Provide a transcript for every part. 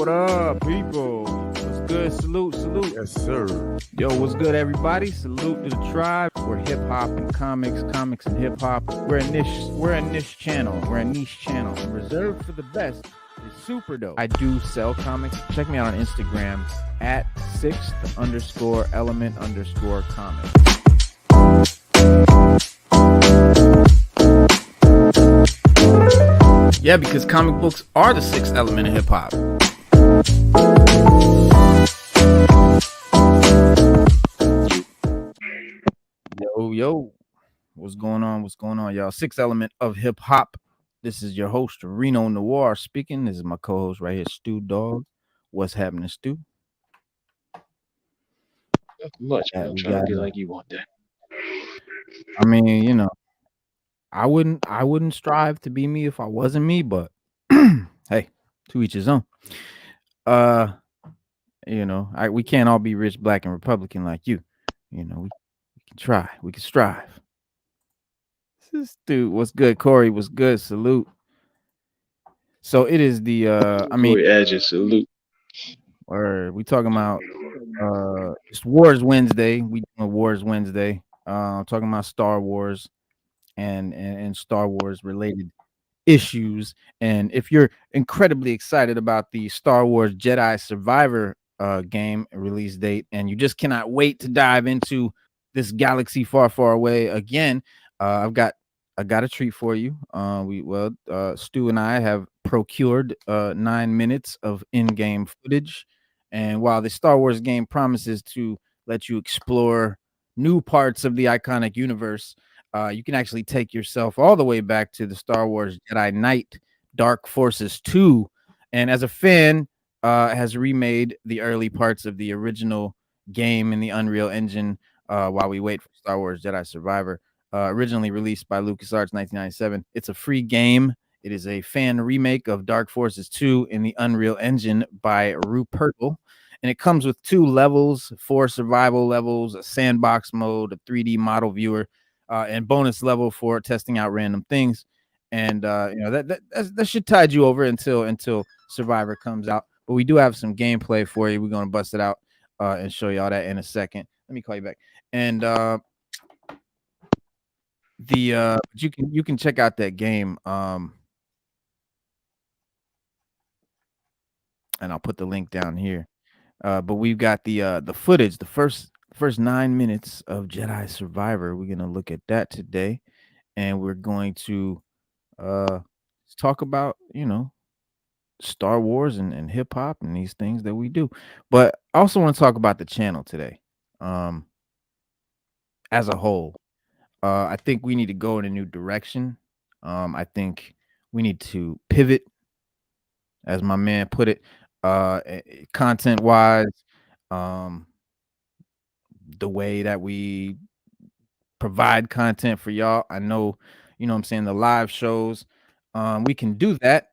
What up, people? What's good? Salute. Yes, sir. Yo, what's good, everybody? Salute to the tribe. We're hip hop and comics and hip hop. We're a niche channel. Reserved for the best. It's super dope. I do sell comics. Check me out on Instagram at 6th_element_comics. Yeah, because comic books are the sixth element of hip hop. Yo. What's going on, y'all? Sixth element of hip hop. This is your host, Reno Noir, speaking. This is my co-host right here, Stu Dog. What's happening, Stu? Much. I'm trying to be like you one day. I mean, you know, I wouldn't strive to be me if I wasn't me, but hey, to each his own. You know, we can't all be rich, black, and Republican like you. You know, we can try, we can strive. This dude, what's good? Corey, what's good? Salute. So it is the Corey Edges, salute. Or we talking about it's Wars Wednesday. We doing Wars Wednesday. Talking about Star Wars and Star Wars related issues. And if you're incredibly excited about the Star Wars Jedi Survivor game release date, and you just cannot wait to dive into this galaxy far, far away again, I got a treat for you. Stu and I have procured 9 minutes of in-game footage, and while the Star Wars game promises to let you explore new parts of the iconic universe, you can actually take yourself all the way back to the Star Wars Jedi Knight Dark Forces 2, and as a fan, has remade the early parts of the original game in the Unreal Engine while we wait for Star Wars Jedi Survivor. Originally released by LucasArts 1997. It's a free game. It is a fan remake of Dark Forces 2 in the Unreal Engine by Rupertl. And it comes with 2 levels, 4 survival levels, a sandbox mode, a 3D model viewer, and bonus level for testing out random things. And you know, that should tide you over until Survivor comes out. But we do have some gameplay for you. We're gonna bust it out and show you all that in a second. Let me call you back. And you can check out that game. And I'll put the link down here. But we've got the footage, the first 9 minutes of Jedi Survivor. We're gonna look at that today, and we're going to talk about, you know, Star Wars and hip hop and these things that we do. But I also want to talk about the channel today. As a whole. I think we need to go in a new direction. I think we need to pivot, as my man put it, content wise, the way that we provide content for y'all. I know, you know what I'm saying, the live shows, we can do that,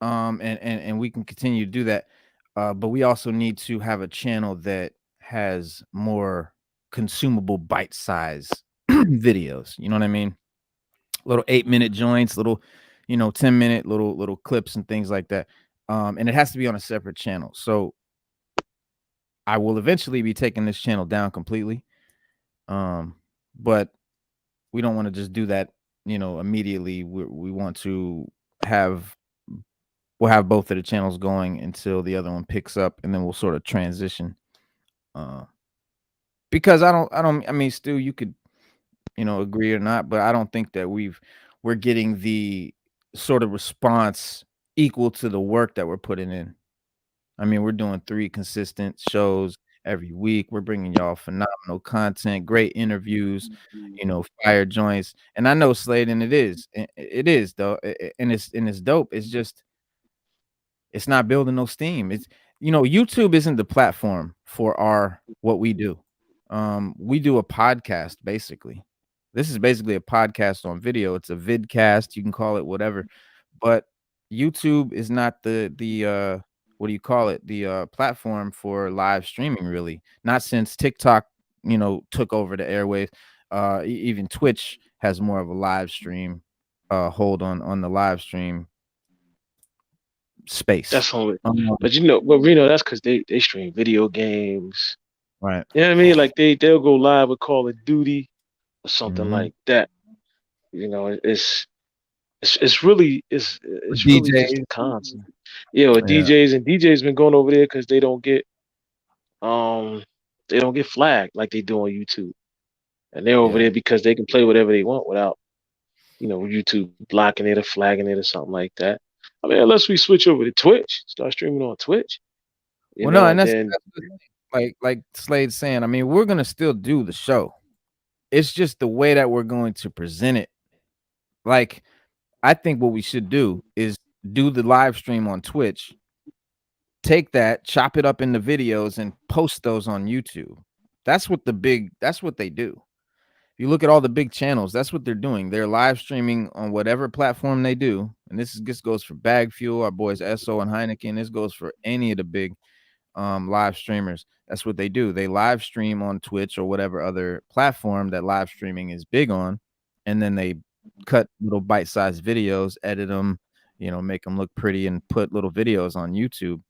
and we can continue to do that, but we also need to have a channel that has more consumable bite size videos. You know what I mean? Little 8-minute joints, little, you know, 10-minute little clips and things like that. And it has to be on a separate channel. So I will eventually be taking this channel down completely. But we don't want to just do that, you know, immediately. We want to we'll have both of the channels going until the other one picks up, and then we'll sort of transition. Because I mean, Stu, you could, you know, agree or not, but I don't think that we're getting the sort of response equal to the work that we're putting in. I mean, we're doing 3 consistent shows every week. We're bringing y'all phenomenal content, great interviews, you know, fire joints. And I know Slade, and it is though, and it's dope. It's just, it's not building no steam. It's, you know, YouTube isn't the platform for what we do. We do a podcast basically. This is basically a podcast on video. It's a vidcast, you can call it whatever, but YouTube is not the what do you call it? The platform for live streaming, really. Not since TikTok, you know, took over the airwaves. Even Twitch has more of a live stream hold on the live stream space. That's only, but Reno, that's because they stream video games. Right. You know what I mean? Like they'll go live with Call of Duty or something Mm-hmm. like that. It's really just the DJs. content. Yeah, with Yeah. DJs been going over there because um they don't get flagged like they do on YouTube, and they're over Yeah. there because they can play whatever they want without YouTube blocking it or flagging it or something like that. I mean, unless we switch over to Twitch, start streaming on Twitch, Well, no, and and that's then the thing. Like Slade's saying. I mean, we're gonna still do the show. It's just the way that we're going to present it. Like, I think what we should do is do the live stream on Twitch, take that, chop it up into videos, and post those on YouTube. That's what they do. If you look at all the big channels, that's what they're doing. They're live streaming on whatever platform they do. And this goes for Bag Fuel, our boys Esso and Heineken. This goes for any of the big live streamers. That's what they do. They live stream on Twitch or whatever other platform that live streaming is big on, and then they cut little bite-sized videos, edit them, make them look pretty, and put little videos on YouTube.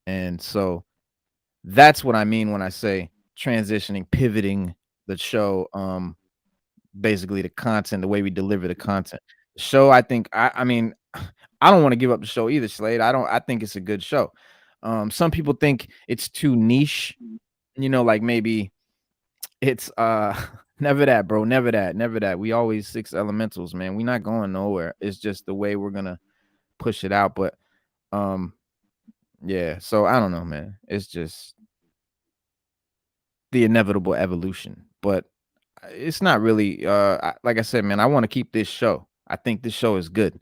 And so that's what I mean when I say transitioning, pivoting the show, basically the content, the way we deliver the content. The show, I think, I mean, I don't want to give up the show either, Slade. I think it's a good show. Some people think it's too niche, like maybe it's never that, bro. Never that. We always six elementals, man. We not going nowhere. It's just the way we're gonna push it out. But yeah, so I don't know, man. It's just the inevitable evolution. But it's not really like I said, man, I want to keep this show. I think this show is good.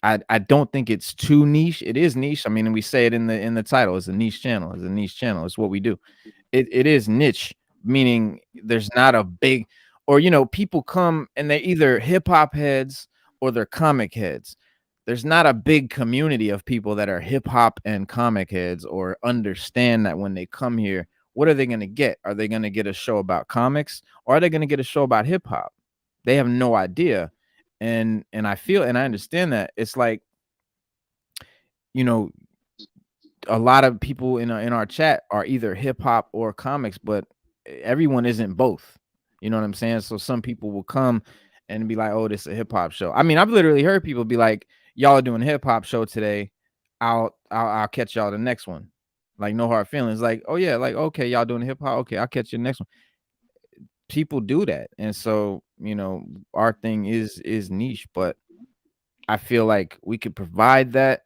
I don't think it's too niche. It is niche. I mean, we say it in the title. It's a niche channel. It's a niche channel. It's what we do. It is niche, meaning there's not a big, or people come and they're either hip hop heads or they're comic heads. There's not a big community of people that are hip hop and comic heads or understand that when they come here, what are they going to get? Are they going to get a show about comics, or are they going to get a show about hip hop? They have no idea. And I feel and I understand that it's like, a lot of people in our chat are either hip hop or comics, but everyone isn't both. You know what I'm saying? So some people will come and be like, "Oh, this is a hip hop show." I mean, I've literally heard people be like, "Y'all are doing a hip hop show today. I'll catch y'all the next one." Like no hard feelings. Like, "Oh yeah, like okay, y'all doing hip hop. Okay, I'll catch you the next one." People do that, and so our thing is niche, but I feel like we could provide that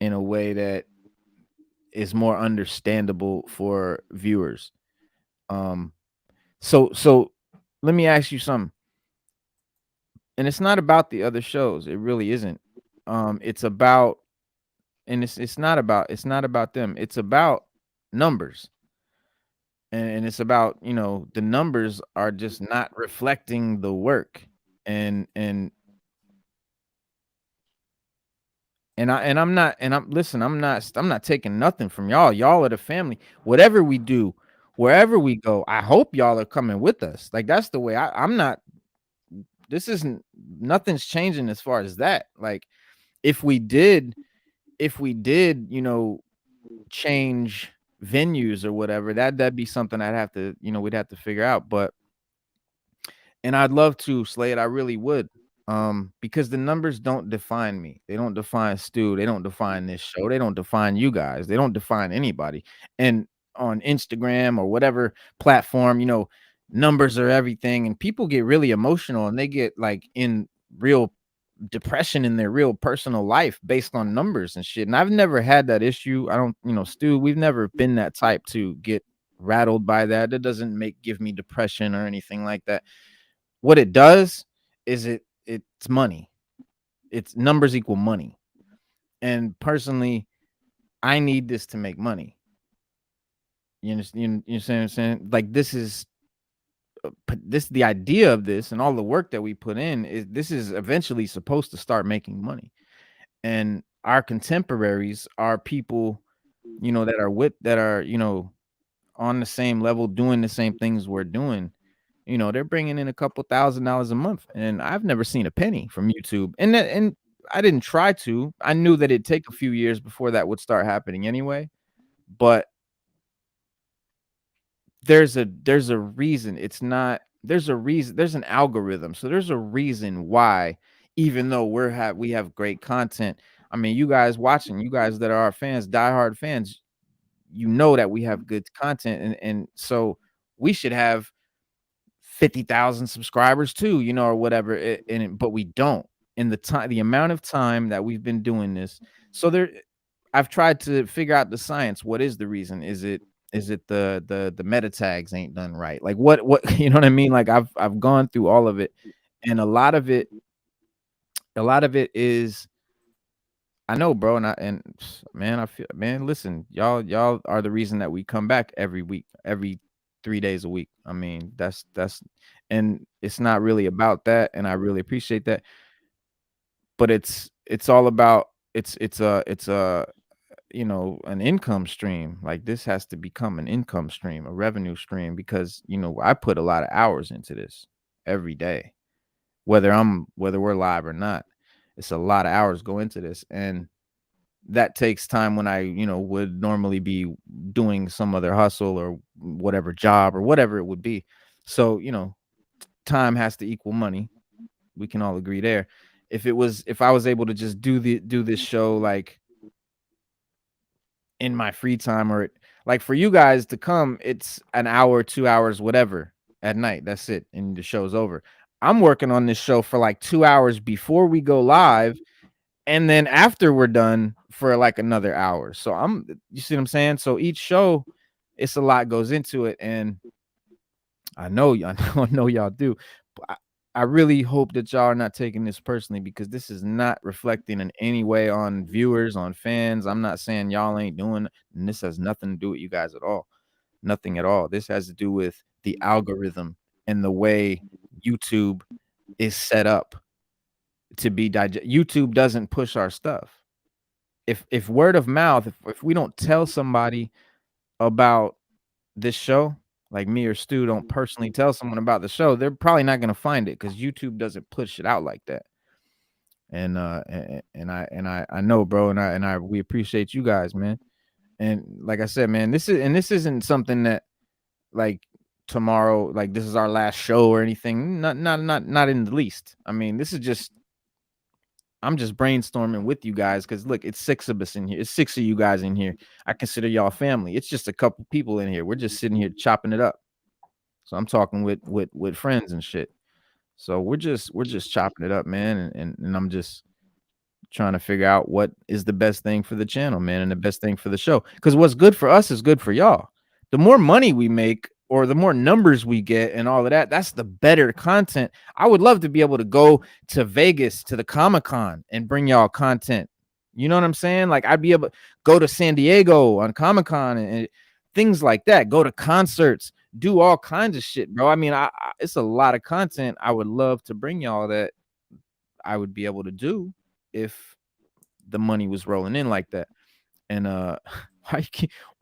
in a way that is more understandable for viewers. So let me ask you something. And it's not about the other shows. It really isn't. It's about and it's not about them. It's about numbers. And it's about, the numbers are just not reflecting the work. And I'm listen, I'm not taking nothing from y'all. Y'all are the family. Whatever we do, wherever we go, I hope y'all are coming with us. Like that's the way I'm not this isn't nothing's changing as far as that. Like if we did, change venues or whatever, that'd be something I'd have to, we'd have to figure out. But and I'd love to, Slade. I really would. Because the numbers don't define me. They don't define Stu. They don't define this show. They don't define you guys. They don't define anybody. And on Instagram or whatever platform, numbers are everything. And people get really emotional and they get like in real depression in their real personal life based on numbers and shit. And I've never had that issue. I don't, Stu, we've never been that type to get rattled by that. That doesn't give me depression or anything like that. What it does is it's money. It's numbers equal money. And personally, I need this to make money. You understand? You understand what I'm saying? Like this, the idea of this and all the work that we put in is this is eventually supposed to start making money. And our contemporaries are people, that are on the same level, doing the same things we're doing. They're bringing in a couple $1,000s a month, and I've never seen a penny from YouTube. And I didn't try to. I knew that it'd take a few years before that would start happening anyway. But there's a reason. It's not there's a reason. There's an algorithm. So there's a reason why, even though we have great content. I mean, you guys watching, you guys that are our fans, diehard fans, you know that we have good content, and so we should have 50,000 subscribers too, or whatever. But we don't. In the amount of time that we've been doing this, so I've tried to figure out the science. What is the reason? Is it the meta tags ain't done right? Like what you know what I mean? Like I've gone through all of it, and a lot of it is I know, bro, and man, I feel man. Listen, y'all are the reason that we come back every week, every 3 days a week. I mean, and it's not really about that, and I really appreciate that. But it's all about it's a an income stream. Like this has to become an income stream, a revenue stream, because I put a lot of hours into this every day, whether we're live or not. It's a lot of hours go into this, and that takes time when I would normally be doing some other hustle or whatever job or whatever it would be. So time has to equal money. We can all agree there. If I was able to just do this show like in my free time, or like for you guys to come, it's an hour, 2 hours, whatever at night. That's it, and the show's over. I'm working on this show for like 2 hours before we go live, and then after we're done for like another hour. So you see what I'm saying? So each show, it's a lot goes into it, and I know I know y'all do. But I really hope that y'all are not taking this personally, because this is not reflecting in any way on viewers, on fans. I'm not saying y'all ain't doing, and this has nothing to do with you guys at all. Nothing at all. This has to do with the algorithm and the way YouTube is set up to be YouTube doesn't push our stuff. If word of mouth, if we don't tell somebody about this show, like me or Stu don't personally tell someone about the show, they're probably not gonna find it, because YouTube doesn't push it out like that. And I know, bro, and we appreciate you guys, man. And like I said, man, this isn't something that like tomorrow, like this is our last show or anything. Not in the least. I mean, I'm just brainstorming with you guys, because look, it's 6 of us in here. It's 6 of you guys in here. I consider y'all family. It's just a couple people in here. We're just sitting here chopping it up. So I'm talking with friends and shit. So we're just chopping it up, man, and I'm just trying to figure out what is the best thing for the channel, man, and the best thing for the show. Because what's good for us is good for y'all. The more money we make, or the more numbers we get and all of that, that's the better content. I would love to be able to go to Vegas to the Comic-Con and bring y'all content. You know what I'm saying? Like I'd be able to go to San Diego on Comic-Con and things like that. Go to concerts, do all kinds of shit, bro. I mean, it's a lot of content I would love to bring y'all that I would be able to do if the money was rolling in like that. And why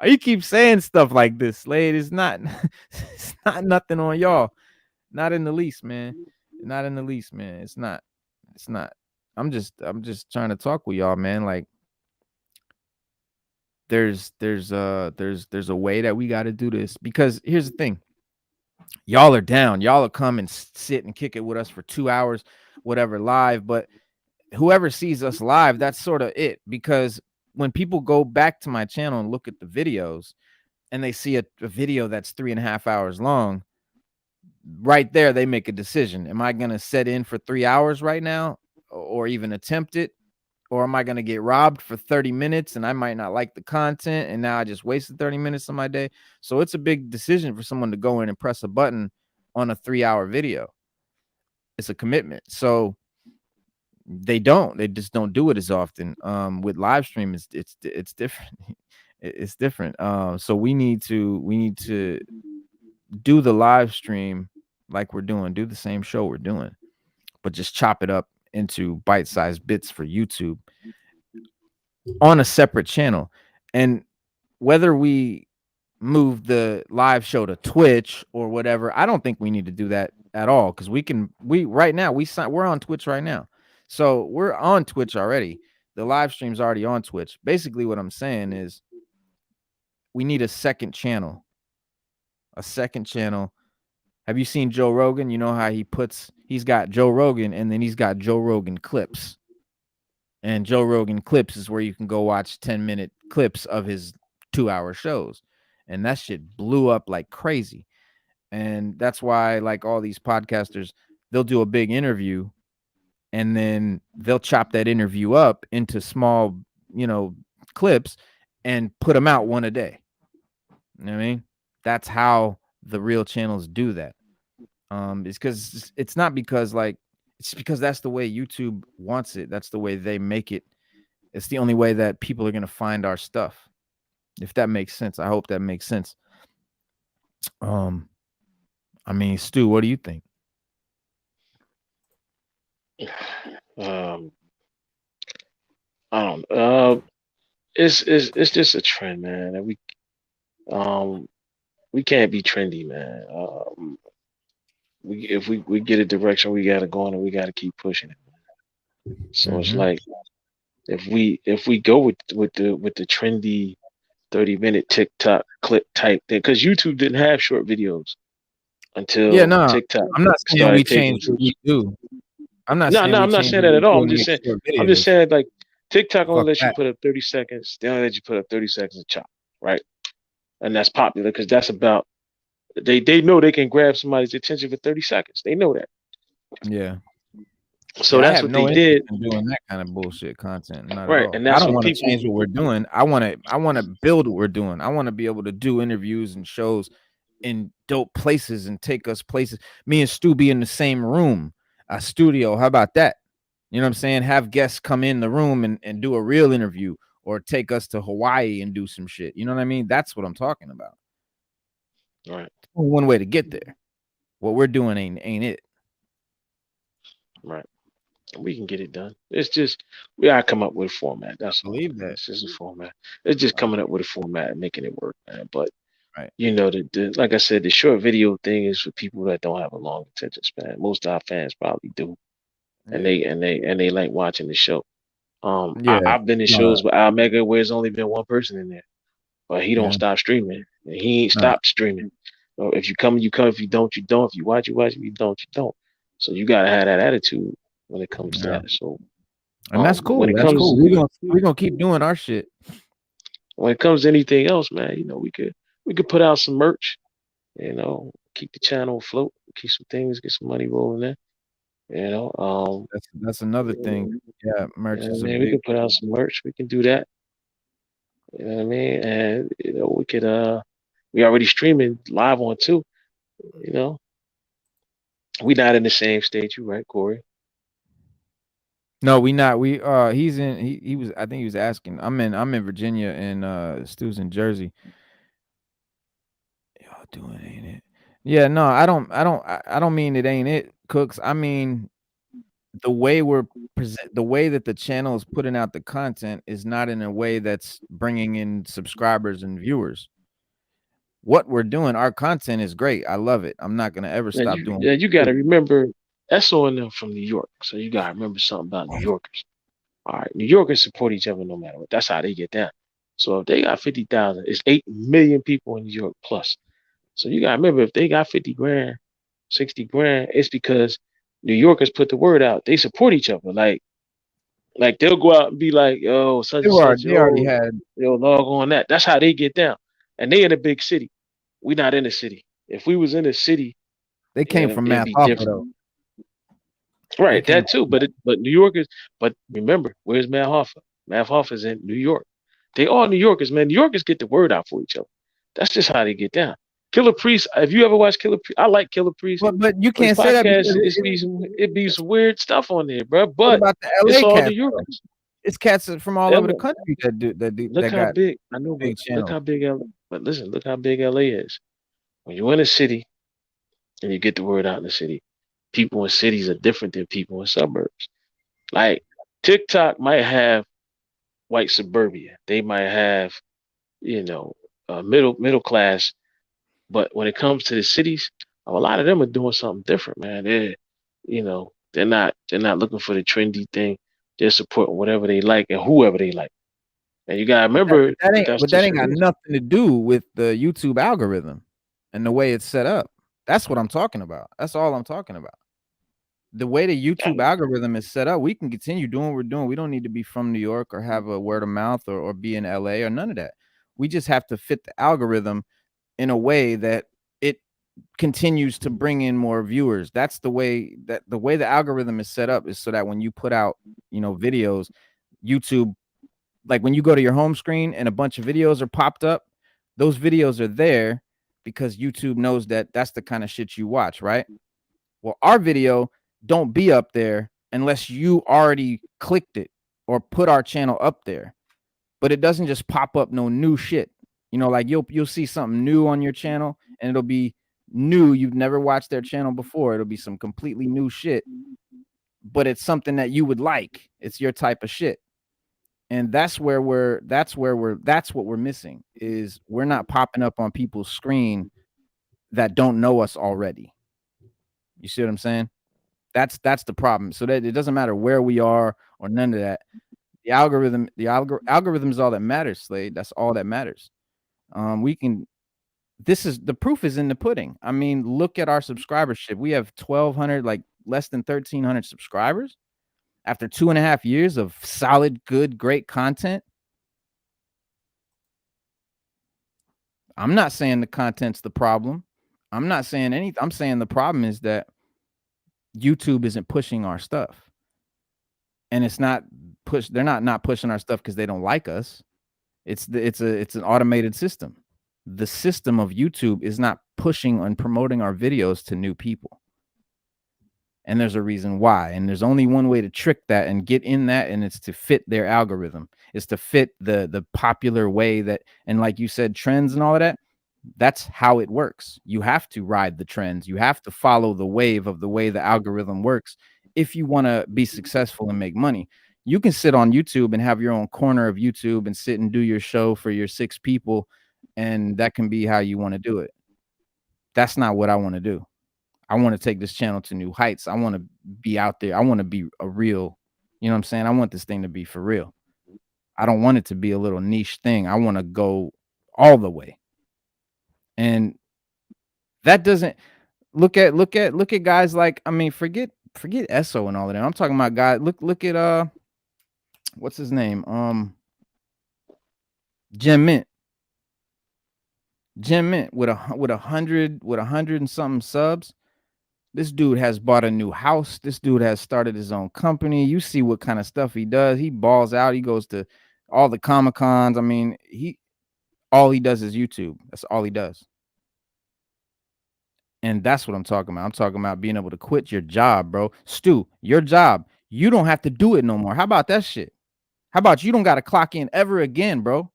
you keep saying stuff like this, Slade? It's not it's not nothing on y'all. Not in the least, man. Not in the least, man. It's not. It's not. I'm just trying to talk with y'all, man. Like there's a way that we got to do this, because here's the thing. Y'all are down. Y'all will come and sit and kick it with us for 2 hours, whatever, live. But whoever sees us live, that's sort of it. Because when people go back to my channel and look at the videos, and they see a video that's 3.5 hours long, right there, they make a decision. Am I going to set in for 3 hours right now, or even attempt it? Or am I going to get robbed for 30 minutes and I might not like the content, and now I just wasted 30 minutes of my day? So it's a big decision for someone to go in and press a button on a 3-hour video. It's a commitment. So they just don't do it as often. With live stream, it's different. It's different. So we need to do the live stream like we're doing, do the same show we're doing, but just chop it up into bite-sized bits for YouTube on a separate channel. And whether we move the live show to Twitch or whatever, I don't think we need to do that at all, because we're on Twitch right now. So we're on Twitch already. The live stream's already on Twitch. Basically, what I'm saying is we need a second channel. A second channel. Have you seen Joe Rogan? You know how he's got Joe Rogan and then he's got Joe Rogan clips. And Joe Rogan clips is where you can go watch 10-minute clips of his 2-hour shows. And that shit blew up like crazy. And that's why, like, all these podcasters, they'll do a big interview and then they'll chop that interview up into small, clips and put them out one a day. You know what I mean? That's how the real channels do that. It's because it's not because it's because that's the way YouTube wants it. That's the way they make it. It's the only way that people are gonna find our stuff. If that makes sense. I hope that makes sense. I mean, Stu, what do you think? Um, I don't. It's just a trend, man. And we can't be trendy, man. If we get a direction, we gotta go in and we gotta keep pushing it. So it's like if we go with the trendy 30-minute TikTok clip type thing, because YouTube didn't have short videos Yeah, until no, TikTok I'm not saying we started taking. change what we do. I'm not No, saying no, we I'm not change saying what that we at all. do and make short I'm just videos. saying like TikTok only Fuck lets you that. put up 30 seconds. They only let you put up 30 seconds of chop, right? And that's popular because that's about they know they can grab somebody's attention for 30 seconds. They know that. Yeah. So Yeah, I that's have what they no interest did, in doing that kind of bullshit content. Not at right? all. And I that's don't what want to people change what we're doing. I want to build what we're doing. I want to be able to do interviews and shows in dope places and take us places. Me and Stu be in the same room, a studio. How about that? You know what I'm saying? Have guests come in the room and do a real interview or take us to Hawaii and do some shit. You know what I mean? That's what I'm talking about. right, One way to get there. What we're doing ain't it. right. We can get it done. It's just we gotta come up with a format. That's all. Believe that. It's just a format. It's just coming up with a format and making it work, man. But Right. like I said, the short video thing is for people that don't have a long attention span. Most of our fans probably do, and Yeah. they like watching the show. Yeah. I've been in No, shows with Al Mega where there's only been one person in there, but he don't yeah. stop streaming. And he ain't No. stopped streaming. So if you come, you come. If you don't, you don't. If you watch, you watch. If you don't, you don't. So you gotta have that attitude when it comes to Yeah. that. So And that's when cool. it That's comes cool. We're gonna keep doing our shit. when it comes to anything else, man, we could put out some merch. Keep the channel afloat, keep some things, get some money rolling there. You know, That's another thing. Yeah, merch is a we big can put out some merch. We can do that. You know what I mean? And we could we already streaming live on too. You know, we not in the same state. You right, Corey? No, we not. He's in he was I think he was asking. I'm in Virginia and Stu's in Jersey. Y'all doing ain't it? Yeah, no, I don't mean it ain't it, Cooks. I mean the way the way that the channel is putting out the content is not in a way that's bringing in subscribers and viewers. What we're doing, our content is great. I love it. I'm not gonna ever And stop doing you got to remember that's on them from New York. So you got to remember something about New Yorkers. All right, New Yorkers support each other no matter what. That's how they get down. So if they got 50,000, it's 8 million people in New York plus. So you gotta remember if they got 50 grand, 60 grand, it's because New Yorkers put the word out. They support each other. Like they'll go out and be like, yo, such and such, they already yo, had log on that. That's how they get down. And they in a big city. We not in a city. If we was in a city, they came from it'd Math be Hoffa different. though. They Right, came that too. But New Yorkers, but remember, where's Matt Hoffa? Matt Hoffa's in New York. They all New Yorkers, man. New Yorkers get the word out for each other. That's just how they get down. Killer Priest, if you ever watch Killer Priest, I like Killer Priest, But you but his can't say that podcast because it be some weird stuff on there, bro. what But about the it's LA all New cats though? Yorkers. It's cats from all over the L- country Look that how got big I know, but big look channels. how big LA. But listen, look how big LA is. When you're in a city and you get the word out in the city, people in cities are different than people in suburbs. Like TikTok might have white suburbia. They might have, you know, middle class. But when it comes to the cities, a lot of them are doing something different, man. You know, They're not looking for the trendy thing. They're supporting whatever they like and whoever they like. And you gotta But that, remember but that ain't that's but that just ain't what got it is. nothing to do with the YouTube algorithm and the way it's set up. That's what I'm talking about. That's all I'm talking about. The way the YouTube I algorithm is set up, we can continue doing what we're doing. We don't need to be from New York or have a word of mouth or be in LA or none of that. We just have to fit the algorithm in a way that it continues to bring in more viewers. That's the way the algorithm is set up is so that when you put out, videos, YouTube, like when you go to your home screen and a bunch of videos are popped up, those videos are there because YouTube knows that that's the kind of shit you watch, right? Well, our video don't be up there unless you already clicked it or put our channel up there. But it doesn't just pop up no new shit. Like you'll see something new on your channel and it'll be new. You've never watched their channel before. It'll be some completely new shit, but it's something that you would like. It's your type of shit. And that's what we're missing is we're not popping up on people's screen that don't know us already. You see what I'm saying? That's the problem. So that it doesn't matter where we are or none of that. The algorithm is all that matters, Slade. That's all that matters. We can. This is the proof is in the pudding. I mean, look at our subscribership. We have 1,200, like less than 1,300 subscribers after 2.5 years of solid, good, great content. I'm not saying the content's the problem. I'm not saying anything. I'm saying the problem is that YouTube isn't pushing our stuff. And it's not they're not pushing our stuff because they don't like us. It's an automated system. The system of YouTube is not pushing and promoting our videos to new people. And there's a reason why. And there's only one way to trick that and get in that, and it's to fit their algorithm. It's to fit the popular way that, and like you said, trends and all of that. That's how it works. You have to ride the trends. You have to follow the wave of the way the algorithm works if you want to be successful and make money. You can sit on YouTube and have your own corner of YouTube and sit and do your show for your 6 people, and that can be how you want to do it. That's not what I want to do. I want to take this channel to new heights. I want to be out there. I want to be a real, you know what I'm saying? I want this thing to be for real. I don't want it to be a little niche thing. I want to go all the way. And that doesn't look at guys like, I mean, forget Esso and all of that. I'm talking about guys. Look at what's his name? Jim Mint. Jim Mint with 100 and something subs. This dude has bought a new house. This dude has started his own company. You see what kind of stuff he does. He balls out. He goes to all the Comic Cons. I mean, all he does is YouTube. That's all he does. And that's what I'm talking about. I'm talking about being able to quit your job, bro. Stu, your job, you don't have to do it no more. How about that shit? How about you don't got to clock in ever again, bro?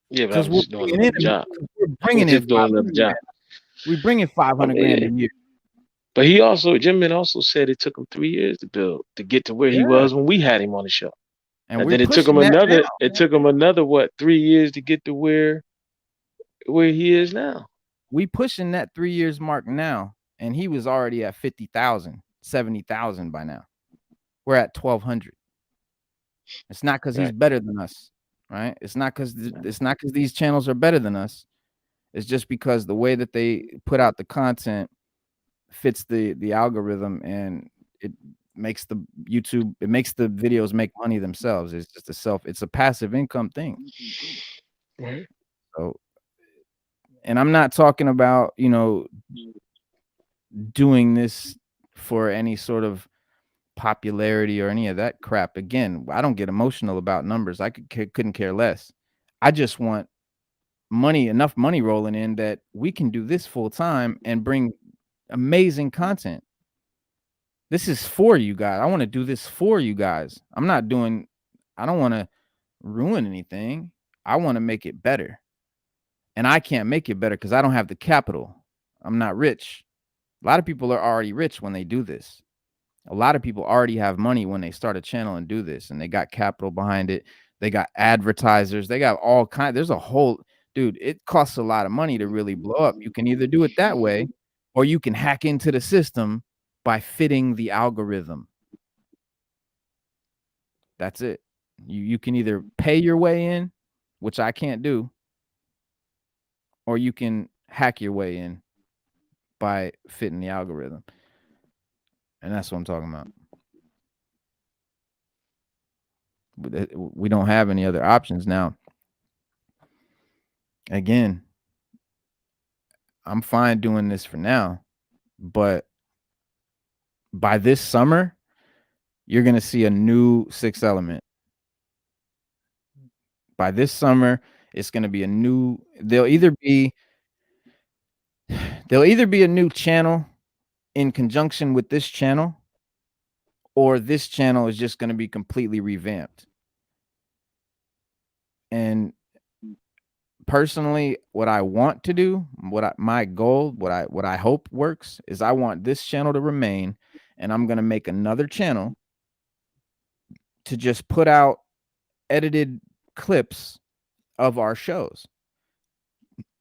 Yeah, but I Because was just doing another job. we're I was bringing in just doing 500 another job. grand. We bring in 500 grand a mean, year. but Jim Min also said it took him 3 years to build to get to where he Yeah. was when we had him on the show. And And we're then it took him pushing that now. another what 3 years to get to where he is now. We pushing that 3 years mark now. And he was already at 50,000, 70,000 by now. We're at 1,200. It's not because he's better than us, right? It's not because these channels are better than us. It's just because the way that they put out the content fits the algorithm, and it makes the videos make money themselves. It's just it's a passive income thing. Right. So, and I'm not talking about, doing this for any sort of popularity or any of that crap. Again, I don't get emotional about numbers. I couldn't care less. I just want enough money rolling in that we can do this full time and bring amazing content. This is for you guys. I want to do this for you guys. I don't want to ruin anything. I want to make it better. And I can't make it better because I don't have the capital. I'm not rich. A lot of people are already rich when they do this. A lot of people already have money when they start a channel and do this, and they got capital behind it. They got advertisers. They got all kinds. There's a whole, dude, it costs a lot of money to really blow up. You can either do it that way, or you can hack into the system by fitting the algorithm. That's it. You can either pay your way in, which I can't do, or you can hack your way in by fitting the algorithm. And that's what I'm talking about. We don't have any other options now. Again, I'm fine doing this for now, but by this summer, you're going to see a new Sixth Element. By this summer, it's going to be a new, there'll either be a new channel in conjunction with this channel, or this channel is just going to be completely revamped. And personally, what I want to do, my goal, what I hope works, is I want this channel to remain, and I'm going to make another channel to just put out edited clips of our shows.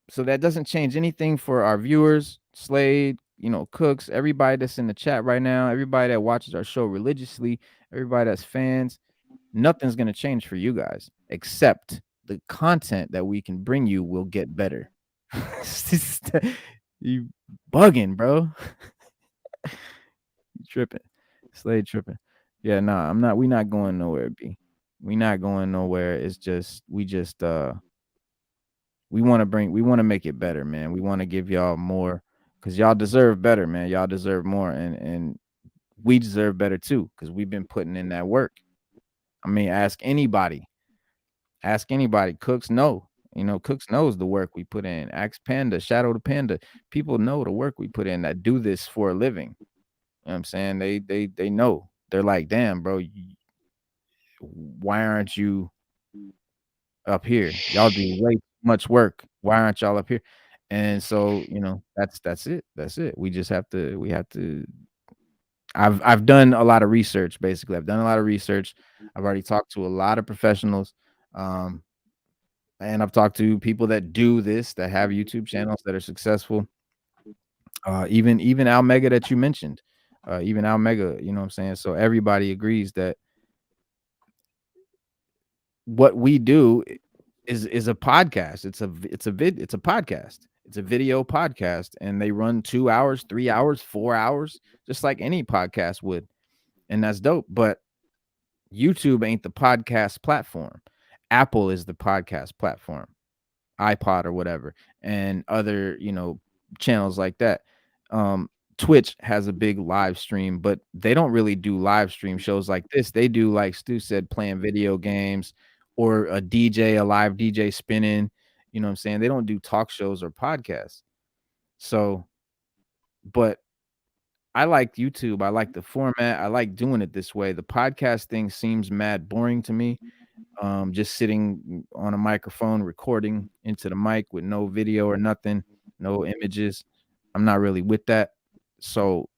So that doesn't change anything for our viewers, Slade, Cooks, everybody that's in the chat right now, everybody that watches our show religiously, everybody that's fans. Nothing's going to change for you guys, except the content that we can bring you will get better. You bugging, bro. You tripping. Slade tripping. Yeah, nah, I'm not. We not going nowhere, B. We not going nowhere. It's just we want to make it better, man. We want to give y'all more, because y'all deserve better, man. Y'all deserve more, and we deserve better too, because we've been putting in that work. I mean, ask anybody. Cooks know. Cooks knows the work we put in. Ask Panda, Shadow the Panda. People know the work we put in that do this for a living. You know what I'm saying? They know. They're like, damn, bro, why aren't you up here? Y'all do way too much work. Why aren't y'all up here? And so, that's it. That's it. We just have to. I've done a lot of research. Basically, I've done a lot of research. I've already talked to a lot of professionals, and I've talked to people that do this, that have YouTube channels that are successful. Even Al Mega that you mentioned, even Al Mega, you know what I'm saying? So everybody agrees that what we do is a podcast. It's a podcast. It's a video podcast, and they run 2 hours, 3 hours, 4 hours, just like any podcast would. And that's dope. But YouTube ain't the podcast platform. Apple is the podcast platform, iPod or whatever, and other, channels like that. Twitch has a big live stream, but they don't really do live stream shows like this. They do, like Stu said, playing video games, or a live DJ spinning. You know what I'm saying? They don't do talk shows or podcasts. So, but I like YouTube. I like the format. I like doing it this way. The podcast thing seems mad boring to me. Just sitting on a microphone, recording into the mic with no video or nothing, no images. I'm not really with that. So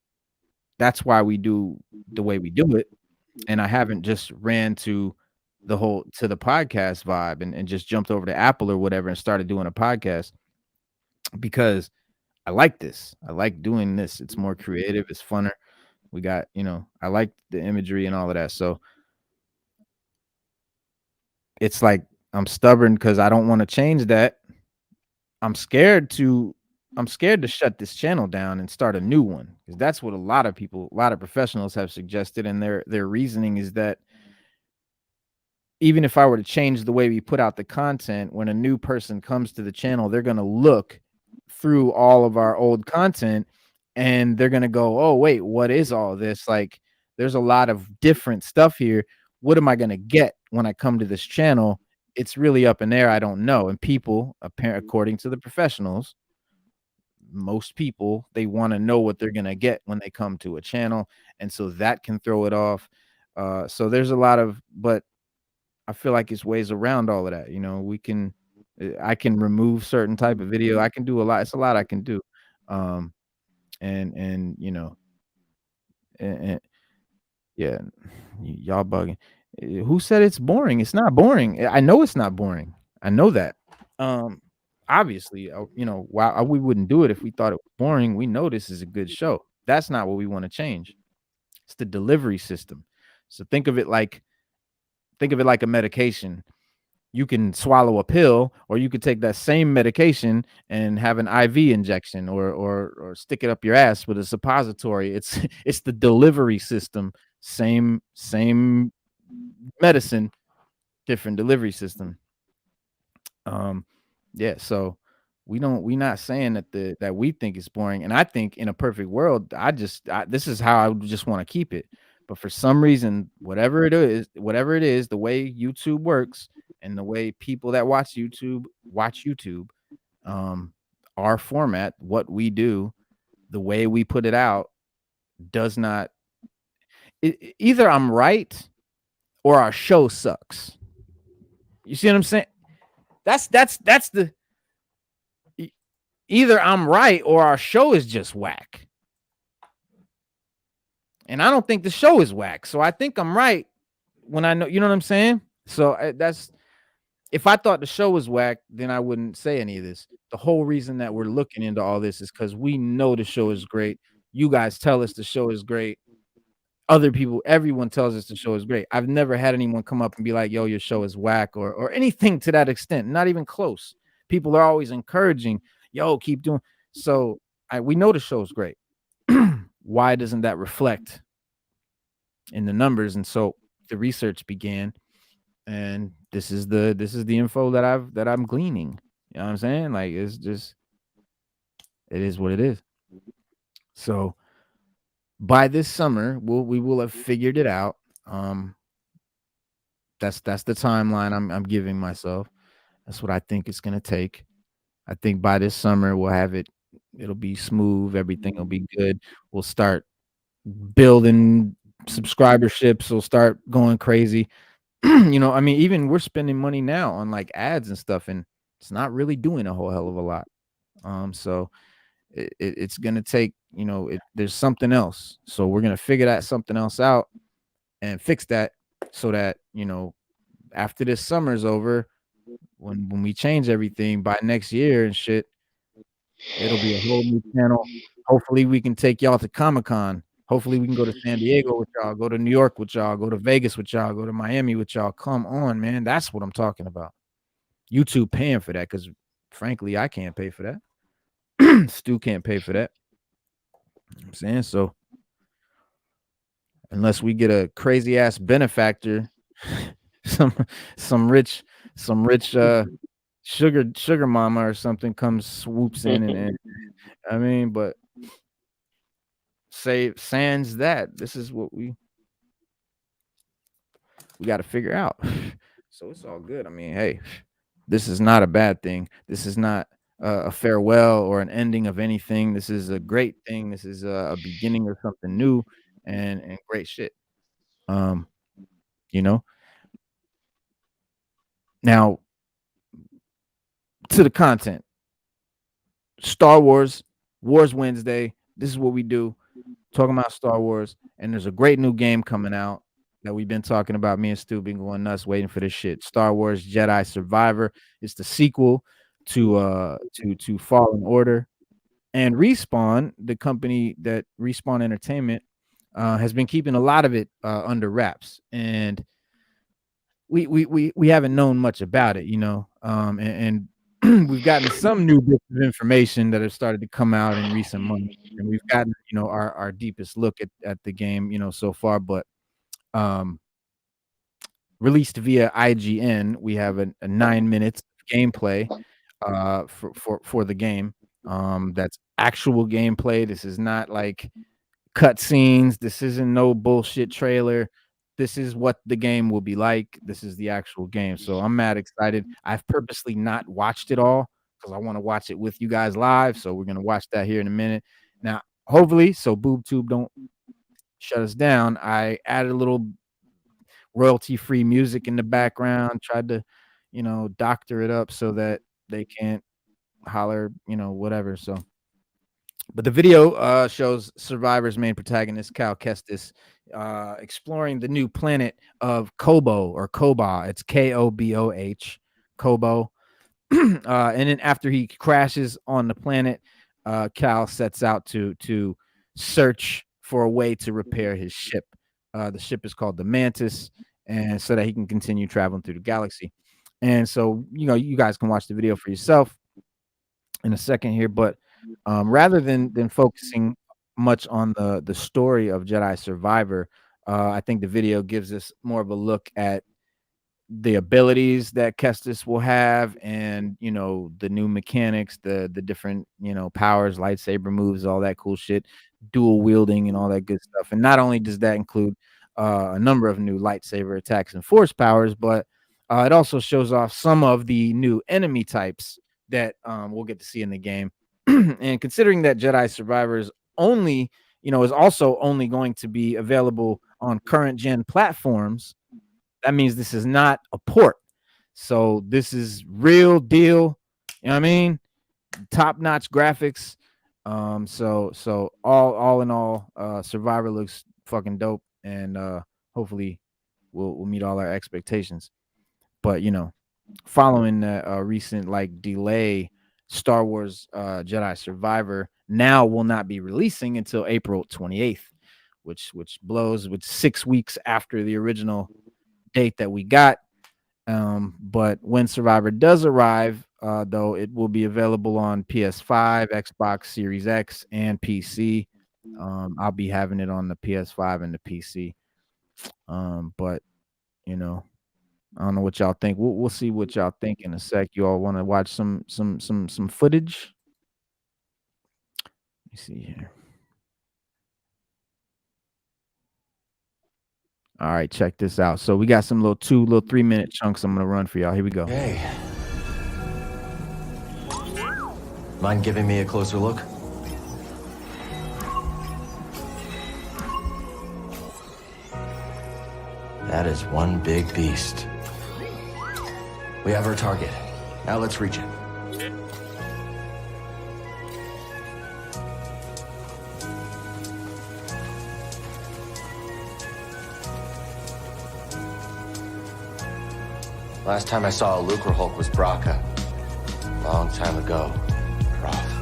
that's why we do the way we do it. And I haven't just ran to the podcast vibe and just jumped over to Apple or whatever and started doing a podcast, because I like this. I like doing this. It's more creative. It's funner. We got, I like the imagery and all of that. So it's like I'm stubborn because I don't want to change that. I'm scared to shut this channel down and start a new one, because that's what a lot of professionals have suggested. And their reasoning is that even if I were to change the way we put out the content, when a new person comes to the channel, they're going to look through all of our old content and they're going to go, oh, wait, what is all this? Like, there's a lot of different stuff here. What am I going to get when I come to this channel? It's really up in there. I don't know. And people, according to the professionals, most people, they want to know what they're going to get when they come to a channel. And so that can throw it off. So there's a lot of, but I feel like it's ways around all of that. I can remove certain type of video. I can do a lot. It's a lot I can do. And yeah, y'all bugging. Who said it's boring? It's not boring. I know it's not boring. I know that. obviously, why we wouldn't do it if we thought it was boring. We know this is a good show. That's not what we want to change. It's the delivery system. So think of it like a medication. You can swallow a pill, or you could take that same medication and have an IV injection, or stick it up your ass with a suppository. It's the delivery system. Same medicine, different delivery system. Yeah, so we not saying that we think it's boring, and I think in a perfect world, this is how I would just want to keep it. But for some reason, whatever it is, the way YouTube works and the way people that watch YouTube, um, our format, what we do, the way we put it out, does not. Either I'm right or our show sucks. You see what I'm saying? That's the either I'm right or our show is just whack. And I don't think the show is whack. So I think I'm right when I know, you know what I'm saying? So that's, if I thought the show was whack, then I wouldn't say any of this. The whole reason that we're looking into all this is because we know the show is great. You guys tell us the show is great. Other people, everyone tells us the show is great. I've never had anyone come up and be like, yo, your show is whack, or anything to that extent. Not even close. People are always encouraging, yo, keep doing. So we know the show is great. Why doesn't that reflect in the numbers? And so the research began, and this is the info that I'm gleaning. You know what I'm saying? Like, it's just, it is what it is. So by this summer, we will have figured it out. That's the timeline I'm giving myself. That's what I think it's gonna take. I think by this summer we'll have it. It'll be smooth. Everything will be good. We'll start building subscriberships. We'll start going crazy. I mean, even we're spending money now on like ads and stuff, and it's not really doing a whole hell of a lot. So it's gonna take, there's something else. So we're gonna figure that something else out and fix that, so that after this summer's over, when we change everything by next year and shit, it'll be a whole new channel. Hopefully we can take y'all to Comic-Con. Hopefully we can go to San Diego with y'all, go to New York with y'all, go to Vegas with y'all, go to Miami with y'all. Come on, man. That's what I'm talking about. YouTube paying for that, because frankly, I can't pay for that. Stu can't pay for that. You know what I'm saying? So unless we get a crazy ass benefactor, some rich sugar mama or something comes, swoops in, and I mean, but say sans that, this is what we got to figure out. So it's all good. I mean, hey, this is not a bad thing. This is not a farewell or an ending of anything. This is a great thing. This is a beginning of something new, and great shit. Now to the content. Star Wars Wednesday. This is what we do. Talking about Star Wars, and there's a great new game coming out that we've been talking about. Me and Stu been going nuts waiting for this shit. Star Wars Jedi Survivor. It's the sequel to Fallen Order. And Respawn, the company that Respawn Entertainment, has been keeping a lot of it under wraps, and we haven't known much about it, and we've gotten some new bits of information that have started to come out in recent months, and we've gotten our deepest look at the game so far. But released via IGN, we have a 9 minutes of gameplay for the game. That's actual gameplay. This is not like cutscenes. This isn't no bullshit trailer. This is what the game will be like. This is the actual game. So I'm mad excited. I've purposely not watched it all because I want to watch it with you guys live. So we're gonna watch that here in a minute. Now, hopefully, so BoobTube don't shut us down, I added a little royalty-free music in the background, tried to, doctor it up so that they can't holler, whatever. So, but the video shows Survivor's main protagonist, Cal Kestis, exploring the new planet of Kobo, or Koba. It's Koboh, Kobo. And then after he crashes on the planet, Cal sets out to search for a way to repair his ship. The ship is called the Mantis, and so that he can continue traveling through the galaxy. And so, you guys can watch the video for yourself in a second here, but rather than focusing much on the story of Jedi Survivor, I think the video gives us more of a look at the abilities that Kestis will have, and the new mechanics, the different powers, lightsaber moves, all that cool shit, dual wielding and all that good stuff. And not only does that include a number of new lightsaber attacks and force powers, but it also shows off some of the new enemy types that we'll get to see in the game. And considering that Jedi Survivor is only is also only going to be available on current gen platforms, that means this is not a port. So this is real deal. You know what I mean? Top-notch graphics. So all in all, Survivor looks fucking dope, and hopefully we'll meet all our expectations. But following the recent delay, Star Wars Jedi Survivor now will not be releasing until April 28th, which blows, with 6 weeks after the original date that we got. But when Survivor does arrive, though, it will be available on PS5, Xbox Series X, and PC. I'll be having it on the PS5 and the PC. But I don't know what y'all think. We'll see what y'all think in a sec. You all want to watch some footage? Let me see here. All right, check this out. So we got some little 3-minute chunks I'm gonna run for y'all. Here we go. Hey. Mind giving me a closer look? That is one big beast. We have our target. Now let's reach it. Last time I saw a Lucre Hulk was Braca. Long time ago. Rough.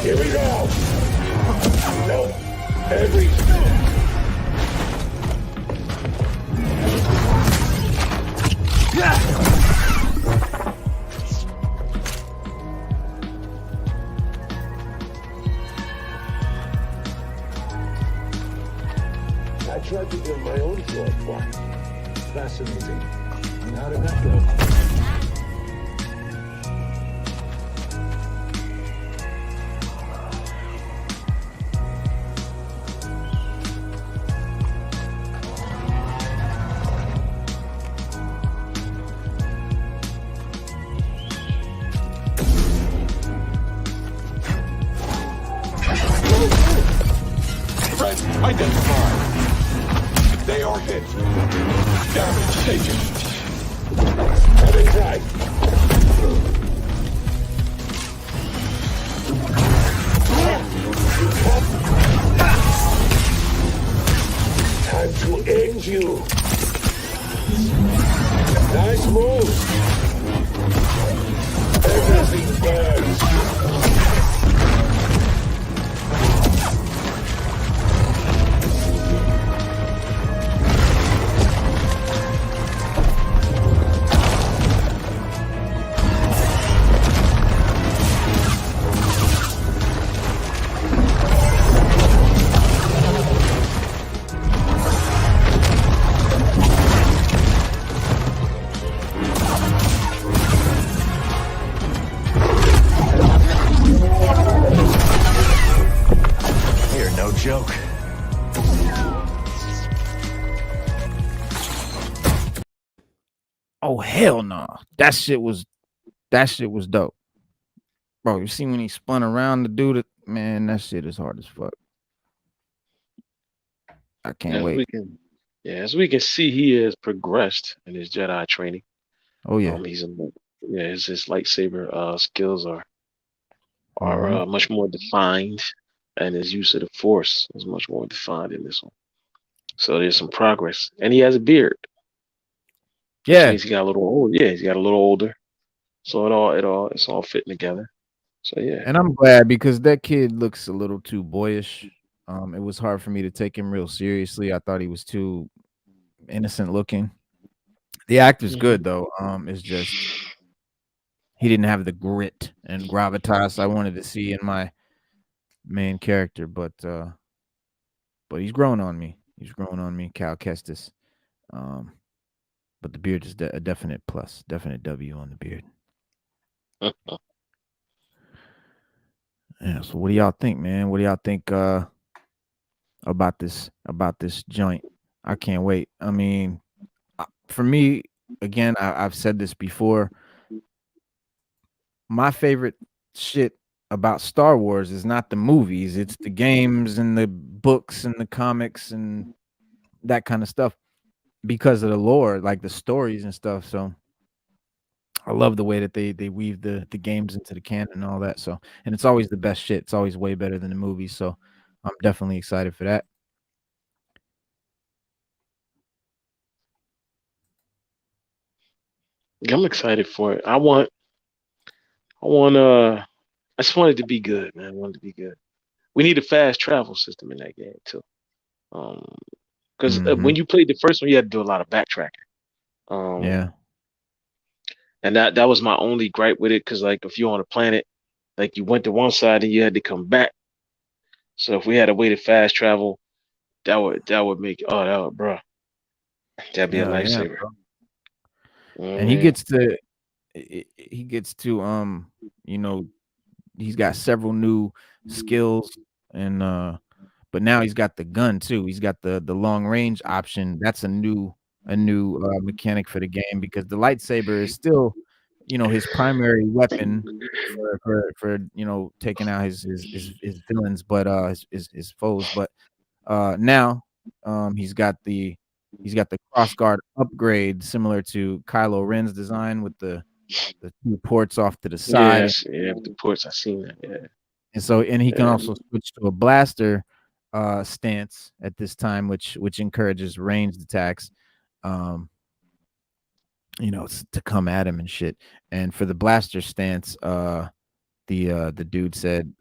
Here we go! No, every... I tried to build my own sword once. Fascinating. And how did that go? Identified. They are hit. Damage taken. Having tried. Time to end you. Nice move. Everything burns. Joke. Oh hell no! That shit was dope, bro. You see when he spun around to do Man, that shit is hard as fuck. I can't As wait. we can, yeah, as we can see, he has progressed in his Jedi training. Oh yeah. He's a, yeah, his lightsaber skills are Mm-hmm. much more defined, and his use of the Force is much more defined in this one. So there's some progress, and he has a beard, which Yeah. means he got a little old. Yeah, he's got a little older. So it's all fitting together. So yeah. And I'm glad because that kid looks a little too boyish. It was hard for me to take him real seriously. I thought he was too innocent looking. The actor's good Mhm. though. It's just he didn't have the grit and gravitas I wanted to see in my main character, but he's growing on me. He's growing on me, Cal Kestis. Um, but the beard is a definite plus, definite W on the beard. Yeah. So what do y'all think, man? What do y'all think about this joint? I can't wait. I mean, for me, again, I've said this before. My favorite shit about Star Wars is not the movies; it's the games and the books and the comics and that kind of stuff because of the lore, like the stories and stuff. So I love the way that they weave the games into the canon and all that. So, and it's always the best shit. It's always way better than the movies. So I'm definitely excited for that. I'm excited for it. I want I just want it to be good, man. I want it to be good. We need a fast travel system in that game too. Um, because Hmm. when you played the first one, you had to do a lot of backtracking. Um, Yeah. and that was my only gripe with it. Because like if you're on a planet, like you went to one side and you had to come back. So if we had a way to fast travel, that would make that would, bro, that'd be a Yeah. Yeah. lifesaver. You know what I And he mean? gets to he gets to you know, he's got several new skills and but now he's got the gun too. He's got the long range option. That's a new mechanic for the game because the lightsaber is still, his primary weapon for taking out his villains, but his foes. But now he's got the crossguard upgrade similar to Kylo Ren's design with the two ports off to the side, Yes, yeah, with the ports, I seen that. Yeah, and he can yeah. also switch to a blaster stance at this time, which encourages ranged attacks, um, to come at him and shit. And for the blaster stance, the dude said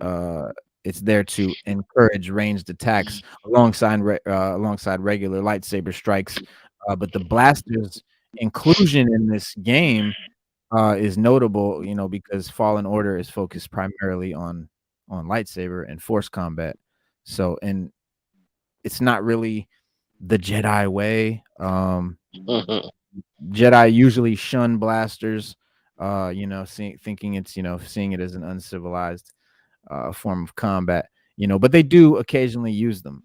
it's there to encourage ranged attacks alongside regular lightsaber strikes. But the blaster's inclusion in this game is notable, because Fallen Order is focused primarily on lightsaber and force combat. So, and it's not really the Jedi way. Mhm. Jedi usually shun blasters, thinking it's seeing it as an uncivilized form of combat. But they do occasionally use them.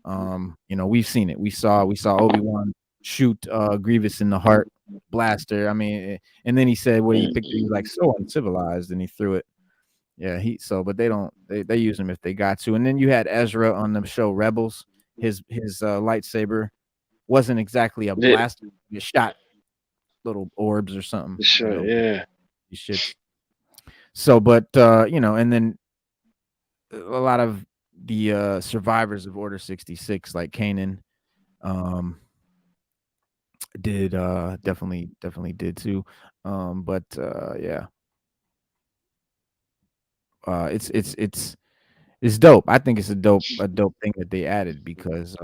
We've seen it. We saw Obi-Wan shoot Grievous in the heart blaster. I mean, and then he said what he picked. He was like so uncivilized, and he threw it. Yeah, but they don't. They use them if they got to. And then you had Ezra on the show Rebels. His lightsaber wasn't exactly a Yeah, blaster. It shot little orbs or something. sure, yeah. These shits. So, but and then a lot of the survivors of Order 66, like Kanan, um, did definitely did too. But yeah, it's dope. I think it's a dope thing that they added because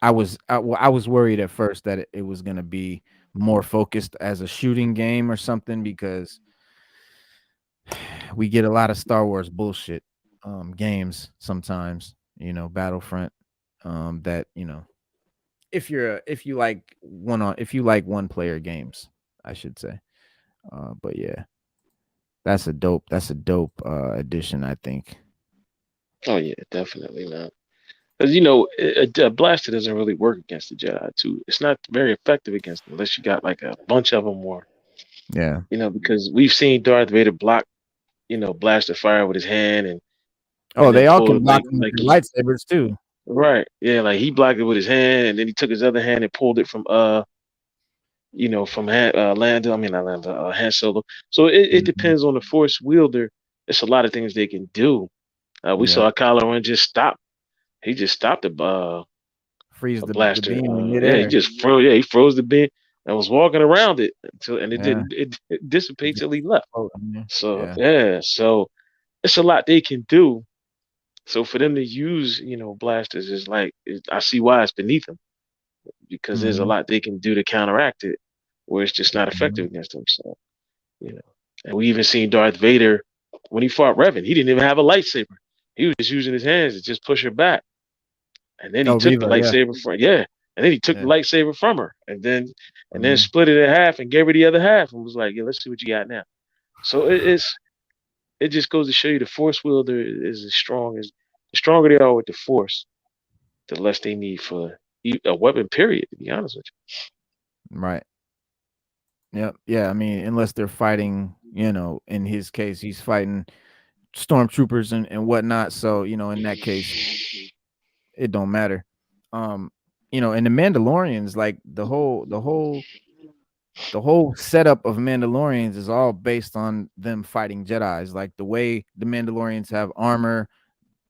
I was worried at first that it was gonna be more focused as a shooting game or something because we get a lot of Star Wars bullshit games sometimes, Battlefront, that, if you like one player games, I should say. But yeah, that's a dope addition, I think. Oh yeah, definitely, man. Because a blaster doesn't really work against the Jedi too. It's not very effective against them unless you got like a bunch of them, or Yeah. because we've seen Darth Vader block blaster fire with his hand and Oh, then they all pulled can block them with like their he lightsabers too. right, yeah, like he blocked it with his hand, and then he took his other hand and pulled it from from Lando. I mean, not Lando, Han Solo. So it Mhm. depends on the Force wielder. It's a lot of things they can do. We Yep. saw Kylo Ren just stop. He just stopped Freeze a the blaster. beam in Yeah, he midair. just froze. Yeah, he froze the bin and was walking around it until, and it Yeah. didn't. It It dissipates just till he left. floating there. So Yeah. yeah, so it's a lot they can do. So for them to use, blasters is like I see why it's beneath them because there's a Mhm. lot they can do to counteract it, where it's just not effective Mhm. against them. So you know, and we even seen Darth Vader when he fought Revan. He didn't even have a lightsaber. He was just using his hands to just push her back. And then he Oh, took the Riva, yeah. lightsaber from yeah, and then he took the Yeah. lightsaber from her, and then Mhm. split it in half and gave her the other half and was like, yeah, let's see what you got now. So it just goes to show you the force wielder is as strong as the stronger they are with the force, the less they need for a weapon. Period. To be honest with Right. Yep. Yeah, I mean, unless they're fighting, in his case, he's fighting stormtroopers and whatnot. So, in that case, it don't matter. Um, and the Mandalorians, like the whole setup of Mandalorians is all based on them fighting Jedis. Like the way the Mandalorians have armor,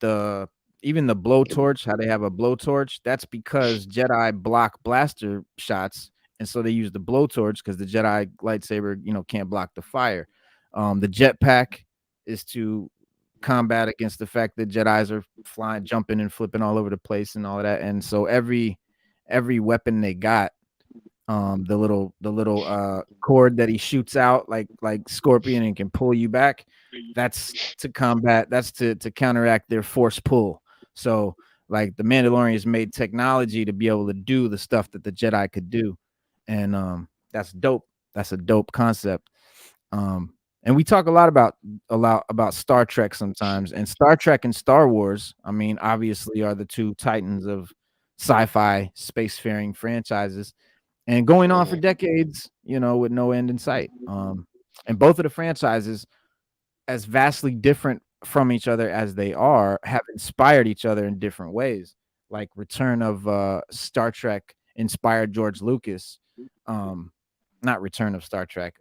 the even the blowtorch, how they have a blowtorch, that's because Jedi block blaster shots, and so they use the blowtorch because the Jedi lightsaber, can't block the fire. The jetpack is to combat against the fact that Jedi's are flying, jumping, and flipping all over the place and all of that. And so every weapon they got, the little cord that he shoots out like Scorpion and can pull you back, that's to counteract their force pull. So like the Mandalorians made technology to be able to do the stuff that the Jedi could do. And that's dope. That's a dope concept. And we talk a lot about Star Trek sometimes, and Star Trek and Star Wars, I mean, obviously are the two titans of sci-fi spacefaring franchises, and going on for you. decades, with no end in sight. And both of the franchises, as vastly different from each other as they are, have inspired each other in different ways. Like Return of Star Trek inspired George Lucas. Um, Not Return of Star Trek.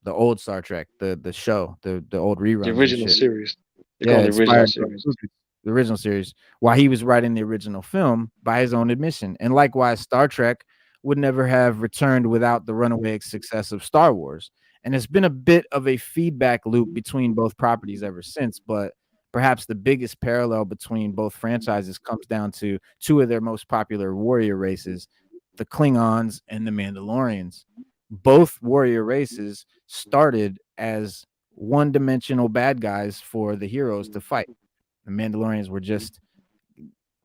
The old Star Trek, the show, the old The reruns and original shit. series. They call Yeah, it the original inspired George series. Lucas, the original series, while he was writing the original film by his own admission. And likewise, Star Trek would never have returned without the runaway success of Star Wars. And it's been a bit of a feedback loop between both properties ever since. But perhaps the biggest parallel between both franchises comes down to two of their most popular warrior races, the Klingons and the Mandalorians. Both warrior races started as one-dimensional bad guys for the heroes to fight. The Mandalorians were just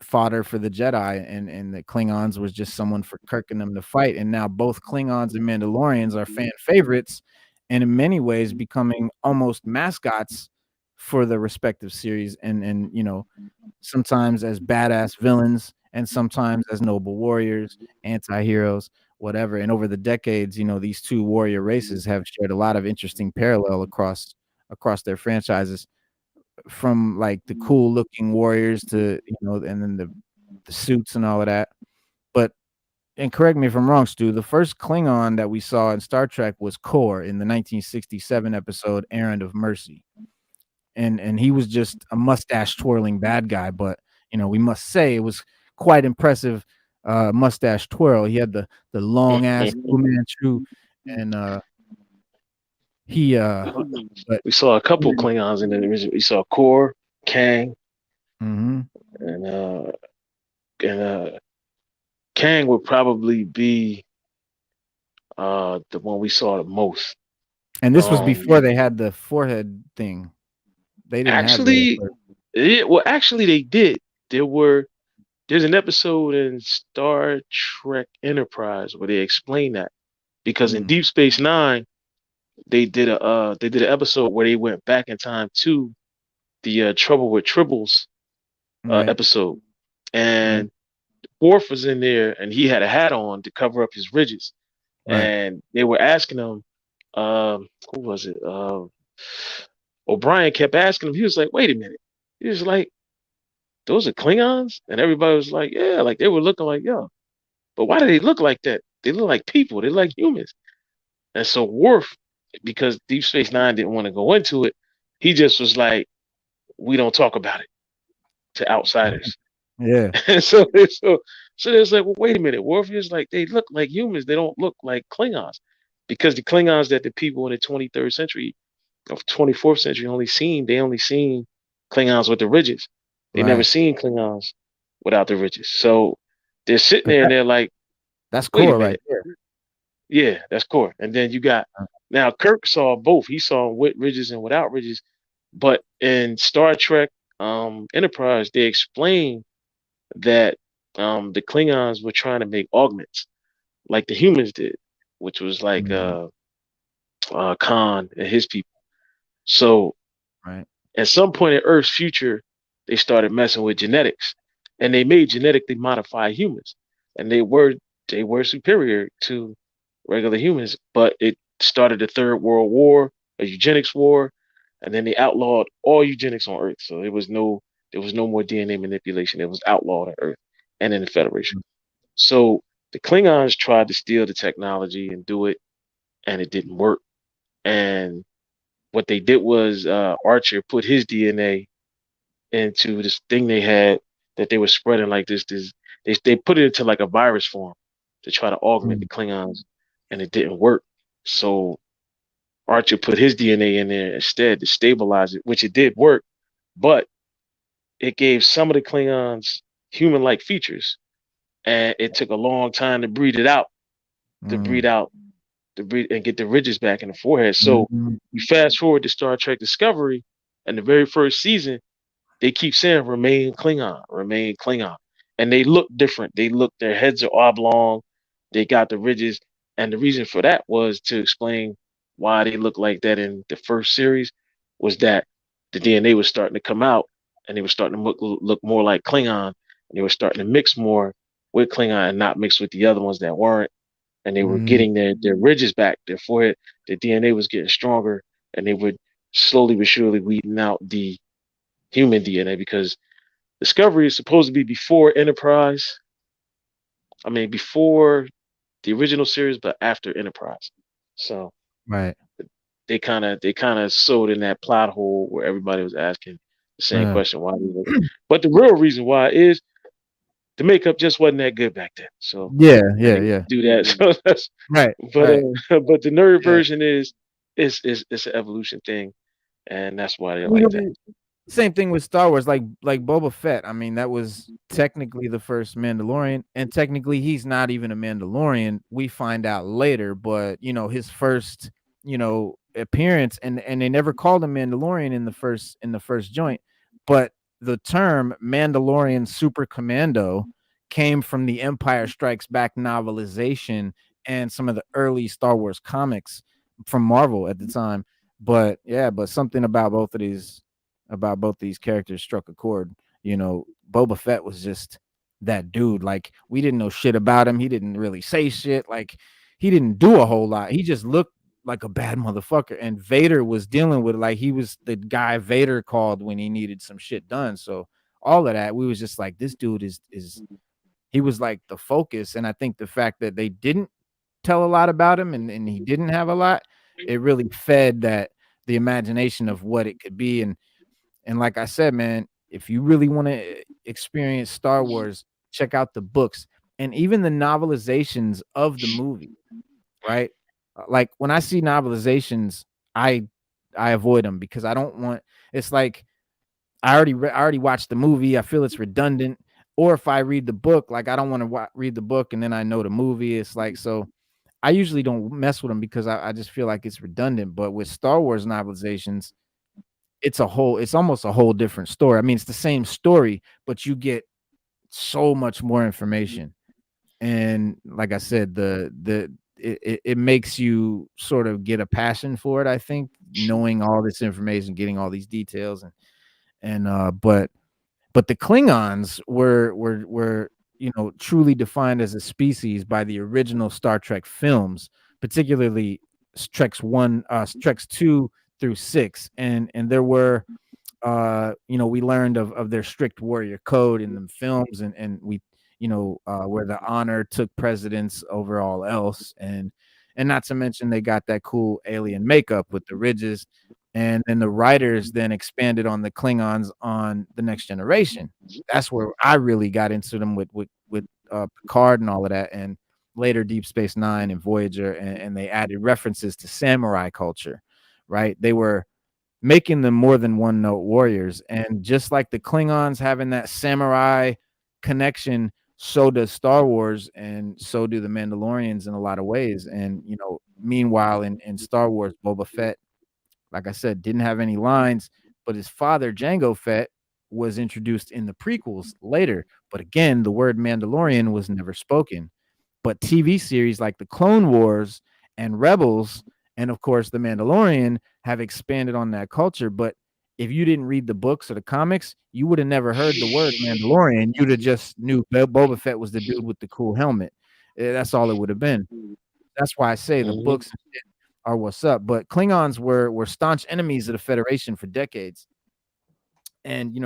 fodder for the Jedi, and the Klingons was just someone for Kirk and them to fight. And now both Klingons and Mandalorians are fan favorites, and in many ways becoming almost mascots for the respective series. And sometimes as badass villains, and sometimes as noble warriors, anti-heroes, whatever. And over the decades, these two warrior races have shared a lot of interesting parallel across their franchises, from like the cool looking warriors to, and then the suits and all of that. But and correct me if I'm wrong, Stu, the first Klingon that we saw in Star Trek was Kor in the 1967 episode Errand of Mercy. And he was just a mustache twirling bad guy, but we must say it was quite impressive mustache twirl. He had the long ass Fu Manchu, and he but We saw a couple Klingons in the original. We saw Kor, Kang, mhm. and Kang would probably be the one we saw the most. And this was Um, before they had the forehead thing. They didn't have that at actually, first. actually they did. There's an episode in Star Trek Enterprise where they explain that because in Mm, Deep Space Nine they did an episode where they went back in time to the Trouble with Tribbles right. episode, Yeah. and Worf was in there and he had a hat on to cover up his ridges, Right. and they were asking him, who was it? O'Brien kept asking him. He was like, "Wait a minute." He was like, "Those are Klingons?" And everybody was like, "Yeah." Like they were looking like, "Yo, but why do they look like that? They look like people. They look like humans." And so Worf, because Deep Space Nine didn't want to go into it, he just was like, "We don't talk about it to outsiders." Yeah. And so there's like, well, wait a minute. Worf is like, they look like humans. They don't look like Klingons, because the Klingons that the people in the 23rd century of 24th century they only seen Klingons with the ridges. They never Right. seen Klingons without the ridges. So they're sitting 'Cause there and they're like, that's wait a core right minute. there. Yeah, that's core. And then you got now Kirk saw both. He saw 'em with ridges and without ridges. But in Star Trek Enterprise, they explain that the Klingons were trying to make augments like the humans did, which was like Mhm. Khan and his people. So Right. at some point in Earth's future, they started messing with genetics, and they made genetically modified humans, and they were superior to regular humans. But it started the Third World War, a eugenics war, and then they outlawed all eugenics on Earth. So there was no more DNA manipulation. It was outlawed on Earth and in the Federation. So the Klingons tried to steal the technology and do it, and it didn't work. And what they did was Archer put his DNA into this thing they had that they were spreading like this. They put it into like a virus form to try to augment the Mhm. Klingons, and it didn't work. So Archer put his DNA in there instead to stabilize it, which it did work, but it gave some of the Klingons human-like features, and it took a long time to breed it out, to breed Mm. out, to breed and get the ridges back in the forehead. So Mhm. you fast forward to Star Trek Discovery, and the very first season, they keep saying remain Klingon, remain Klingon. And they look different. Their heads are oblong, they got the ridges. And the reason for that was to explain why they look like that in the first series was that the DNA was starting to come out, and they were starting to look more like Klingon, and they were starting to mix more with Klingon and not mix with the other ones that weren't. And they were Mm. getting their ridges back, their forehead, their DNA was getting stronger, and they would slowly but surely weeding out the human DNA, because Discovery is supposed to be before Enterprise. I mean, before the original series, but after Enterprise. So Right. they kind of sewed in that plot hole where everybody was asking the same Uh, question, why they look. But the real reason why is the makeup just wasn't that good back then. So yeah, and yeah, they yeah. do that. So that's Right. but Right. but the nerd Yeah. version is it's an evolution thing, and that's why they You like know, that. same thing with Star Wars, like Boba Fett. I mean, that was technically the first Mandalorian, and technically he's not even a Mandalorian. We find out later, but his first, appearance, and they never called him Mandalorian in the first joint. But the term Mandalorian Super Commando came from the Empire Strikes Back novelization and some of the early Star Wars comics from Marvel at the time. But yeah, but something about both these characters struck a chord. Boba Fett was just that dude. Like, we didn't know shit about him. He didn't really say shit. Like, he didn't do a whole lot. He just looked like a bad motherfucker. And Vader was dealing with, like, he was the guy Vader called when he needed some shit done. So all of that, we was just like, this dude is he was like the focus. And I think the fact that they didn't tell a lot about him, and he didn't have a lot, it really fed that the imagination of what it could be. And like I said, man, if you really want to experience Star Wars, check out the books and even the novelizations of the movie, right? Like, when I see novelizations, I I avoid them because I don't want. It's like I already watched the movie. I feel it's redundant. Or if I read the book, like, I don't want to read the book and then I know the movie. It's like, so I usually don't mess with them because I just feel like it's redundant. But with Star Wars novelizations, it's almost a whole different story. I mean, it's the same story, but you get so much more information. And like I said, it makes you sort of get a passion for it, I think, knowing all this information, getting all these details. But the Klingons were truly defined as a species by the original Star Trek films, particularly Treks 2 through 6, and there were we learned of their strict warrior code in the films, and we where the honor took precedence over all else, and not to mention they got that cool alien makeup with the ridges, and then the writers then expanded on the Klingons on the Next Generation. That's where I really got into them with Picard and all of that, and later Deep Space Nine and Voyager, and they added references to samurai culture, right? They were making them more than one note warriors. And just like the Klingons having that samurai connection, so does Star Wars, and so do the Mandalorians in a lot of ways. And meanwhile in Star Wars, Boba Fett, like I said, didn't have any lines, but his father, Jango Fett, was introduced in the prequels later. But again, the word Mandalorian was never spoken. But TV series like the Clone Wars and Rebels, and of course the Mandalorian, have expanded on that culture. But if you didn't read the books or the comics, you would have never heard the word Mandalorian. You'd have just knew Boba Fett was the dude with the cool helmet. That's all it would have been. That's why I say the books are what's up. But Klingons were staunch enemies of the Federation for decades. And,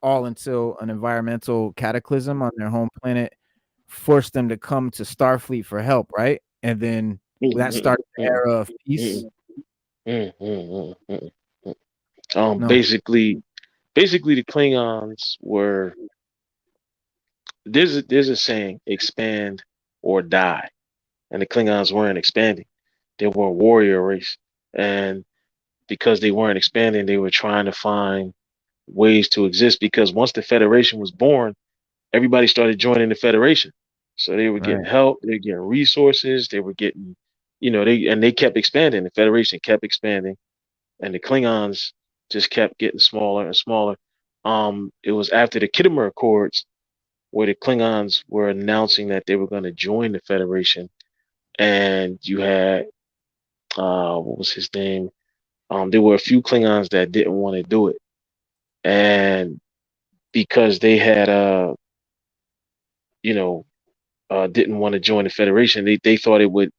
all until an environmental cataclysm on their home planet forced them to come to Starfleet for help, right? And then that started the era of peace. Basically the Klingons were, there's a saying, expand or die, and the Klingons weren't expanding. They were a warrior race, and because they weren't expanding, they were trying to find ways to exist, because once the Federation was born, everybody started joining the Federation. So they were getting help, they were getting resources, they were getting, they kept expanding. The Federation kept expanding, and the Klingons just kept getting smaller and smaller. It was after the Khitomer Accords where the Klingons were announcing that they were going to join the Federation, and you had what was his name? There were a few Klingons that didn't want to do it, and because they had didn't want to join the Federation, they thought it would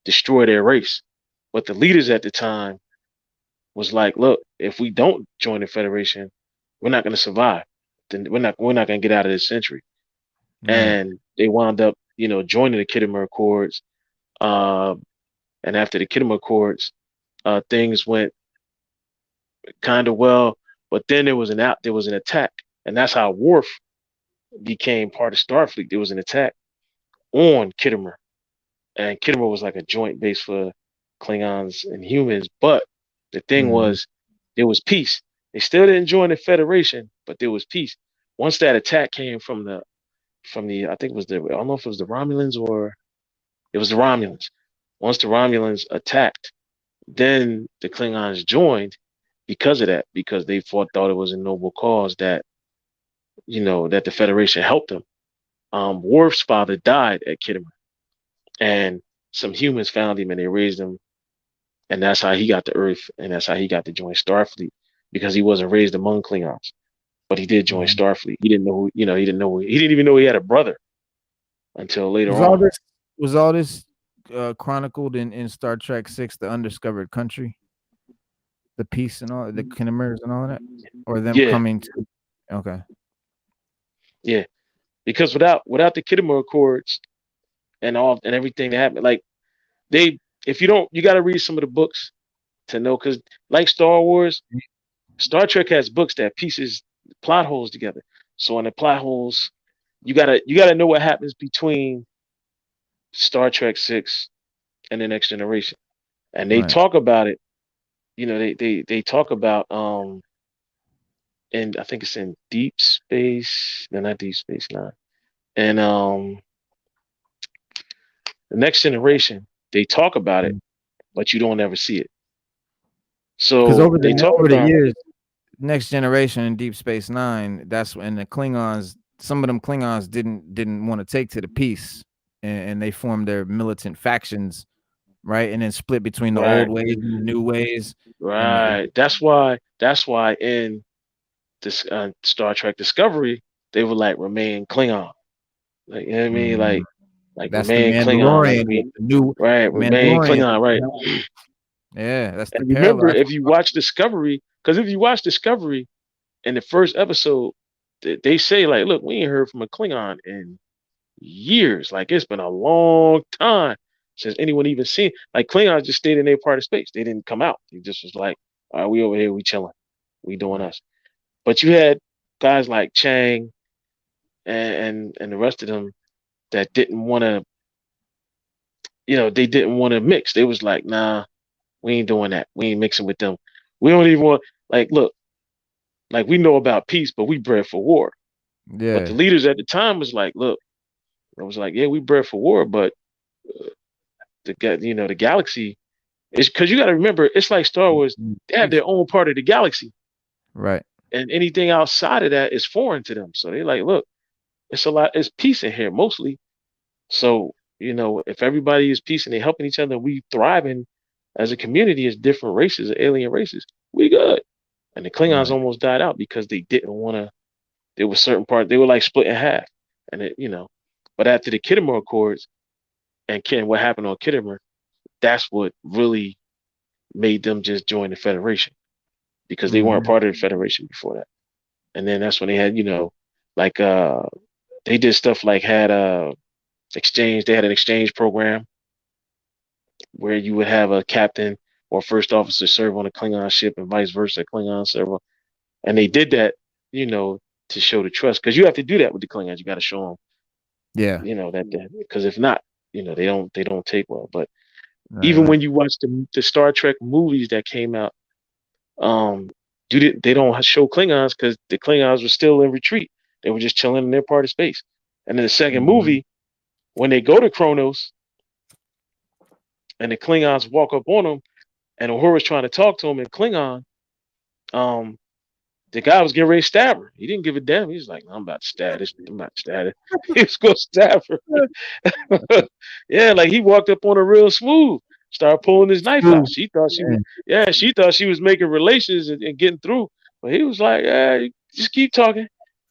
destroy their race. But the leaders at the time was like, look, if we don't join the Federation, we're not going to survive. Then we're not going to get out of this century. And they wound up, joining the Khitomer Accords. And after the Khitomer Accords, things went kind of well, but then there was an attack, and that's how Worf became part of Starfleet. There was an attack on Khitomer, and Khitomer was like a joint base for Klingons and humans. But the thing was, there was peace. They still didn't join the Federation, but there was peace. Once that attack came from the I think it was I don't know if it was the Romulans or it was the Romulans. Once the Romulans attacked, then the Klingons joined because of that, because they thought it was a noble cause that, that the Federation helped them. Worf's father died at Khitomer, and some humans found him and they raised him, and that's how he got to Earth, and that's how he got to join Starfleet, because he wasn't raised among Klingons, but he did join Starfleet. He didn't know, he didn't even know he had a brother until later on. Was all this chronicled in Star Trek 6, The Undiscovered Country? The peace and all the Khitomer's and all of that, or them coming to? Okay. Yeah, because without the Khitomer Accords and everything that happened, like if you don't, you got to read some of the books to know, because like Star Wars, Star Trek has books that pieces plot holes together. So in the plot holes, you gotta know what happens between Star Trek 6 and the Next Generation, and they talk about it. They talk about and I think it's in Deep Space, no, not Deep Space Nine, and the Next Generation. They talk about it, but you don't ever see it. So over the years, Next Generation and Deep Space Nine, that's when the Klingons, some of them Klingons didn't want to take to the peace, and they formed their militant factions, right? And then split between the old ways and the new ways. Right. That's why in this Star Trek Discovery, they were like remain Klingon. Like, you know what I mean? Like that's remain the Klingon. Mandalorian, Like, the new remain Klingon, right. Yeah, that's the And remember, parallel. if you watch Discovery, because if you watch Discovery in the first episode, they say like, look, we ain't heard from a Klingon in years. Like it's been a long time since anyone even seen. Like Klingons just stayed in their part of space. They didn't come out. They just was like, all right, we over here, we chilling, we doing Right. us. But you had guys like Chang and the rest of them that didn't want to, they didn't want to mix. They was like, nah, we ain't doing that. We ain't mixing with them. We don't even want like look, like we know about peace, but we bred for war. But the Yeah. leaders at the time was like, look, I was like, yeah, we bred for war, but the galaxy is because you got to remember, it's like Star Wars. They have Peace. their own part of the galaxy, Right. and anything outside of that is foreign to them. So they like, look, it's peace in here mostly. So if everybody is peace and they're helping each other, we thriving as a community as different races, alien races, we good. And the Klingons Right. almost died out because they didn't want to. There was certain parts they were like split in half, and but after the Kittimer Accords and what happened on Kittimer, that's what really made them just join the Federation because they weren't Mhm. part of the Federation before that. And then that's when they had, like they did stuff like had exchange. They had an exchange program where you would have a captain or first officer serve on a Klingon ship and vice versa, Klingon server. And they did that, to show the trust because you have to do that with the Klingons. You got to show them, Yeah. that because if not, they don't take well. But Right. even Right. when you watch the Star Trek movies that came out, um, they don't show Klingons because the Klingons were still in retreat. They were just chilling in their part of space. And in the second Mhm. movie, when they go to Kronos and the Klingons walk up on them, and Uhura's trying to talk to him in Klingon, um, the guy was getting ready to stab her. He didn't give a damn. He was like, I'm about to stab this. I'm about to stab her. He was going to stab her. Yeah, like he walked up on her real smooth, started pulling his knife out. Smooth. She thought she was, Yeah. yeah, she thought she was making relations and getting through. But he was like, yeah, just keep talking.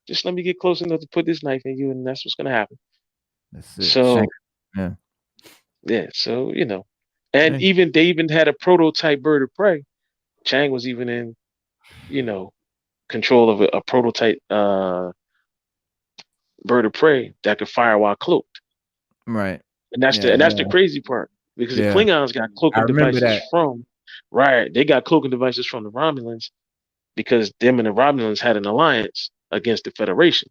Just let me get close enough to put this knife in you, and that's what's going to happen. That's it. Shank. So, Yeah. yeah, so, and Hey. they even had a prototype bird of prey. Chang was even in, you know, control of a prototype bird of prey that could fire while cloaked. Right. And that's Yeah. the crazy part because the Yeah. Klingons got I cloaking remember devices that. from right. They got cloaking devices from the Romulans because them and the Romulans had an alliance against the Federation.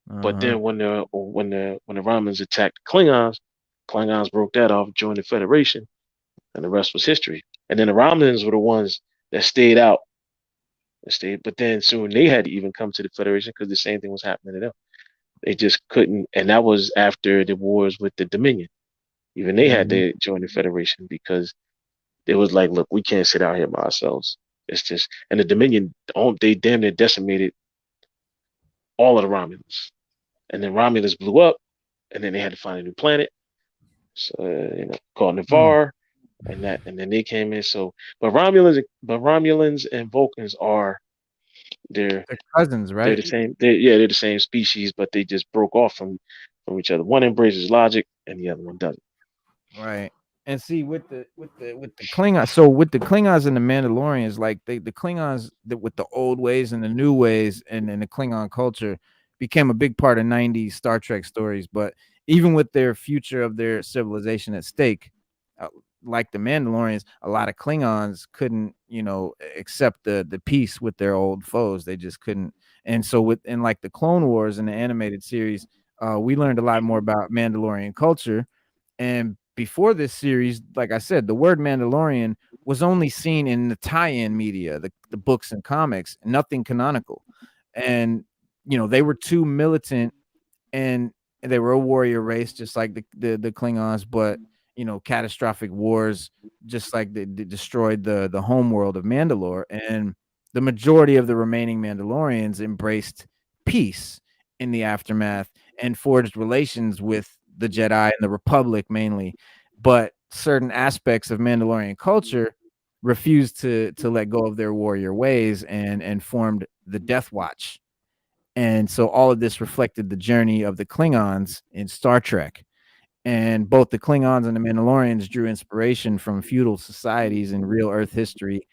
But Uh-huh. then when the Romulans attacked the Klingons broke that off, joined the Federation, and the rest was history. And then the Romulans were the ones that stayed out. But then soon they had to even come to the Federation because the same thing was happening to them. They just couldn't, and that was after the wars with the Dominion. Even they had Mhm. to join the Federation because it was like, look, we can't sit out here by ourselves. It's just, and the Dominion, they damn near decimated all of the Romulans, and then Romulus blew up, and then they had to find a new planet, so called Hmm. Navarre, and then they came in. So, but Romulans and Vulcans are they're They're cousins, they're right? the same. They're the same species, but they just broke off from each other. One embraces logic, and the other one doesn't. Right. And see with the Klingons, so with the Klingons and the Mandalorians, like the Klingons that with the old ways and the new ways and the Klingon culture became a big part of 90s Star Trek stories. But even with their future of their civilization at stake, uh, like the Mandalorians, a lot of Klingons couldn't, accept the peace with their old foes. They just couldn't. And so in like the Clone Wars and the animated series, we learned a lot more about Mandalorian culture. And before this series, like I said, the word Mandalorian was only seen in the tie-in media, the books and comics, nothing canonical. And they were too militant, and they were a warrior race, just like the Klingons, but catastrophic wars, just like they destroyed the home world of Mandalore. And the majority of the remaining Mandalorians embraced peace in the aftermath and forged relations with the Jedi and the Republic mainly. But certain aspects of Mandalorian culture refused to let go of their warrior ways and formed the Death Watch. And so all of this reflected the journey of the Klingons in Star Trek. And both the Klingons and the Mandalorians drew inspiration from feudal societies in real Earth history.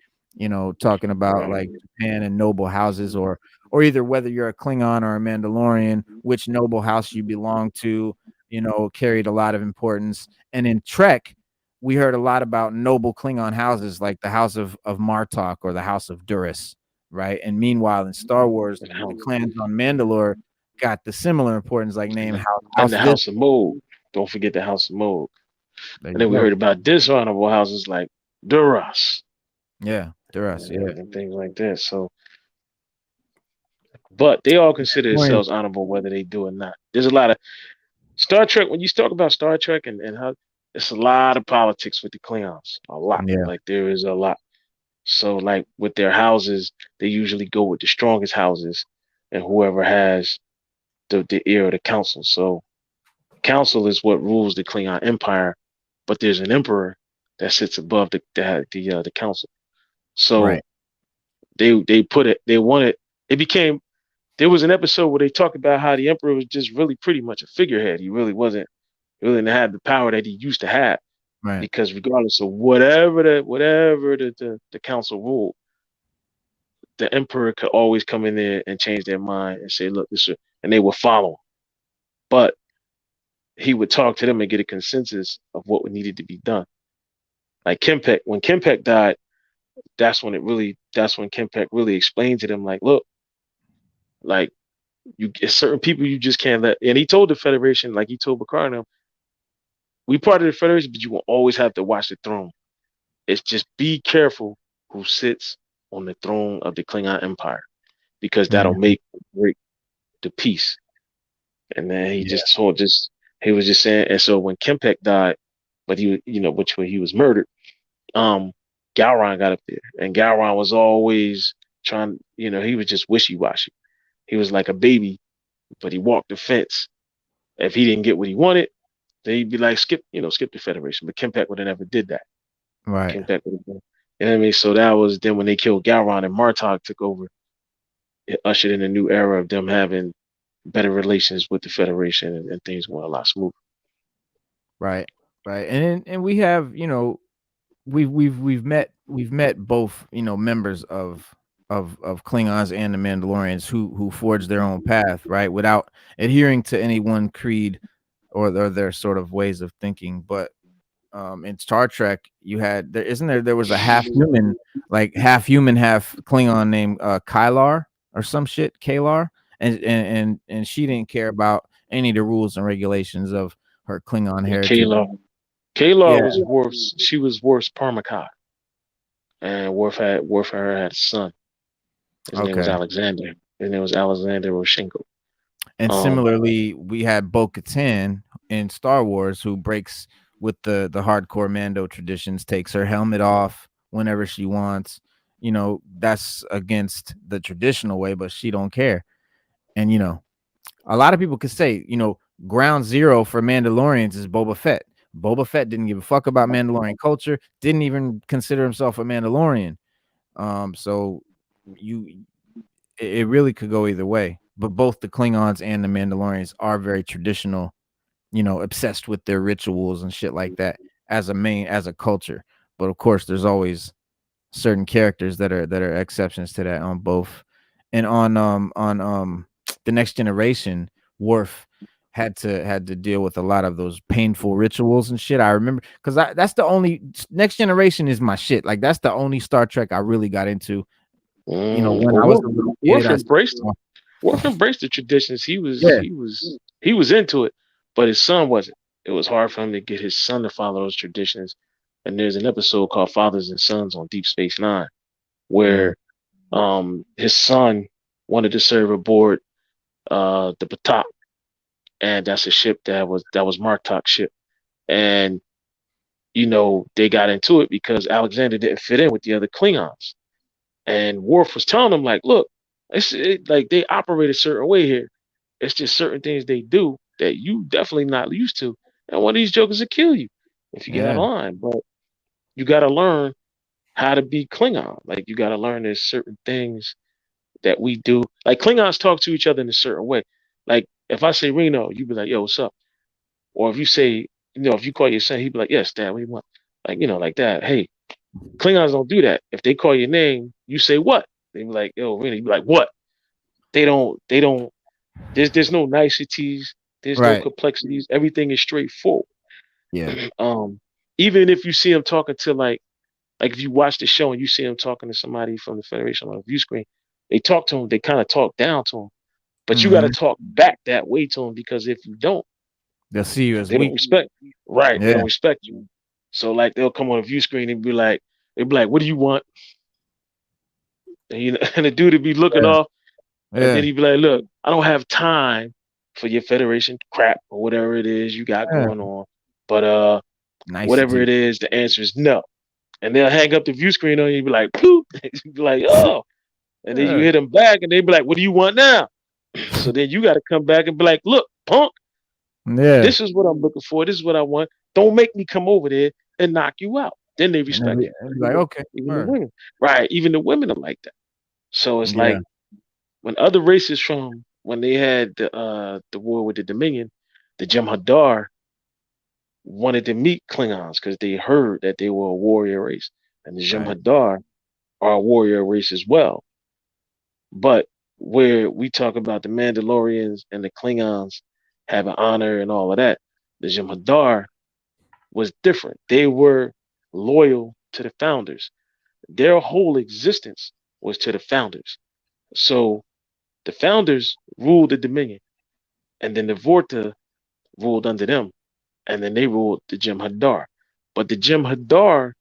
Talking about like Japan and noble houses, or either whether you're a Klingon or a Mandalorian, which noble house you belong to, carried a lot of importance. And in Trek, we heard a lot about noble Klingon houses like the House of Martok or the House of Duras, right? And meanwhile, in Star Wars, the clans on Mandalore got the similar importance, like name and the House this. House of Mold. Don't forget the House of Mold. There And you then we go. heard about dishonorable houses like Duras Yeah, Duras. Yeah, and things like that. So, but they all consider Mandalorians. themselves honorable whether they do or not. There's a lot of Star Trek. When you talk about Star Trek and how it's a lot of politics with the Klingons, a lot. Yeah, Like there is a lot. So, like with their houses, they usually go with the strongest houses, and whoever has the ear of the council. So, council is what rules the Klingon Empire, but there's an emperor that sits above the council. So right. they put it. They wanted. It became. There was an episode where they talked about how the emperor was just really pretty much a figurehead. He really wasn't. He really didn't have the power that he used to have, Right. because regardless of whatever the council ruled, the emperor could always come in there and change their mind and say, "Look, this," and they would follow. But he would talk to them and get a consensus of what needed to be done. Like Kempek, when Kempek died, that's when Kempek really explained to them, like, look, like certain people you just can't let. And he told the Federation, like he told Bakar and them, we part of the Federation, but you will always have to watch the throne. It's just be careful who sits on the throne of the Klingon Empire, because Yeah. that'll make or break the peace. And then he Yeah. he was just saying, and so when Kempek died, but which when he was murdered, Gowron got up there, and Gowron was always trying, he was just wishy washy. He was like a baby, but he walked the fence. If he didn't get what he wanted, then he'd be like, skip the Federation. But Kempek would have never did that. Right. Kempek would have done. You know what I mean? So that was then when they killed Gowron and Martok took over, it ushered in a new era of them having better relations with the Federation, and things went a lot smoother. Right. Right. And we have, we've met both, members of Klingons and the Mandalorians who forged their own path, right, without adhering to any one creed or their sort of ways of thinking. But in Star Trek, there was a half human, half Klingon named Kylar or some shit, Kalar, and she didn't care about any of the rules and regulations of her Klingon heritage. Kayla Yeah. was Worf's Parmakar, and Worf and her had a son. His name was Okay. Alexander. His name was Alexander Roshenko. And similarly, we had Bo-Katan in Star Wars, who breaks with the hardcore Mando traditions, takes her helmet off whenever she wants. That's against the traditional way, but she don't care. And a lot of people could say, ground zero for Mandalorians is Boba Fett. Boba Fett didn't give a fuck about Mandalorian culture, didn't even consider himself a Mandalorian. So it really could go either way. But both the Klingons and the Mandalorians are very traditional, obsessed with their rituals and shit like that as a culture. But of course, there's always certain characters that are exceptions to that on both. And on the Next Generation, Worf had to deal with a lot of those painful rituals and shit. I remember because that's the only Next Generation is my shit. Like that's the only Star Trek I really got into. When I was a little kid, Worf embraced the traditions. Yeah. He was into it, but his son wasn't. It was hard for him to get his son to follow those traditions. And there's an episode called Fathers and Sons on Deep Space Nine, where his son wanted to serve aboard the Batak, and that's a ship that was Martok's ship. And they got into it because Alexander didn't fit in with the other Klingons. And Worf was telling them, like, look, like they operate a certain way here. It's just certain things they do that you definitely not used to. And one of these jokers will kill you if you get out of line. But you got to learn how to be Klingon. Like, you got to learn there's certain things that we do. Like, Klingons talk to each other in a certain way. Like, if I say Reno, you be like, yo, what's up? Or if you say if you call your son, he'd be like, "Yes, Dad, what do you want?" Like, like that. Hey, Klingons don't do that. If they call your name, you say what? They be like, "Yo, really?" You be like, "What?" They don't. They don't. There's no niceties. There's no Right. complexities. Everything is straightforward. Yeah. um, Even if you see him talking to like if you watch the show and you see him talking to somebody from the Federation on a view screen, they talk to him. They kind of talk down to him, but you got to Hmm. talk back that way to him because if you don't, They'll see you as they don't weak. respect. Right? They Yeah. don't respect you. So like they'll come on a view screen and be like, "What do you want?" And, and the dude would be looking Yeah. off, and then Yeah. he'd be like, "Look, I don't have time for your Federation crap or whatever it is you got Yeah. going on, but whatever Nicety. it is, the answer is no." And they'll hang up the view screen on you and be like, "Poop," you be like, "Oh," and then you Yeah. hit them back, and they be like, "What do you want now?" So then you got to come back and be like, "Look, punk, Yeah. this is what I'm looking for. This is what I want. Don't make me come over there and knock you out." Then they And then respect you. and be like, okay, Even the word. women, right? Even the women are like that. So it's Yeah. like when other races from when they had the war with the Dominion, the Jem'Hadar wanted to meet Klingons because they heard that they were a warrior race, and the Right. Jem'Hadar are a warrior race as well. But where we talk about the Mandalorians and the Klingons having honor and all of that, the Jem'Hadar was different. They were loyal to the founders. Their whole existence was to the founders. So the founders ruled the Dominion, and then the Vorta ruled under them, and then they ruled the Jem'Hadar. But the Jem'Hadar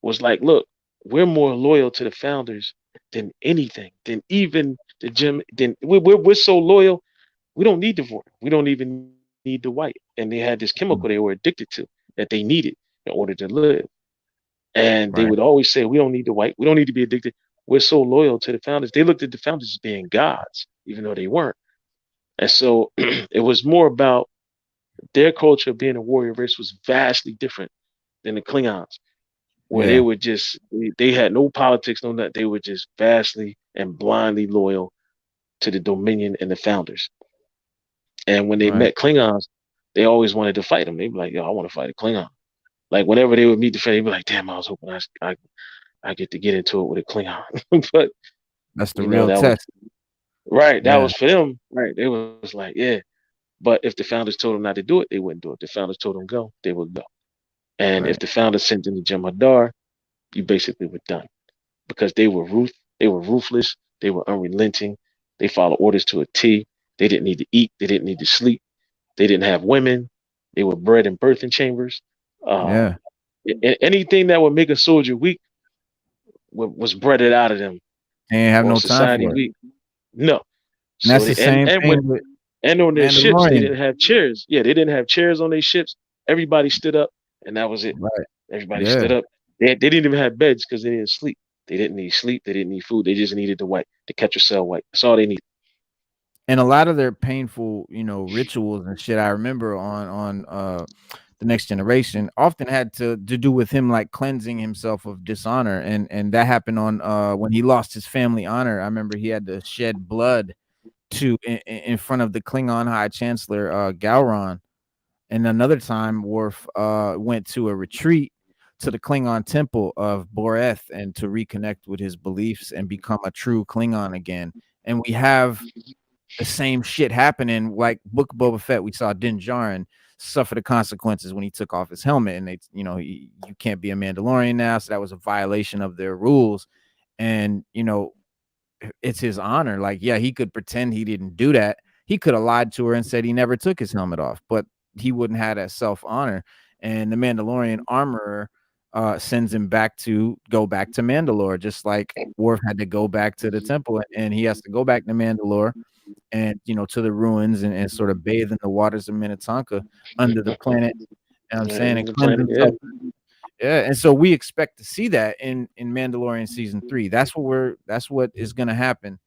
was like, look, we're more loyal to the founders than anything, than even the Jim. Then we're so loyal, we don't need the Vorta. We don't even need the white. And they had this chemical they were addicted to that they needed in order to live. And they would Right. always say, we don't need the white. We don't need to be addicted. We're so loyal to the founders. They looked at the founders as being gods, even though they weren't. And so it was more about their culture being a warrior race was vastly different than the Klingons, where they Yeah. were just they had no politics, no nothing. They were just vastly and blindly loyal to the Dominion and the founders. And when they Right. met Klingons, they always wanted to fight them. They'd be like, "Yo, I want to fight a Klingon." Like whenever they would meet the friend, they'd be like, "Damn, I was hoping I get to get into it with a Klingon." But That's the real that was test. right. That Yeah. was for them. Right. They was like, yeah. But if the founders told them not to do it, they wouldn't do it. If the founders told them go, they would go. And if Right. the founders sent them to Jem'Hadar, you basically were done because they were ruthless, they were unrelenting, they followed orders to a T. They didn't need to eat, they didn't need to sleep, they didn't have women, they were bred in birthing chambers. Uh, Yeah. Anything that would make a soldier weak was bred out of them They ain't have or no time society for it. weak. No. And So that's they the same thing with and on their ships they Mandalorian. didn't have chairs. Yeah, they didn't have chairs on their ships. Everybody stood up and that was it. Right. Everybody stood Yeah. up. They didn't even have beds because they didn't sleep. They didn't need sleep. They didn't need food. They just needed the white, the catch a cell white. That's all they needed. And a lot of their painful, rituals and shit I remember on the Next Generation often had to do with him like cleansing himself of dishonor, and that happened on when he lost his family honor. I remember he had to shed blood in front of the Klingon High Chancellor Gowron. And another time, Worf went to a retreat to the Klingon temple of Boreth and to reconnect with his beliefs and become a true Klingon again. And we have the same shit happening like Book of Boba Fett. We saw Din Djarin suffer the consequences when he took off his helmet, and you can't be a Mandalorian now, so that was a violation of their rules. And it's his honor. Like, yeah, he could pretend he didn't do that. He could have lied to her and said he never took his helmet off, but he wouldn't have that self honor. And the Mandalorian armorer sends him go back to Mandalore, just like Worf had to go back to the temple, and he has to go back to Mandalore and to the ruins and sort of bathe in the waters of Minnetonka under the planet. You know what I'm saying, and The cleanse planet, yeah. himself. Yeah, and so we expect to see that in Mandalorian season 3. That's what is going to happen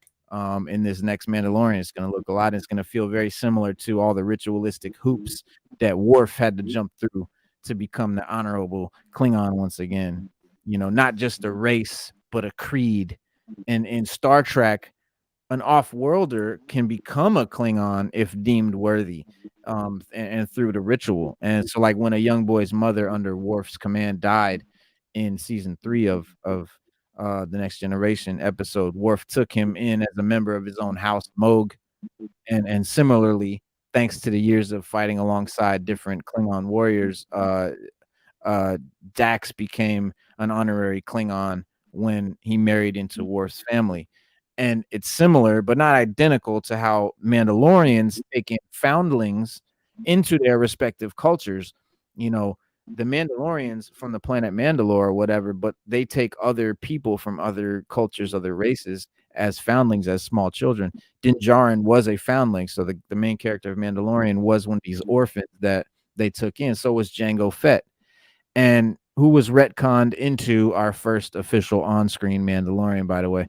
in this next Mandalorian. It's going to look a lot. It's going to feel very similar to all the ritualistic hoops that Worf had to jump through to become the honorable Klingon once again. Not just a race, but a creed. And in Star Trek, an off-worlder can become a Klingon if deemed worthy, and through the ritual. And so, like when a young boy's mother under Worf's command died in season 3 of the Next Generation episode, Worf took him in as a member of his own house, Moog, and similarly, thanks to the years of fighting alongside different Klingon warriors, Dax became an honorary Klingon when he married into Worf's family. And it's similar, but not identical, to how Mandalorians take in foundlings into their respective cultures. You know, the Mandalorians from the planet Mandalore or whatever, but they take other people from other cultures, other races as foundlings, as small children. Din Djarin was a foundling, so the main character of Mandalorian was one of these orphans that they took in. So was Jango Fett, and who was retconned into our first official on-screen Mandalorian, by the way.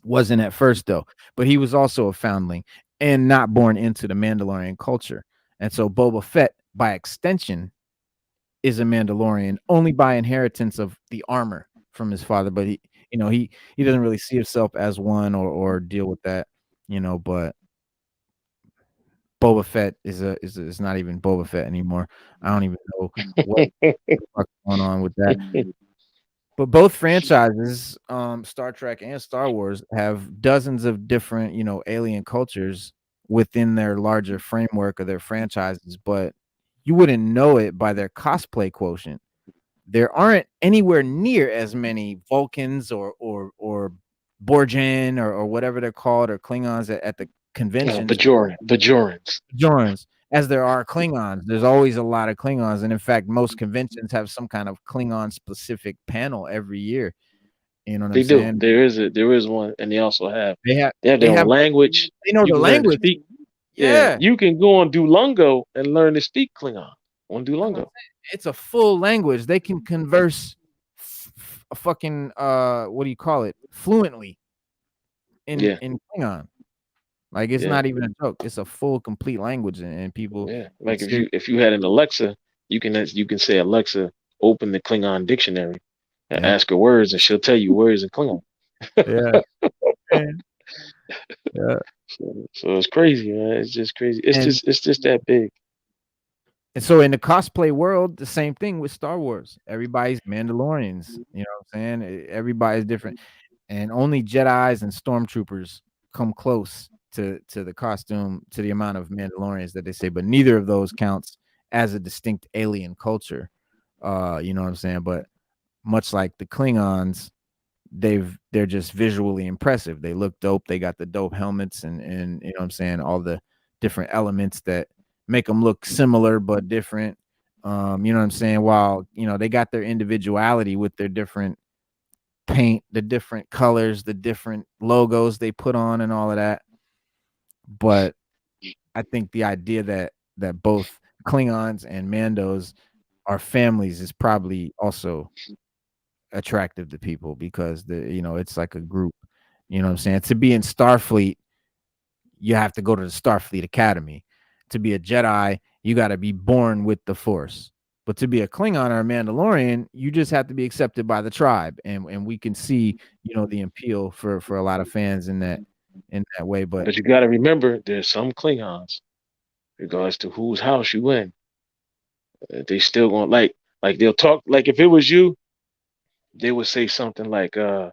Wasn't at first though, but he was also a foundling and not born into the Mandalorian culture. And so Boba Fett, by extension, is a Mandalorian only by inheritance of the armor from his father. But he doesn't really see himself as one or deal with that, but Boba Fett is not even Boba Fett anymore. I don't even know what the fuck's going on with that. But both franchises, Star Trek and Star Wars, have dozens of different, alien cultures within their larger framework of their franchises, but you wouldn't know it by their cosplay quotient. There aren't anywhere near as many Vulcans or Borgen or whatever they're called, or Klingons at the conventions. Bajorans. As there are Klingons. There's always a lot of Klingons, and in fact, most conventions have some kind of Klingon-specific panel every year. You know what I'm saying? There is one, and they also have they have their own language. They know the language. Yeah, you can go on Duolingo and learn to speak Klingon on Duolingo. It's a full language. They can converse fucking what do you call it? Fluently in Klingon. Like it's not even a joke. It's a full, complete language, and people. Yeah, like if you had an Alexa, you can say, Alexa, open the Klingon dictionary and ask her words, and she'll tell you words in Klingon. Yeah. Yeah. So it's crazy, man. It's just crazy. It's just that big. And so in the cosplay world, the same thing with Star Wars. Everybody's Mandalorians. You know what I'm saying? Everybody's different, and only Jedis and Stormtroopers come close to the costume, to the amount of Mandalorians that they say, but neither of those counts as a distinct alien culture. You know what I'm saying? But much like the Klingons, they're just visually impressive. They look dope. They got the dope helmets and you know what I'm saying, all the different elements that make them look similar but different. You know what I'm saying? While they got their individuality with their different paint, the different colors, the different logos they put on, and all of that. But I think the idea that both Klingons and Mandos are families is probably also attractive to people, because it's like a group. You know what I'm saying? To be in Starfleet, you have to go to the Starfleet Academy. To be a Jedi, you got to be born with the Force. But to be a Klingon or a Mandalorian, you just have to be accepted by the tribe, and we can see the appeal for a lot of fans in that way. But you got to remember, there's some Klingons, regardless to whose house you in, they still gonna like they'll talk, like if it was you, they would say something like they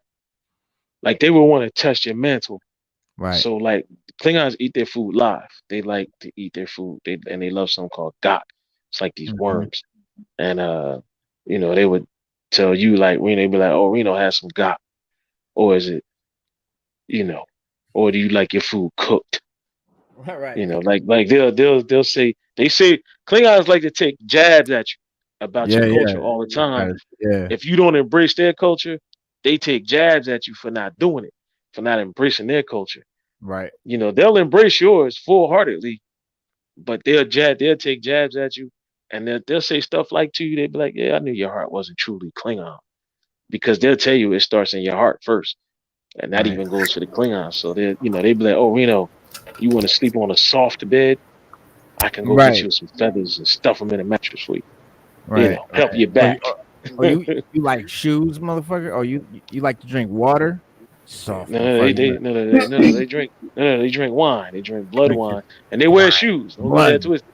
would want to test your mental. Right. So like Klingons eat their food live. They like to eat their food. They love something called gok. It's like these worms. And they would tell you, like, they'd be like, oh, Reno has some gok. Or is it, or do you like your food cooked? Right. Like they'll say, Klingons like to take jabs at you about your culture all the time. Yeah. If you don't embrace their culture, they take jabs at you for not doing it, for not embracing their culture. Right. They'll embrace yours full-heartedly, but they'll take jabs at you, and they'll say stuff like to you. They'll be like, yeah, I knew your heart wasn't truly Klingon, because they'll tell you it starts in your heart first. And that even goes for the Klingons. So they'd be like, oh, you want to sleep on a soft bed? I can go get you some feathers and stuff them in a mattress for you. Right. Help your back. Or you like shoes, motherfucker? Or you like to drink water? Soft. No, and no, fuzzy. they drink wine. They drink blood Drink wine, and they wear wine. shoes. Don't get that Blood. twisted.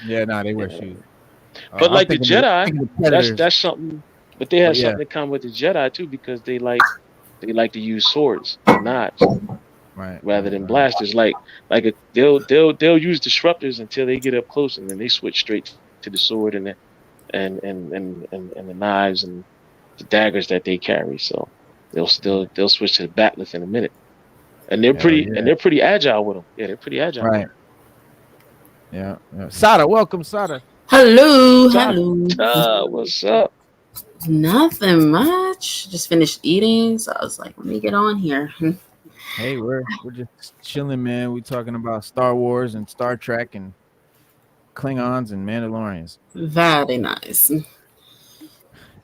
Yeah, nah, they wear Yeah. shoes. But I'm like the thinking of Jedi, the Predators. that's something. But they But have yeah, something in common with the Jedi too, because they like to use swords and knives right. rather than blasters. They'll use disruptors until they get up close, and then they switch straight to the sword and the knives and the daggers that they carry. So they'll switch to the batleth in a minute, and Hell yeah. they're pretty agile with them. Yeah, they're pretty agile with Right. Yeah. Sada, welcome, Sada. Hello, them. hello. What's up? Nothing much. Just finished eating, so I was like, let me get on here. Hey, we're just chilling, man. We talking about Star Wars and Star Trek and Klingons and Mandalorians. Very nice.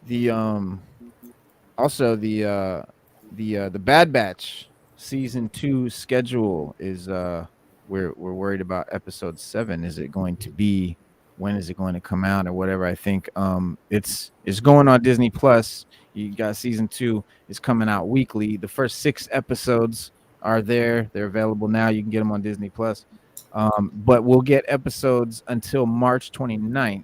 The also the Bad Batch season 2 schedule is we're worried about episode 7. Is it going to be, when is it going to come out or whatever? I think it's going on Disney Plus. You got season 2 is coming out weekly. The first 6 episodes are there. They're available now. You can get them on Disney Plus. But we'll get episodes until March 29th.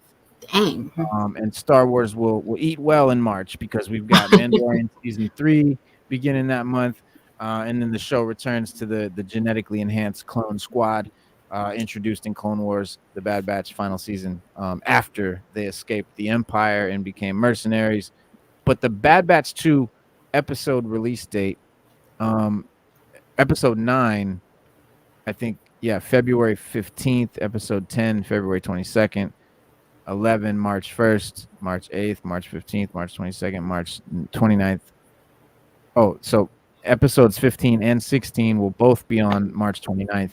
Dang. And Star Wars will eat well in March because we've got Mandalorian season 3 beginning that month. And then the show returns to the genetically enhanced clone squad introduced in Clone Wars, the Bad Batch final season, after they escaped the Empire and became mercenaries. But the Bad Batch 2 episode release date, episode 9, I think, February 15th, episode 10, February 22nd, 11, March 1st, March 8th, March 15th, March 22nd, March 29th. Oh, so episodes 15 and 16 will both be on March 29th.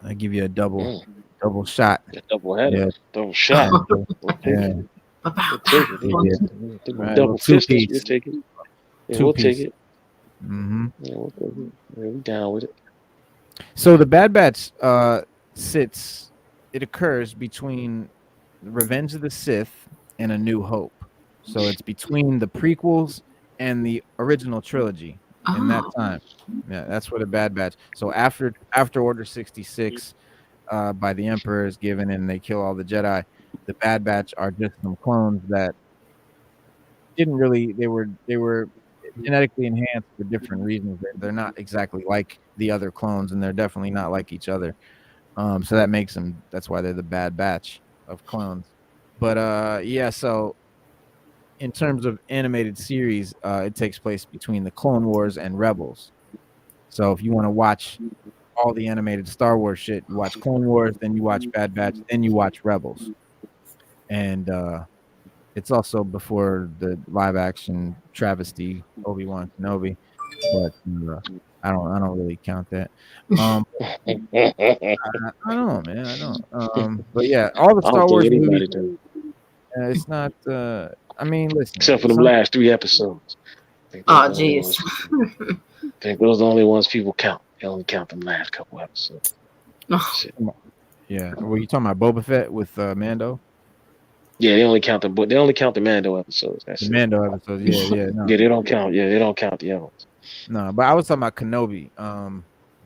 I give you a double shot. Double header, Yeah. double shot. Yeah. We'll take it. Right, Double well, fisted. 2-piece. We'll take it. Yeah, 2-piece. we'll take it. Mm-hmm. Yeah, we'll take it. Yeah, we down with it. So the Bad Batch it occurs between Revenge of the Sith and A New Hope. So it's between the prequels and the original trilogy in that time. Yeah, that's where the Bad Batch. So after Order 66 by the Emperor is given and they kill all the Jedi, the Bad Batch are just some clones that didn't really, they were genetically enhanced for different reasons. They're not exactly like the other clones, and they're definitely not like each other. So that makes them, that's why they're the Bad Batch of clones. But so in terms of animated series, it takes place between the Clone Wars and Rebels. So if you want to watch all the animated Star Wars shit, you watch Clone Wars, then you watch Bad Batch, then you watch Rebels. And it's also before the live action travesty Obi-Wan Kenobi, but I don't really count that. I don't, man. I don't. But yeah, all the Star Wars movies. It's not. I mean, listen. Except for the last 3 episodes. Oh, jeez. I think those are the only ones people count. They only count the last couple episodes. Yeah. Were you talking about Boba Fett with Mando? Yeah, they only count the Mando episodes. That's the it. Mando episodes. Yeah. No. Yeah, they don't count. Yeah, they don't count the other ones. No, but I was talking about Kenobi.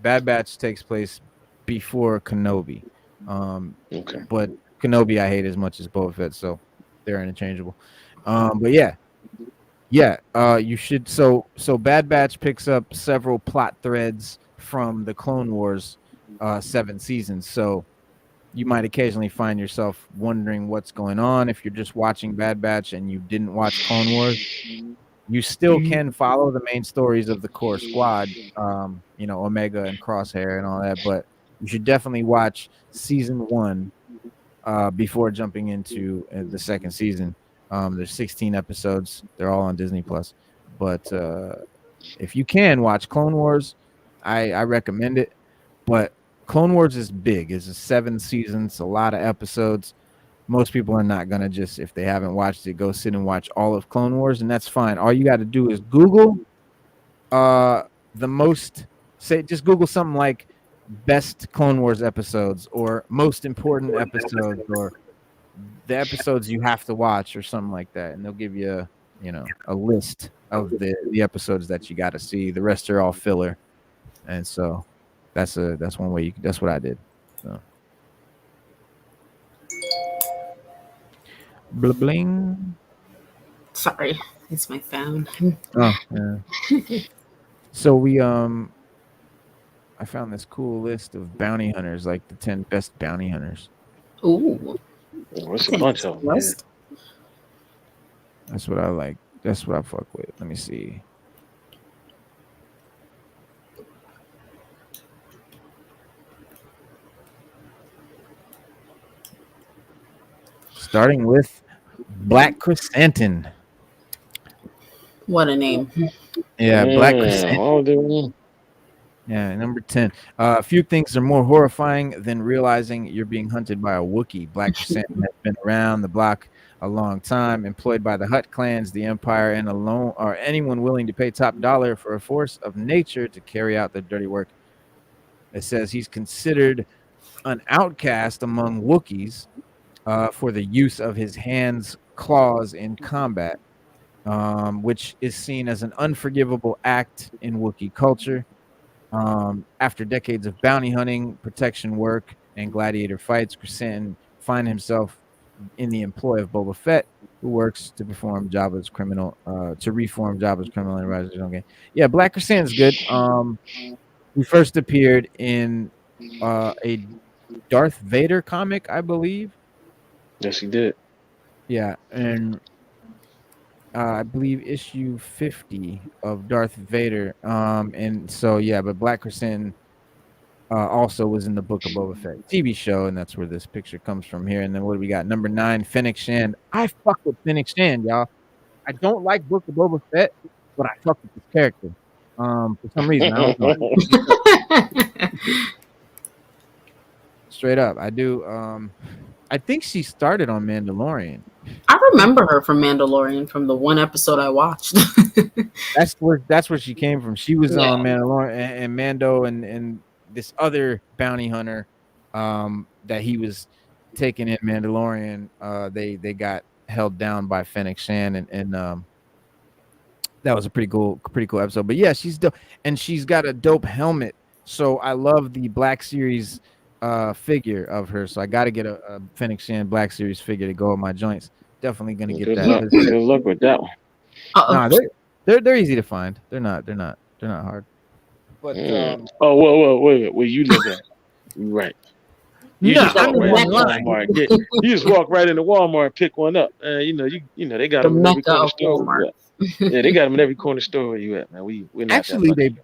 Bad Batch takes place before Kenobi. Okay. But Kenobi I hate as much as Boba Fett, so they're interchangeable. But you should. So Bad Batch picks up several plot threads from the Clone Wars 7 seasons. So you might occasionally find yourself wondering what's going on if you're just watching Bad Batch and you didn't watch Clone Wars. You still can follow the main stories of the core squad, Omega and Crosshair and all that, but you should definitely watch season 1 before jumping into the second season. There's 16 episodes. They're all on Disney Plus. But if you can watch Clone Wars, I recommend it. But Clone Wars is big. It's 7 seasons, a lot of episodes. Most people are not going to just, if they haven't watched it, go sit and watch all of Clone Wars, and that's fine. All you got to do is Google just Google something like best Clone Wars episodes or most important episodes or the episodes you have to watch or something like that, and they'll give you a list of the episodes that you got to see. The rest are all filler, and so that's one way. That's what I did. So. Blah bling. Sorry, it's my phone. Oh, yeah. So I found this cool list of bounty hunters, like the 10 best bounty hunters. Ooh, What's a bunch of them? Yeah. list. That's what I like. That's what I fuck with. Let me see. Starting with Black Chrysanthemum. What a name. Yeah, Black Chrysanthemum. Oh, dude. Yeah, number 10. A few things are more horrifying than realizing you're being hunted by a Wookiee. Black Chrysanthemum has been around the block a long time, employed by the Hutt clans, the Empire, and alone or anyone willing to pay top dollar for a force of nature to carry out their dirty work. It says he's considered an outcast among Wookiees for the use of his hands, claws in combat, which is seen as an unforgivable act in Wookiee culture. After decades of bounty hunting, protection work, and gladiator fights, Chrysanthemum find himself in the employ of Boba Fett, who works to reform Jabba's criminal and rise his own game. Yeah, Black Chrysanthemum's good. He first appeared in a Darth Vader comic, I believe. Yes, he did. Yeah, and I believe issue 50 of Darth Vader. And so yeah, but Black Chrysanthemum also was in the Book of Boba Fett TV show, and that's where this picture comes from here. And then what do we got? Number 9, Fennec Shand. I fuck with Fennec Shand, y'all. I don't like Book of Boba Fett, but I fuck with this character. For some reason, I don't know. Straight up, I do. I think she started on Mandalorian. I remember her from Mandalorian from the one episode I watched. That's where she came from. She was on Mandalorian and Mando and this other bounty hunter that he was taking in Mandalorian. They got held down by Fennec Shand and that was a pretty cool episode. But yeah, she's dope, and she's got a dope helmet. So I love the Black Series figure of her. So I got to get a Fennec Shand Black Series figure to go with my joints. Definitely gonna get that. Good luck with that one. Nah, they're easy to find. They're not hard. But wait, where you live at? Right. You just walk right into Walmart. You just walk right into Walmart and pick one up. You know they got them in every corner store. Yeah, they got them in every corner store where you at, man. We're not actually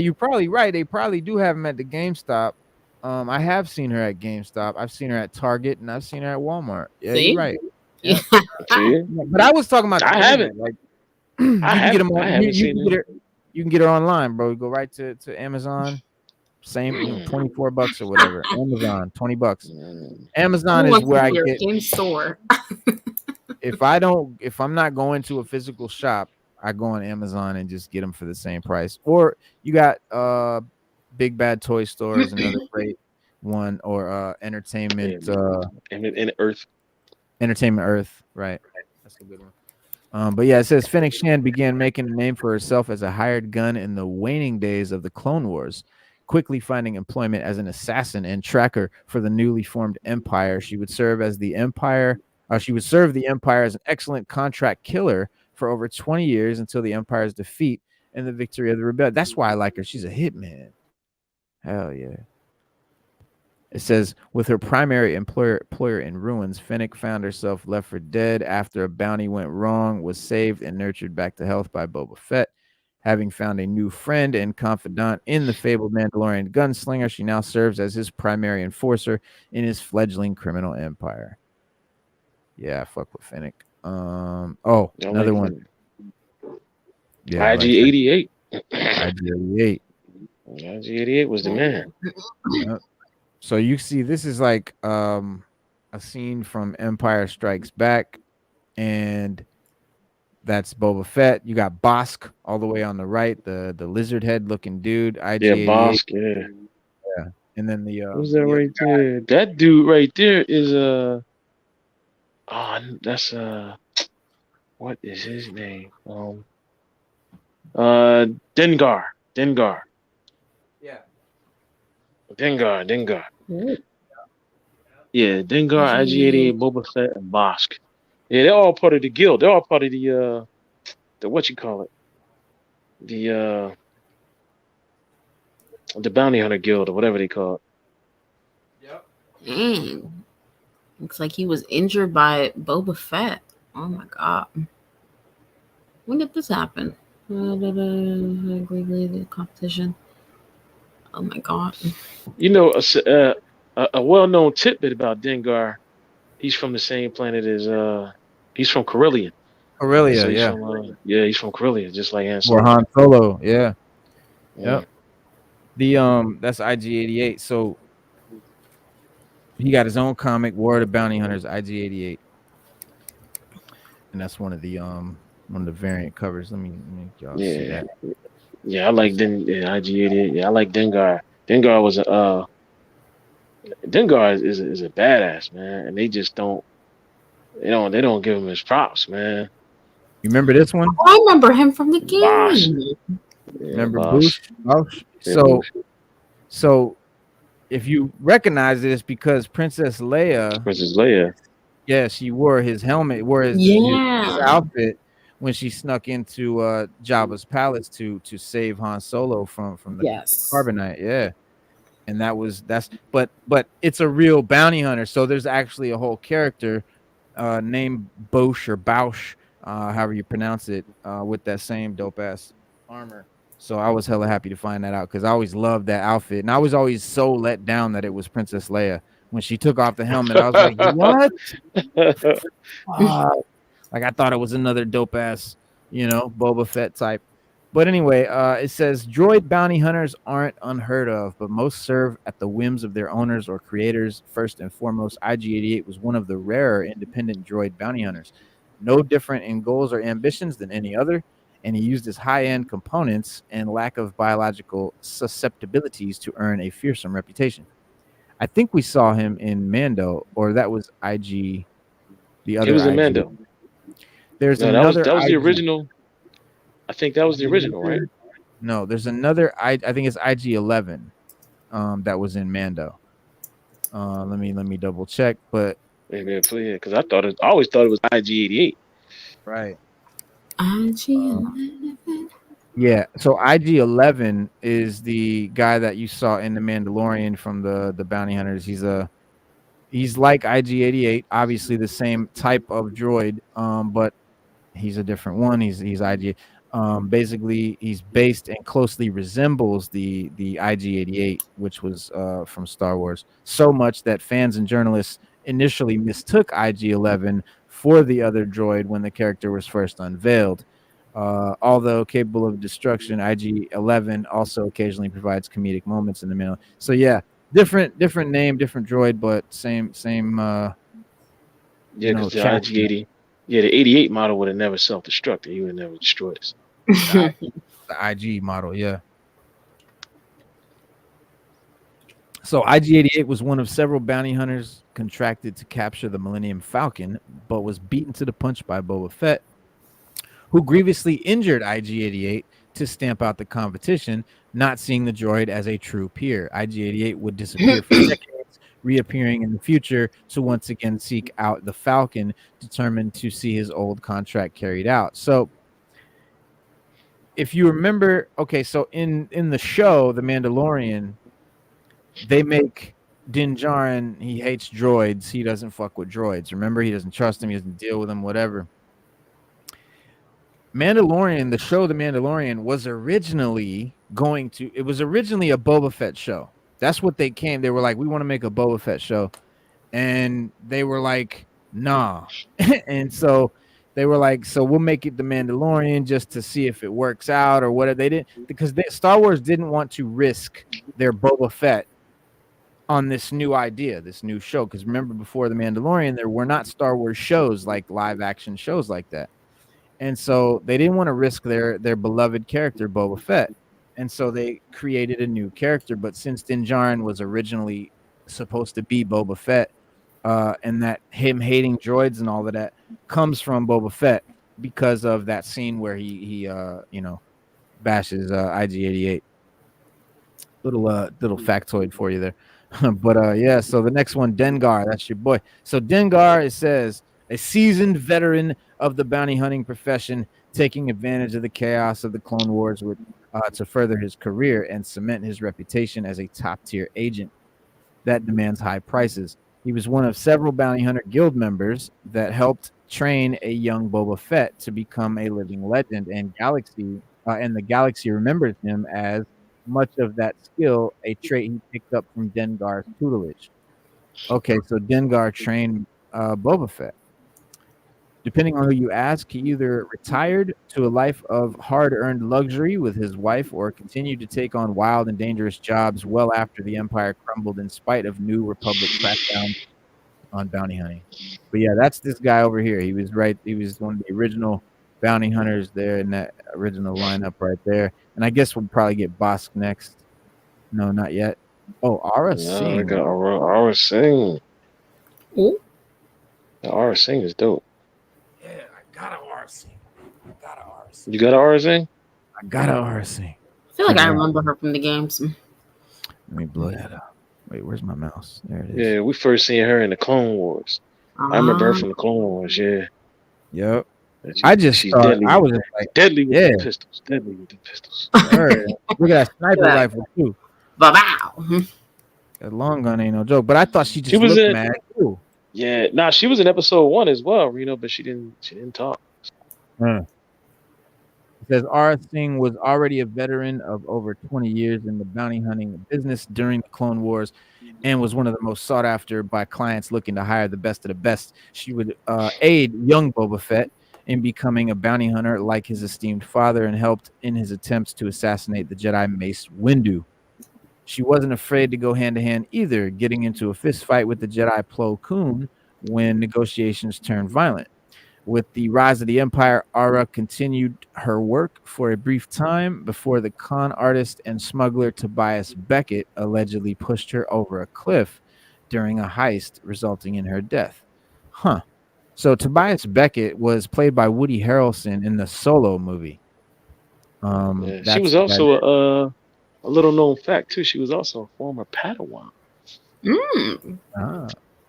you're probably right. They probably do have them at the GameStop. I have seen her at GameStop. I've seen her at Target, and I've seen her at Walmart. Yeah, See? You're right. Yeah. But I was talking about. I haven't. Like, I haven't seen her. You can get her online, bro. You go right to Amazon. Same, $24 or whatever. Amazon, $20. Amazon is where I get game store. if I'm not going to a physical shop, I go on Amazon and just get them for the same price. Or you got Big Bad Toy Store is another great one, or Entertainment Entertainment Earth, right? That's a good one. But yeah, it says Fennec Shand began making a name for herself as a hired gun in the waning days of the Clone Wars, quickly finding employment as an assassin and tracker for the newly formed Empire. She would serve the Empire as an excellent contract killer for over 20 years until the Empire's defeat and the victory of the rebellion. That's why I like her. She's a hitman. Hell yeah. It says, with her primary employer in ruins, Fennec found herself left for dead after a bounty went wrong, was saved and nurtured back to health by Boba Fett. Having found a new friend and confidant in the fabled Mandalorian gunslinger, she now serves as his primary enforcer in his fledgling criminal empire. Yeah, I fuck with Fennec. Another one. Yeah, IG-88. IG-88. IG-88 was the man. Yep. So you see, this is like a scene from Empire Strikes Back, and that's Boba Fett. You got Bosk all the way on the right, the lizard head looking dude. Yeah, Bosk. Yeah. And then the who's that right there? That dude right there is what is his name? Dengar. Yeah. Dengar. Ooh. Yeah, Dengar, IG-88, Boba Fett, and Bosk. Yeah, they're all part of the guild. They're all part of the what you call it, the bounty hunter guild or whatever they call it. Yep. Dang. Looks like he was injured by Boba Fett. Oh my god. When did this happen? The competition. Oh my god. You know, a well-known tidbit about Dengar. He's from the same planet as he's from Corellian. Aurelia, So he's yeah. from he's from Corellia, just like Han Or Solo. Han Solo, yeah. Yeah. Yep. That's IG-88. So he got his own comic, War of the Bounty Hunters, IG-88, and that's one of the variant covers. Let me y'all see that. Yeah, I like IG-88. Yeah, I like Dengar. Dengar was Dengar is a badass, man, and they just don't give him his props, man. You remember this one? I remember him from the Bosh. game. Yeah, Remember Bosh. Boosh? Yeah, So Bosh. so if you recognize this, because Princess Leia, Princess Leia. yeah, she wore his helmet, wore his outfit when she snuck into Jabba's palace to save Han Solo from the carbonite. Yeah. And but it's a real bounty hunter. So there's actually a whole character named Bosch or Bausch, however you pronounce it, with that same dope ass armor. So I was hella happy to find that out because I always loved that outfit, and I was always so let down that it was Princess Leia when she took off the helmet. I was like, what? Like I thought it was another dope ass, Boba Fett type. But anyway, it says droid bounty hunters aren't unheard of, but most serve at the whims of their owners or creators. First and foremost, IG-88 was one of the rarer independent droid bounty hunters, no different in goals or ambitions than any other, and he used his high-end components and lack of biological susceptibilities to earn a fearsome reputation. I think we saw him in Mando, or that was IG. The other It was in IG. Mando. There's No, another. that was the IG. original. I think that was the original, right? No, there's another. I think it's IG-11. That was in Mando. Let me double check, but Maybe because I always thought it was IG-88. right. IG-11. Yeah, so IG-11 is the guy that you saw in the Mandalorian from the bounty hunters. He's like IG-88, obviously the same type of droid, but he's a different one. He's IG. Basically, he's based and closely resembles the IG-88, which was from Star Wars, so much that fans and journalists initially mistook IG-11 for the other droid when the character was first unveiled. Although capable of destruction, IG-11 also occasionally provides comedic moments in the middle. So yeah, different name, different droid, but same. Yeah, because the IG-80, the 88 model would have never self-destructed. He would have never destroyed us. The IG model, yeah. So IG-88 was one of several bounty hunters contracted to capture the Millennium Falcon, but was beaten to the punch by Boba Fett, who grievously injured IG-88 to stamp out the competition, not seeing the droid as a true peer. IG-88 would disappear for decades, reappearing in the future to once again seek out the Falcon, determined to see his old contract carried out. So if you remember, okay, so in the show, The Mandalorian, they make Din Djarin, he hates droids. He doesn't fuck with droids. Remember, he doesn't trust them. He doesn't deal with them, whatever. Mandalorian, the show The Mandalorian, was originally a Boba Fett show. That's what they came. They were like, we want to make a Boba Fett show. And they were like, nah. And so they were like, so we'll make it The Mandalorian just to see if it works out or whatever. They didn't, because Star Wars didn't want to risk their Boba Fett on this new idea, this new show. Because remember, before The Mandalorian, there were not Star Wars shows, like live action shows like that. And so they didn't want to risk their beloved character, Boba Fett. And so they created a new character. But since Din Djarin was originally supposed to be Boba Fett, and that him hating droids and all of that comes from Boba Fett, because of that scene where he bashes IG-88. Little factoid for you there. But yeah, so the next one, Dengar, that's your boy. So Dengar, it says, a seasoned veteran of the bounty hunting profession, taking advantage of the chaos of the Clone Wars to further his career and cement his reputation as a top-tier agent that demands high prices. He was one of several bounty hunter guild members that helped train a young Boba Fett to become a living legend, and the galaxy remembers him as much of that skill, a trait he picked up from Dengar's tutelage. Okay, so Dengar trained Boba Fett. Depending on who you ask, he either retired to a life of hard-earned luxury with his wife or continued to take on wild and dangerous jobs well after the Empire crumbled in spite of New Republic crackdown on bounty hunting. But yeah, that's this guy over here. He was one of the original bounty hunters there in that original lineup right there. And I guess we'll probably get Bosk next. No, not yet. Oh, Aura Yeah, I Singh. got Aura Singh. Ooh. The Aura Singh is dope. Yeah, I got an Aura Singh. You got an Aura Singh? I got an Aura Singh. I feel like I remember her from the games. Let me blow that up. Wait, where's my mouse? There it is. Yeah, we first seen her in the Clone Wars. I remember her from the Clone Wars. Yeah. Yep. I just thought I was like deadly with the pistols. Deadly with the pistols. Right. Look at that sniper rifle too. Bow. That long gun ain't no joke. But I thought she just was looked mad too. Yeah, nah, she was in episode 1 as well, but she didn't talk. It says Aura Singh was already a veteran of over 20 years in the bounty hunting business during the Clone Wars and was one of the most sought after by clients looking to hire the best of the best. She would aid young Boba Fett in becoming a bounty hunter like his esteemed father and helped in his attempts to assassinate the Jedi Mace Windu. She wasn't afraid to go hand-to-hand either, getting into a fist fight with the Jedi Plo Koon when negotiations turned violent. With the rise of the Empire, Aura continued her work for a brief time before the con artist and smuggler Tobias Beckett allegedly pushed her over a cliff during a heist, resulting in her death. Huh. So Tobias Beckett was played by Woody Harrelson in the Solo movie. She was also a little known fact too. She was also a former Padawan. In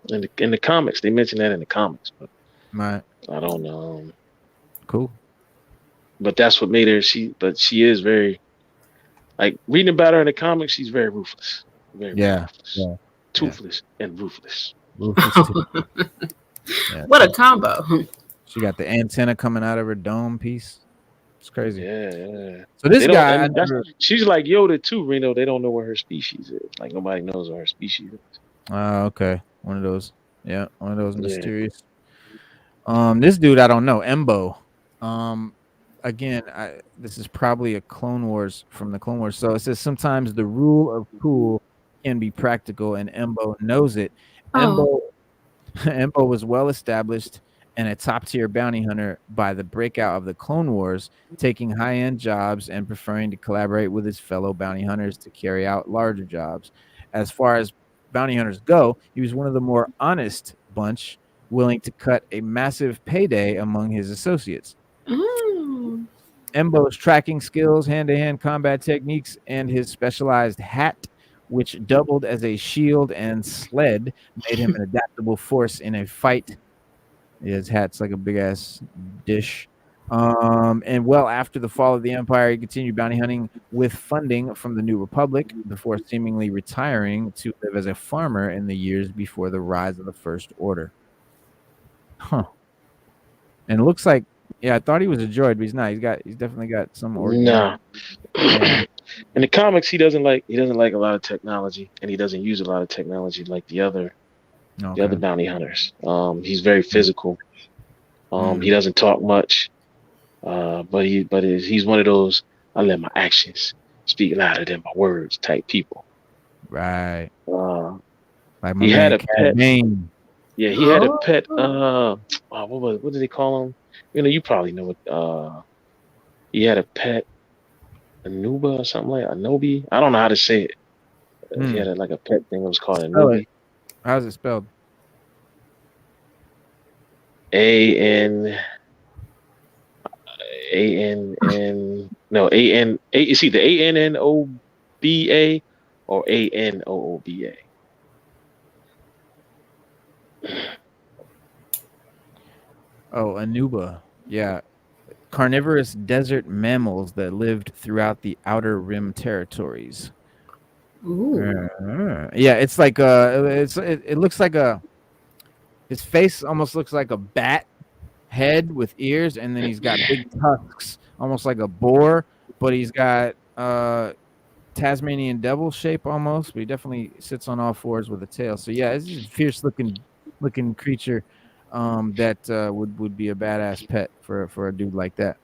the comics, they mentioned that in the comics, but right. I don't know. Cool. But that's what made her. She is very, like, reading about her in the comics. She's very ruthless. Very ruthless. Yeah. Toothless and ruthless. What a combo. She got the antenna coming out of her dome piece. It's crazy. Yeah. So this guy, she's like Yoda too, Reno. They don't know what her species is. Like, nobody knows what her species is. Okay. One of those. Yeah, one of those mysterious. This dude, I don't know. Embo. Again, this is probably a Clone Wars from the Clone Wars. So it says sometimes the rule of cool can be practical, and Embo knows it. Embo was well established and a top-tier bounty hunter by the breakout of the Clone Wars, taking high-end jobs and preferring to collaborate with his fellow bounty hunters to carry out larger jobs. As far as bounty hunters go, he was one of the more honest bunch, willing to cut a massive payday among his associates. Embo's tracking skills, hand-to-hand combat techniques, and his specialized hat, which doubled as a shield and sled, made him an adaptable force in a fight. His hat's like a big-ass dish. And well after the fall of the Empire, he continued bounty hunting with funding from the New Republic before seemingly retiring to live as a farmer in the years before the rise of the First Order. Huh. And it looks like, I thought he was a droid, but he's not. He's definitely got some organ. No. In the comics, he doesn't like a lot of technology, and he doesn't use a lot of technology like the other bounty hunters. He's very physical. He doesn't talk much. But he's one of those, I let my actions speak louder than my words type people. Right. Like he had a pet name. Yeah, he had a pet. What did they call him? You probably know it. He had a pet, Anuba or something like Anobi. I don't know how to say it. He had a pet thing that was called Anobi. How's it spelled? A-N. It's either ANNOBA or ANOOBA. Oh, Anuba. Yeah. Carnivorous desert mammals that lived throughout the Outer Rim territories. Ooh. Yeah, it's like it looks like his face almost looks like a bat head with ears, and then he's got big tusks, almost like a boar, but he's got Tasmanian devil shape almost, but he definitely sits on all fours with a tail. So yeah, it's just a fierce looking creature that would be a badass pet for a dude like that.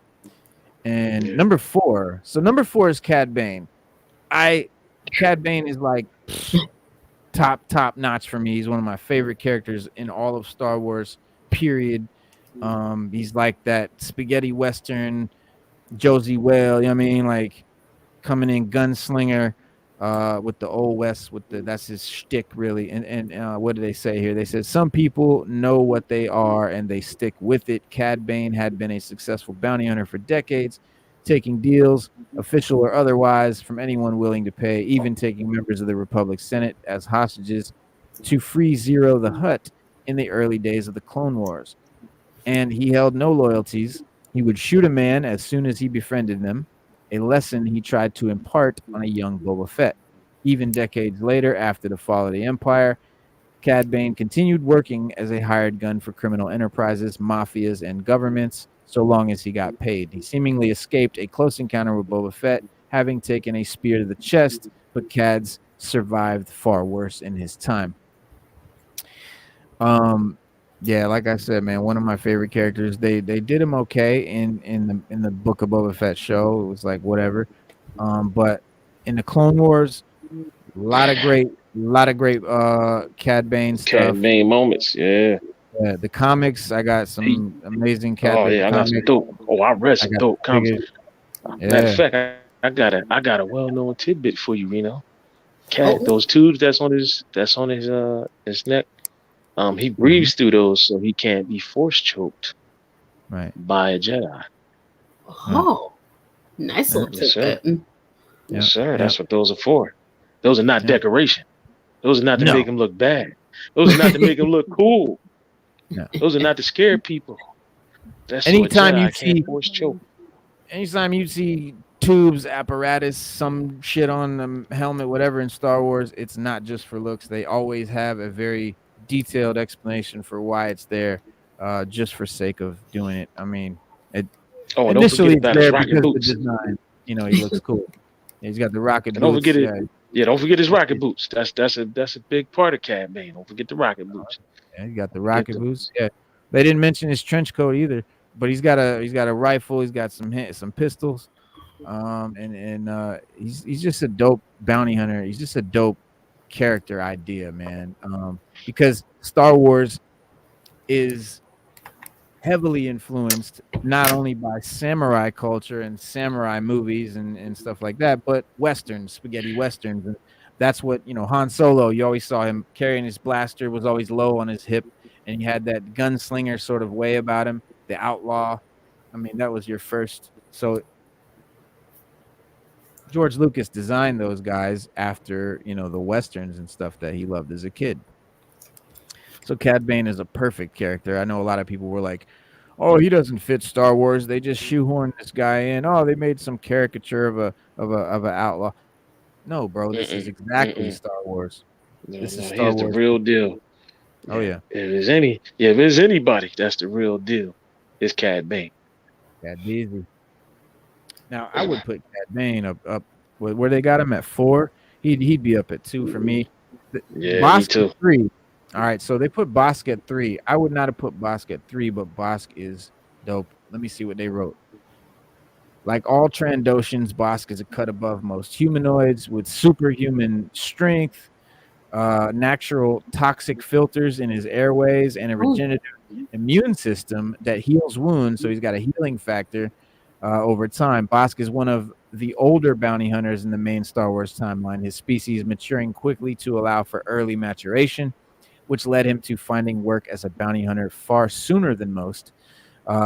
And number 4. So number 4 is Cad Bane. Cad Bane is like top notch for me. He's one of my favorite characters in all of Star Wars, period. He's like that spaghetti western Josie Whale, you know what I mean? Like coming in gunslinger with the old west, that's his shtick really. And what do they say here? They said some people know what they are and they stick with it. Cad Bane had been a successful bounty hunter for decades, taking deals, official or otherwise, from anyone willing to pay, even taking members of the Republic Senate as hostages to free Zero the Hutt in the early days of the Clone Wars. And he held no loyalties. He would shoot a man as soon as he befriended them, a lesson he tried to impart on a young Boba Fett. Even decades later, after the fall of the Empire, Cad Bane continued working as a hired gun for criminal enterprises, mafias, and governments, so long as he got paid. He seemingly escaped a close encounter with Boba Fett, having taken a spear to the chest, but Cad's survived far worse in his time. Yeah, like I said, man, one of my favorite characters. They did him okay in the Book of Boba Fett show. It was like whatever. But in the Clone Wars, a lot of great Cad Bane stuff. Cad Bane moments, yeah. Yeah, the comics, I got some amazing Cad Bane. Oh yeah, I got some dope. Oh, I read some dope comics. Matter of fact, I got a well-known tidbit for you, Reno. Cad, those tubes that's on his neck. He breathes through those so he can't be force choked by a Jedi. Oh, nice little tidbit. Yes, sir. That's what those are for. Those are not decoration. Those are not to make him look bad. Those are not to make him look cool. No. Those are not to scare people. That's anytime what you see force choke. Anytime you see tubes, apparatus, some shit on the helmet, whatever in Star Wars, it's not just for looks. They always have a very detailed explanation for why it's there, just for sake of doing it. I mean, initially it's there because of the design. You know, he looks cool. He's got the rocket boots. Don't forget it. Yeah, don't forget his rocket boots. That's a big part of Cad Bane. Don't forget the rocket boots. Yeah, he got the rocket boots. Yeah, they didn't mention his trench coat either. But he's got a rifle. He's got some pistols. He's just a dope bounty hunter. He's just a dope character idea, man. Because Star Wars is heavily influenced not only by samurai culture and samurai movies and stuff like that, but westerns, spaghetti westerns. And that's what, Han Solo, you always saw him carrying his blaster, was always low on his hip, and he had that gunslinger sort of way about him, the outlaw. I mean, that was your first. So George Lucas designed those guys after, the westerns and stuff that he loved as a kid. So Cad Bane is a perfect character. I know a lot of people were like, "Oh, he doesn't fit Star Wars. They just shoehorned this guy in. Oh, they made some caricature of an outlaw." No, bro, this is exactly Star Wars. This is Star Wars. The real deal. Oh yeah. If there's anybody, that's the real deal. It's Cad Bane. Cad Bane. Now I would put Cad Bane up where they got him at 4. He'd be up at 2 for me. Yeah, Bosk me too. At 3. All right, so they put Bosk at 3. I would not have put Bosk at 3, but Bosk is dope. Let me see what they wrote. Like all Trandoshans, Bosk is a cut above most humanoids with superhuman strength, natural toxic filters in his airways, and a regenerative immune system that heals wounds. So he's got a healing factor over time. Bosk is one of the older bounty hunters in the main Star Wars timeline. His species maturing quickly to allow for early maturation, which led him to finding work as a bounty hunter far sooner than most.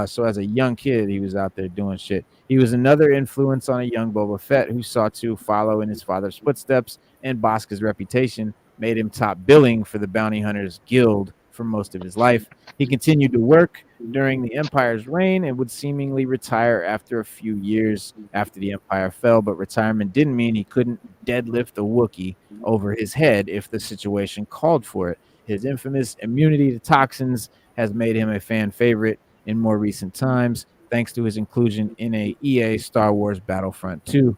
So as a young kid, he was out there doing shit. He was another influence on a young Boba Fett who sought to follow in his father's footsteps, and Bosca's reputation made him top billing for the Bounty Hunters Guild for most of his life. He continued to work during the Empire's reign and would seemingly retire after a few years after the Empire fell, but retirement didn't mean he couldn't deadlift a Wookiee over his head if the situation called for it. His infamous immunity to toxins has made him a fan favorite in more recent times, thanks to his inclusion in a EA Star Wars Battlefront 2.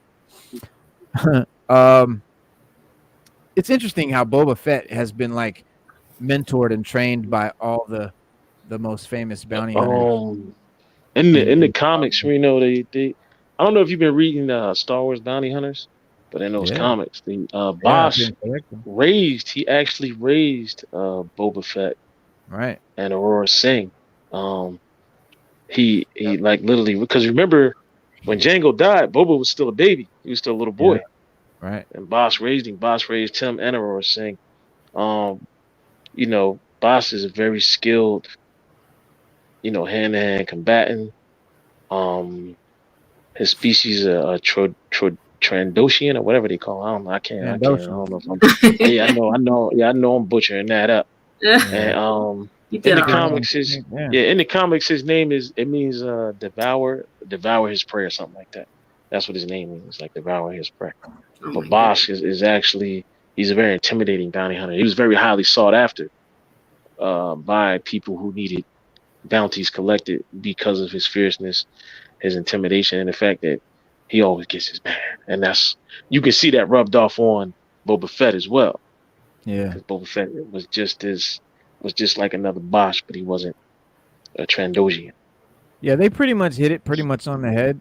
It's interesting how Boba Fett has been like mentored and trained by all the most famous bounty hunters. In the comics, Reno, they I don't know if you've been reading Star Wars Bounty Hunters, but in those comics, the Bosch he actually raised Boba Fett, right, and Aurora Singh. He like literally, because remember when Django died, Boba was still a baby. He was still a little boy. Right. And Bosch raised him. Bosch raised him and Aurora Singh. You know, Bosch is a very skilled, hand-to-hand combatant. His species Trandoshan or whatever they call it. I don't know if I'm I know I'm butchering that up. And in the comics his name means devour his prey or something like that. That's what his name means, like devour his prey. But Bosch is actually, he's a very intimidating bounty hunter. He was very highly sought after by people who needed bounties collected because of his fierceness, his intimidation, and the fact that he always gets his man. And you can see that rubbed off on Boba Fett as well. Yeah. Because Boba Fett was just like another Bosch, but he wasn't a Trandoshan. Yeah, they pretty much hit it pretty much on the head.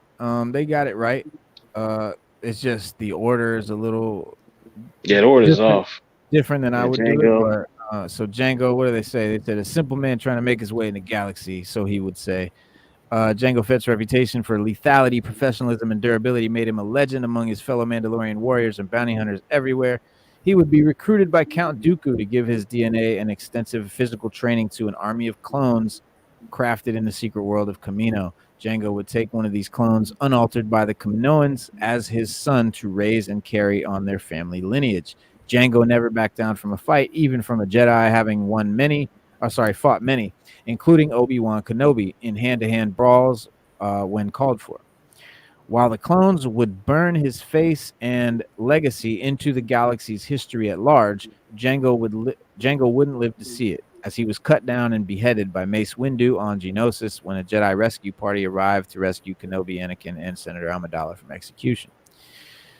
They got it right. It's just the order is a little the order is off. Different than I would do it. But, so Django, what do they say? They said a simple man trying to make his way in the galaxy, so he would say. Jango Fett's reputation for lethality, professionalism, and durability made him a legend among his fellow Mandalorian warriors and bounty hunters everywhere. He would be recruited by Count Dooku to give his DNA and extensive physical training to an army of clones crafted in the secret world of Kamino. Jango would take one of these clones, unaltered by the Kaminoans, as his son to raise and carry on their family lineage. Jango never backed down from a fight, even from a Jedi, having fought many, including Obi-Wan Kenobi, in hand-to-hand brawls when called for. While the clones would burn his face and legacy into the galaxy's history at large, Jango wouldn't live to see it, as he was cut down and beheaded by Mace Windu on Geonosis when a Jedi rescue party arrived to rescue Kenobi, Anakin, and Senator Amidala from execution.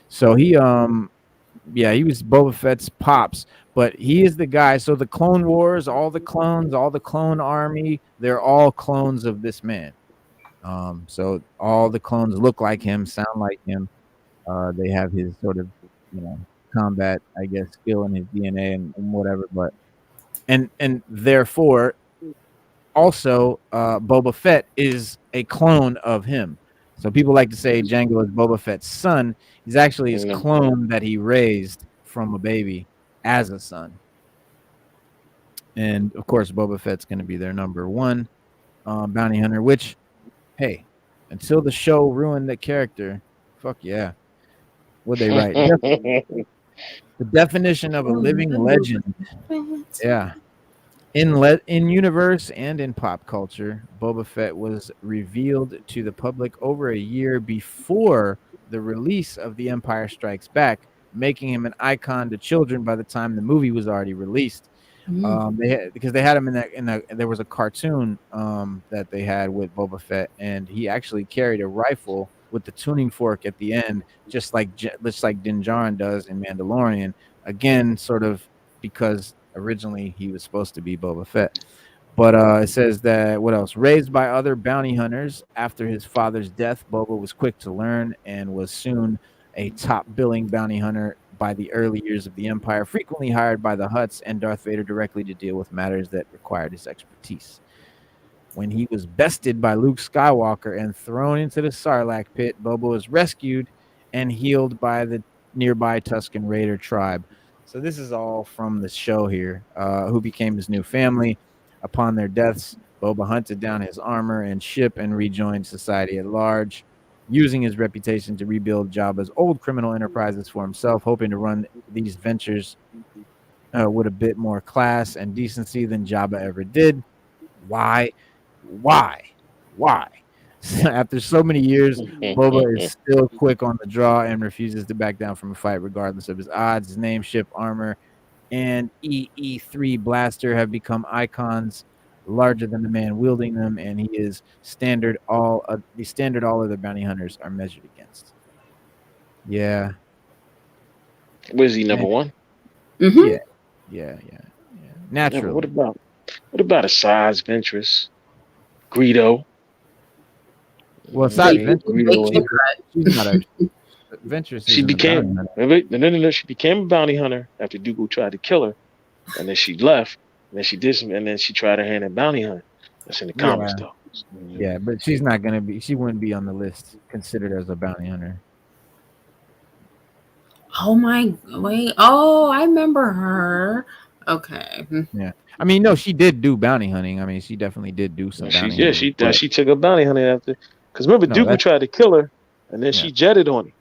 So he was Boba Fett's pops, but he is the guy. So the Clone Wars, all the clones, all the clone army, they're all clones of this man. So all the clones look like him, sound like him. They have his sort of, combat, I guess, skill in his DNA and whatever. But and therefore, also, Boba Fett is a clone of him. So people like to say Jango is Boba Fett's son. He's actually his clone that he raised from a baby as a son. And of course, Boba Fett's going to be their number one bounty hunter, which, hey, until the show ruined the character, fuck yeah. What'd they write? The definition of a living legend. Yeah. In universe and in pop culture, Boba Fett was revealed to the public over a year before the release of The Empire Strikes Back, making him an icon to children by the time the movie was already released. Because they had him there was a cartoon that they had with Boba Fett, and he actually carried a rifle with the tuning fork at the end, just like Din Djarin does in Mandalorian. Again, sort of because originally he was supposed to be Boba Fett. But it says that, what else? Raised by other bounty hunters after his father's death, Boba was quick to learn and was soon a top billing bounty hunter by the early years of the Empire, frequently hired by the Hutts and Darth Vader directly to deal with matters that required his expertise. When he was bested by Luke Skywalker and thrown into the Sarlacc pit, Boba was rescued and healed by the nearby Tusken Raider tribe. So this is all from the show here, who became his new family. Upon their deaths, Boba hunted down his armor and ship and rejoined society at large, using his reputation to rebuild Jabba's old criminal enterprises for himself, hoping to run these ventures with a bit more class and decency than Jabba ever did. Why? Why? Why? After so many years, Boba is still quick on the draw and refuses to back down from a fight regardless of his odds. His name, ship, armor, and EE3 blaster have become icons larger than the man wielding them, and he is the standard all other bounty hunters are measured against. Yeah. Was he number one? Mhm. Yeah. Yeah, but Naturally. what about a size Ventress? Greedo. Well, They side hit Ventress, Greedo. she's not a Ventress. She isn't a bounty became hunter. no. She became a bounty hunter after Dooku tried to kill her, and then she left. And then she did some, and then she tried her hand at bounty hunter. That's in the comics, though. Yeah, but she's not gonna be. She wouldn't be on the list considered as a bounty hunter. Oh my wait. Oh, I remember her. Okay. Yeah, I mean, no, she did do bounty hunting. I mean, she definitely did do some bounty hunting. She took a bounty hunter after, because remember No, Dooku that's- tried to kill her, and then Yeah. she jetted on him,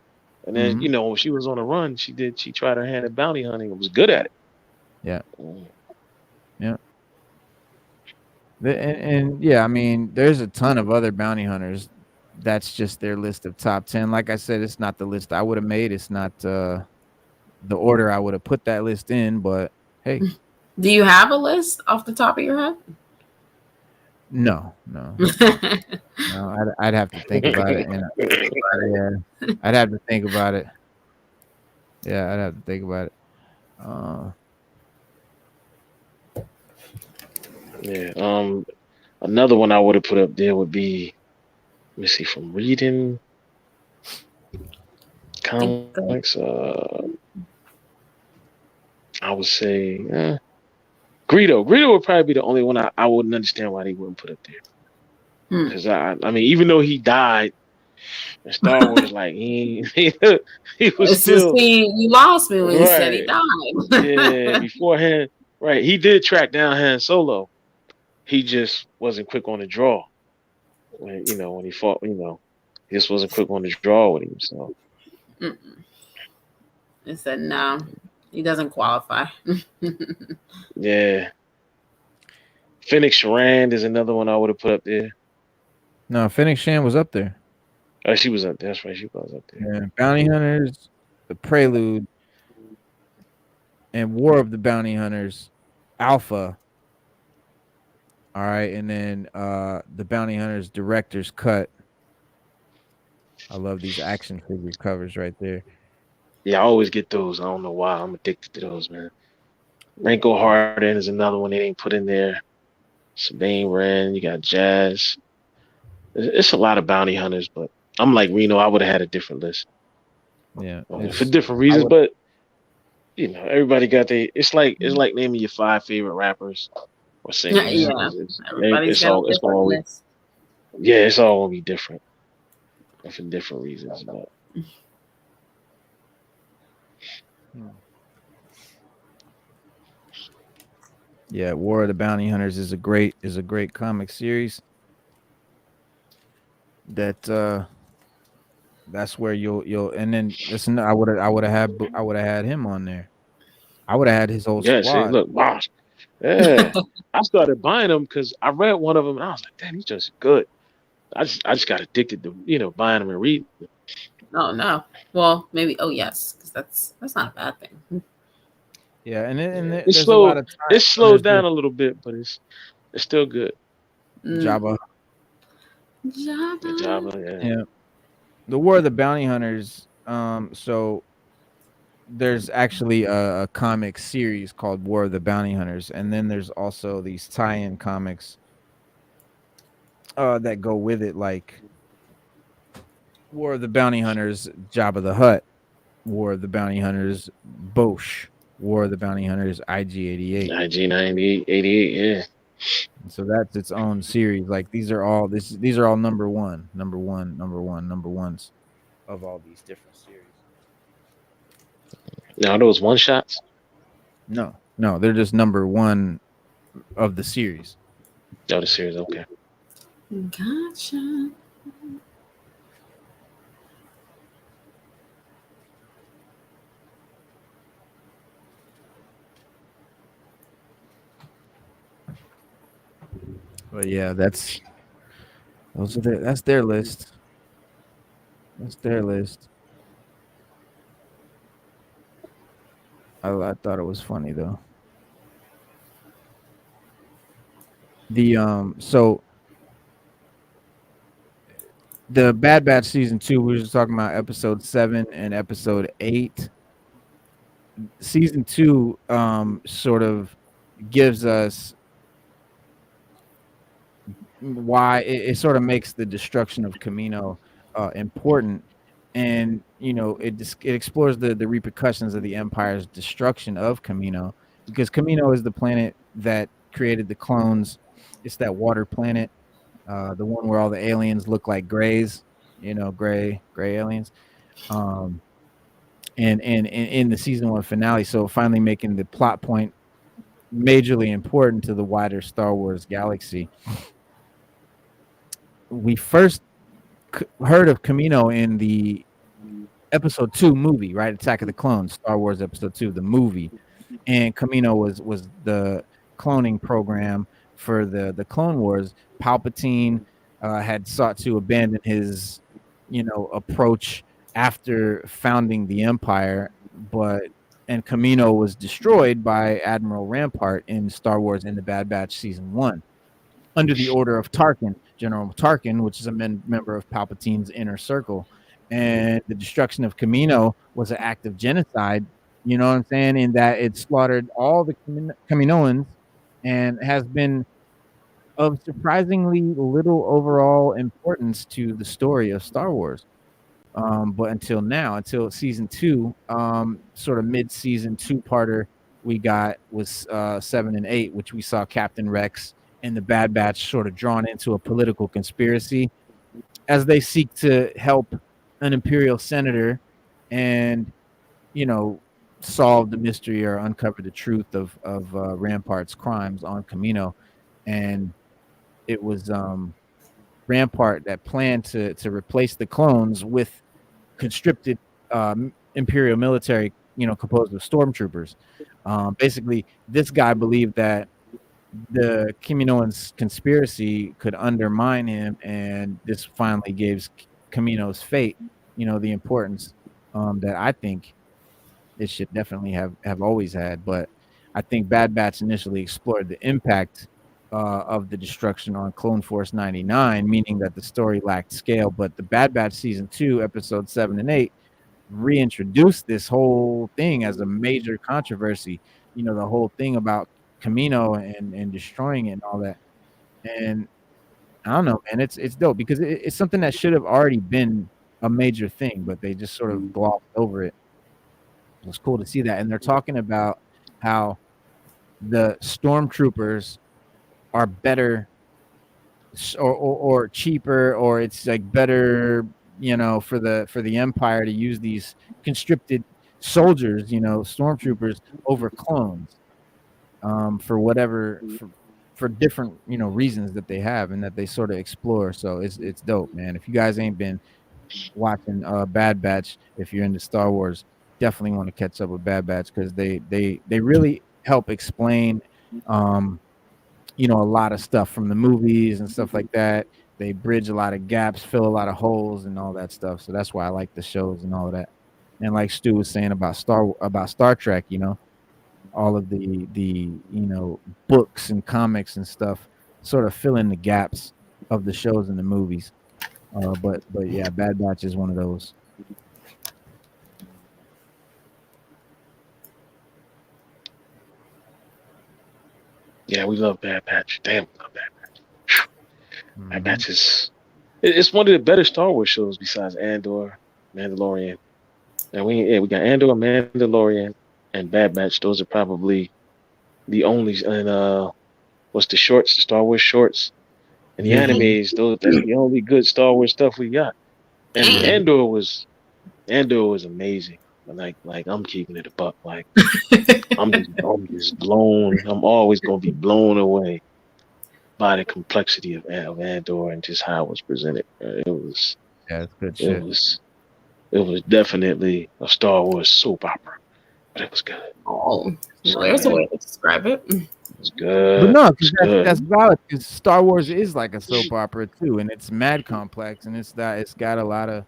and then Mhm. when she was on a run, she tried her hand at bounty hunting and was good at it. Yeah. Mm. And yeah, I mean, there's a ton of other bounty hunters. That's just their list of top 10. Like I said, it's not the list I would have made. It's not the order I would have put that list in. But hey, Do you have a list off the top of your head? no. I'd have to think about it. And yeah, I'd have to think about it. Yeah, I'd have to think about it. Yeah. Another one I would have put up there would be, let me see, from reading comics. I would say Greedo. Greedo would probably be the only one I wouldn't understand why they wouldn't put up there. Because I mean, even though he died in Star Wars, like he was It's still. just you lost me when you said he Right. died. Yeah, beforehand, right? He did track down Han Solo. He just wasn't quick on the draw. When he fought, he just wasn't quick on the draw with him. So It said no, he doesn't qualify. yeah, Fennec Shand is another one I would have put up there. No, Fennec Shand was up there. Oh, she was up there. That's right, she was up there. Yeah, Bounty Hunters, The Prelude, and War of the Bounty Hunters, Alpha. All right, and then the Bounty Hunters Director's Cut. I love these action figure covers right there. Yeah, I always get those. I don't know why. I'm addicted to those, man. Ranko Harden is another one they ain't put in there. Sabine Wren, you got Jazz. It's a lot of bounty hunters, but I'm like Reno. I would have had a different list. Yeah, For different reasons, but everybody got their. It's like naming your 5 favorite rappers or singers. Yeah, everybody's got a different list. Yeah, it's all gonna be different, and for different reasons. But. Yeah, War of the Bounty Hunters is a great comic series. That's where you'll and then listen. I would have had him on there. I would have had his whole Yeah, squad. see, look, wow. Yeah, I started buying them because I read one of them and I was like, damn, he's just good. I just got addicted to buying them and reading. Oh no. Well, maybe. Oh yes, because that's not a bad thing. Yeah, and It's there's slow. a lot of time. It slows down a little bit, but it's still good. Jabba. Jabba, Yeah. The War of the Bounty Hunters. So there's actually a comic series called War of the Bounty Hunters, and then there's also these tie-in comics that go with it, like War of the Bounty Hunters, Jabba the Hutt, War of the Bounty Hunters, Bosch, War of the Bounty Hunters, IG-88. IG-88, yeah. So that's its own series. Like these are all number ones of all these different series. Now those one shots. No, they're just number one of the series. Oh, the series. Okay. Gotcha. But yeah, that's that's their list. That's their list. I thought it was funny though. So the Bad Batch season 2, we were just talking about episode 7 and episode 8. Season 2 sort of gives us why it sort of makes the destruction of Kamino important, and it explores the repercussions of the Empire's destruction of Kamino, because Kamino is the planet that created the clones. It's that water planet, the one where all the aliens look like grays, gray aliens. Um, and in the season 1 finale, so finally making the plot point majorly important to the wider Star Wars galaxy. We first heard of Kamino in the episode 2 movie, right? Attack of the Clones, Star Wars episode 2, the movie. And Kamino was the cloning program for the Clone Wars. Palpatine had sought to abandon his, approach after founding the Empire, and Kamino was destroyed by Admiral Rampart in Star Wars in the Bad Batch season 1 under the order of Tarkin, General Tarkin, which is a member of Palpatine's inner circle. And the destruction of Kamino was an act of genocide, you know what I'm saying, in that it slaughtered all the Kaminoans and has been of surprisingly little overall importance to the story of Star Wars. But until season 2, sort of mid-season 2-parter, we got was 7 and 8, which we saw Captain Rex and the Bad Batch sort of drawn into a political conspiracy as they seek to help an Imperial senator and, solve the mystery or uncover the truth of Rampart's crimes on Kamino. And it was Rampart that planned to replace the clones with conscripted Imperial military, composed of stormtroopers. Basically, this guy believed that the Kaminoans' conspiracy could undermine him, and this finally gave Kamino's fate, the importance that I think it should definitely have always had. But I think Bad Batch initially explored the impact of the destruction on Clone Force 99, meaning that the story lacked scale. But the Bad Batch season 2, episodes 7 and 8, reintroduced this whole thing as a major controversy. The whole thing about Kamino and destroying it and all that. And I don't know, man, it's dope because it's something that should have already been a major thing, but they just sort of glossed over it. It was cool to see that. And they're talking about how the stormtroopers are better or cheaper, or it's like better, for the Empire to use these conscripted soldiers, stormtroopers over clones. For whatever for different reasons that they have and that they sort of explore. So it's dope, man. If you guys ain't been watching Bad Batch, if you're into Star Wars, definitely want to catch up with Bad Batch, because they really help explain a lot of stuff from the movies and stuff like that. They bridge a lot of gaps, fill a lot of holes and all that stuff. So that's why I like the shows and all of that. And like Stu was saying about Star Trek, all of the books and comics and stuff sort of fill in the gaps of the shows and the movies. But yeah, Bad Batch is one of those. Yeah, we love Bad Batch. Damn, we love Bad Batch. Bad Batch it's one of the better Star Wars shows besides Andor, Mandalorian. And we got Andor, Mandalorian, and Bad Batch. Those are probably the only, and what's the shorts, the Star Wars shorts, and the animes. That's the only good Star Wars stuff we got. And Andor was amazing. Like I'm keeping it a buck. Like I'm just blown. I'm always gonna be blown away by the complexity of Andor and just how it was presented. Yeah, it's good It shit. was definitely a Star Wars soap opera, but it was good. Oh, well, there's a way to describe it. It's good. But no, It's good. that's valid because Star Wars is like a soap opera too, and it's mad complex, and it's got a lot of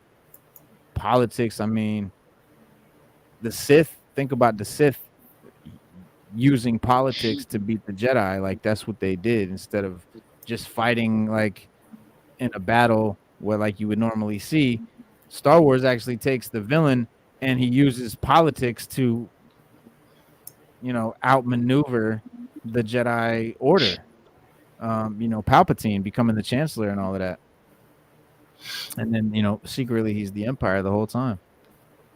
politics. I mean, the Sith. Think about the Sith using politics to beat the Jedi. Like that's what they did instead of just fighting like in a battle where like you would normally see. Star Wars actually takes the villain and he uses politics to, outmaneuver the Jedi Order. Palpatine becoming the Chancellor and all of that. And then, secretly he's the Empire the whole time.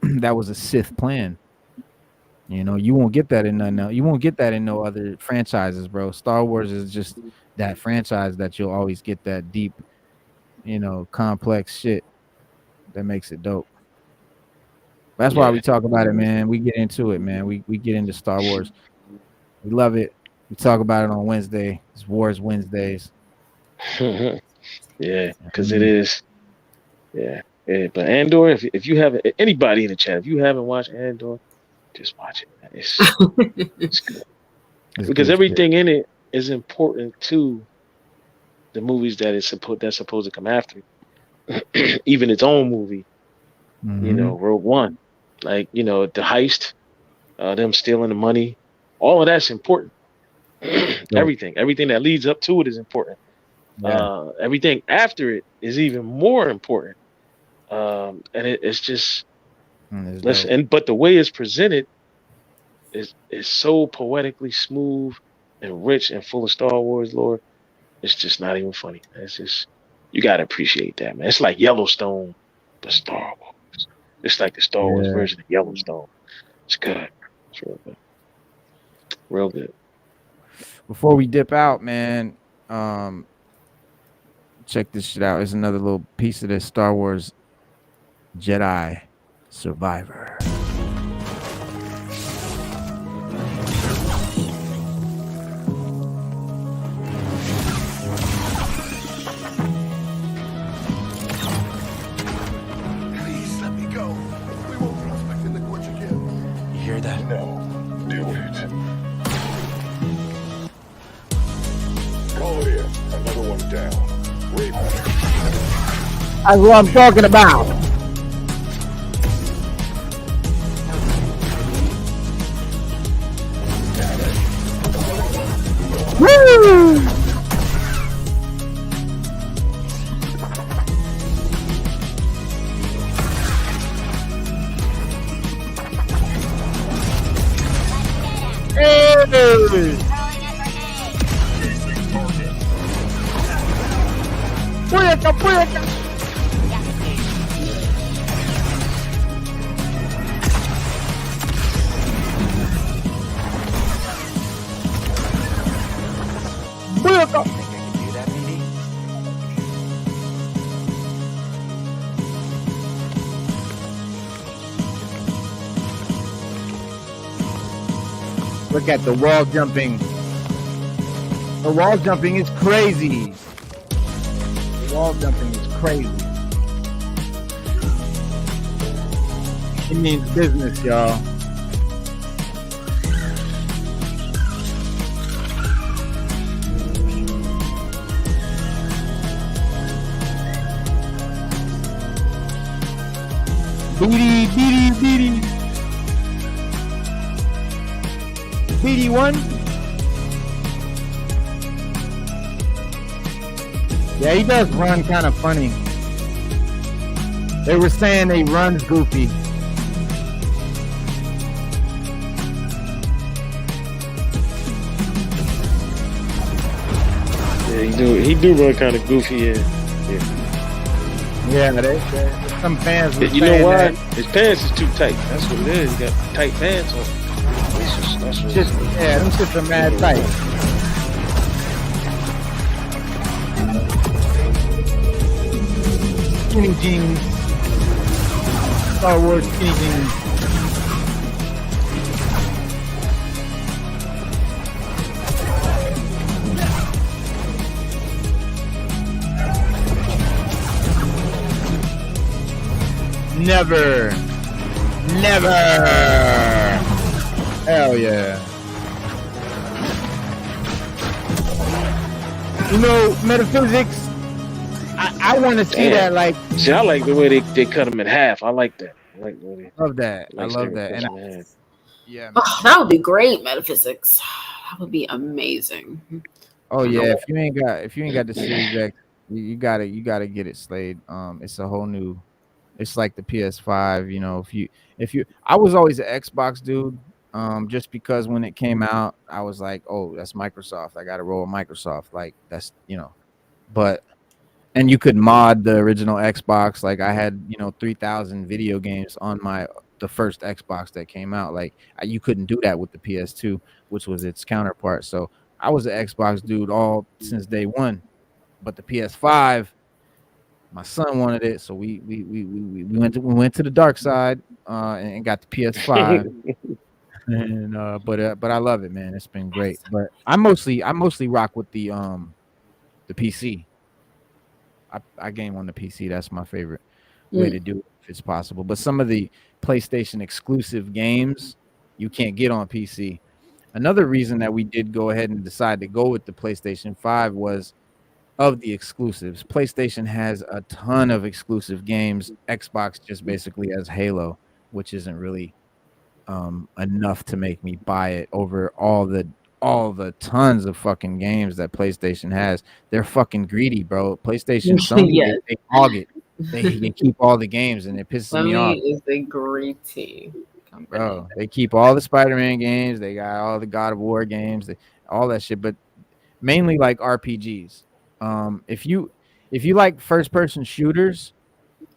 That was a Sith plan. You won't get that in no other franchises, bro. Star Wars is just that franchise that you'll always get that deep, complex shit that makes it dope. That's why we talk about it, man. We get into it, man. We get into Star Wars. We love it. We talk about it on Wednesday. It's Wars Wednesdays. Yeah, because it is. Yeah. But Andor, if you haven't, anybody in the chat, if you haven't watched Andor, just watch it, man. It's good. Because everything in it is important to the movies that's supposed to come after. Even its own movie, Rogue One, like the heist, them stealing the money, all of that's important. Everything that leads up to it is important. Everything after it is even more important. And it's just but the way it's presented is so poetically smooth and rich and full of Star Wars lore. It's just not even funny. It's just, you gotta appreciate that, man. It's like Yellowstone, but Star Wars. It's like the Star Wars version of Yellowstone. It's good. It's real good. Real good. Before we dip out, man, check this shit out. There's another little piece of this Star Wars Jedi Survivor. That? No, do it. Clear. Another one down. Raven. That's what I'm talking about. Woo! Puerca. Look at the wall jumping. The wall jumping is crazy. The wall jumping is crazy. It means business, y'all. Beady. BD1. Yeah, he does run kind of funny. They were saying he runs goofy. Yeah, he do run kind of goofy. Yeah, some fans. You know why? His pants is too tight. That's what it is. He got tight pants on. That's them shits are mad tight. Skinny jeans. Star Wars skinny jeans. Never. Hell yeah. You know, metaphysics. I want to see that. Like, see, I like the way they cut them in half. I like that. I like the way they love that. I love that. cut And 'em in half. yeah, man. Oh, that would be great, metaphysics. That would be amazing. Oh yeah. If you ain't got the Series X, you gotta get it slayed. It's a whole new. It's like the PS5. You know, I was always an Xbox dude. Just because when it came out, I was like, oh, that's Microsoft. I got to roll with Microsoft. Like that's but. And you could mod the original Xbox. Like I had, 3,000 video games on the first Xbox that came out. Like you couldn't do that with the PS2, which was its counterpart. So I was an Xbox dude all since day one. But the PS5, my son wanted it, so we went to the dark side and got the PS5. And but I love it, man. It's been great. But I mostly rock with the PC. I game on the PC. That's my favorite way to do it if it's possible. But some of the PlayStation exclusive games you can't get on PC. Another reason that we did go ahead and decide to go with the PlayStation 5 was of the exclusives. PlayStation has a ton of exclusive games. Xbox just basically has Halo, which isn't really enough to make me buy it over all the tons of fucking games that PlayStation has. They're fucking greedy, bro. PlayStation, Sony, Yes. they hog it. They keep all the games, and it pisses me off. Sony is a greedy company. Bro, they keep all the Spider-Man games. They got all the God of War games, all that shit. But mainly like RPGs. If you like first-person shooters,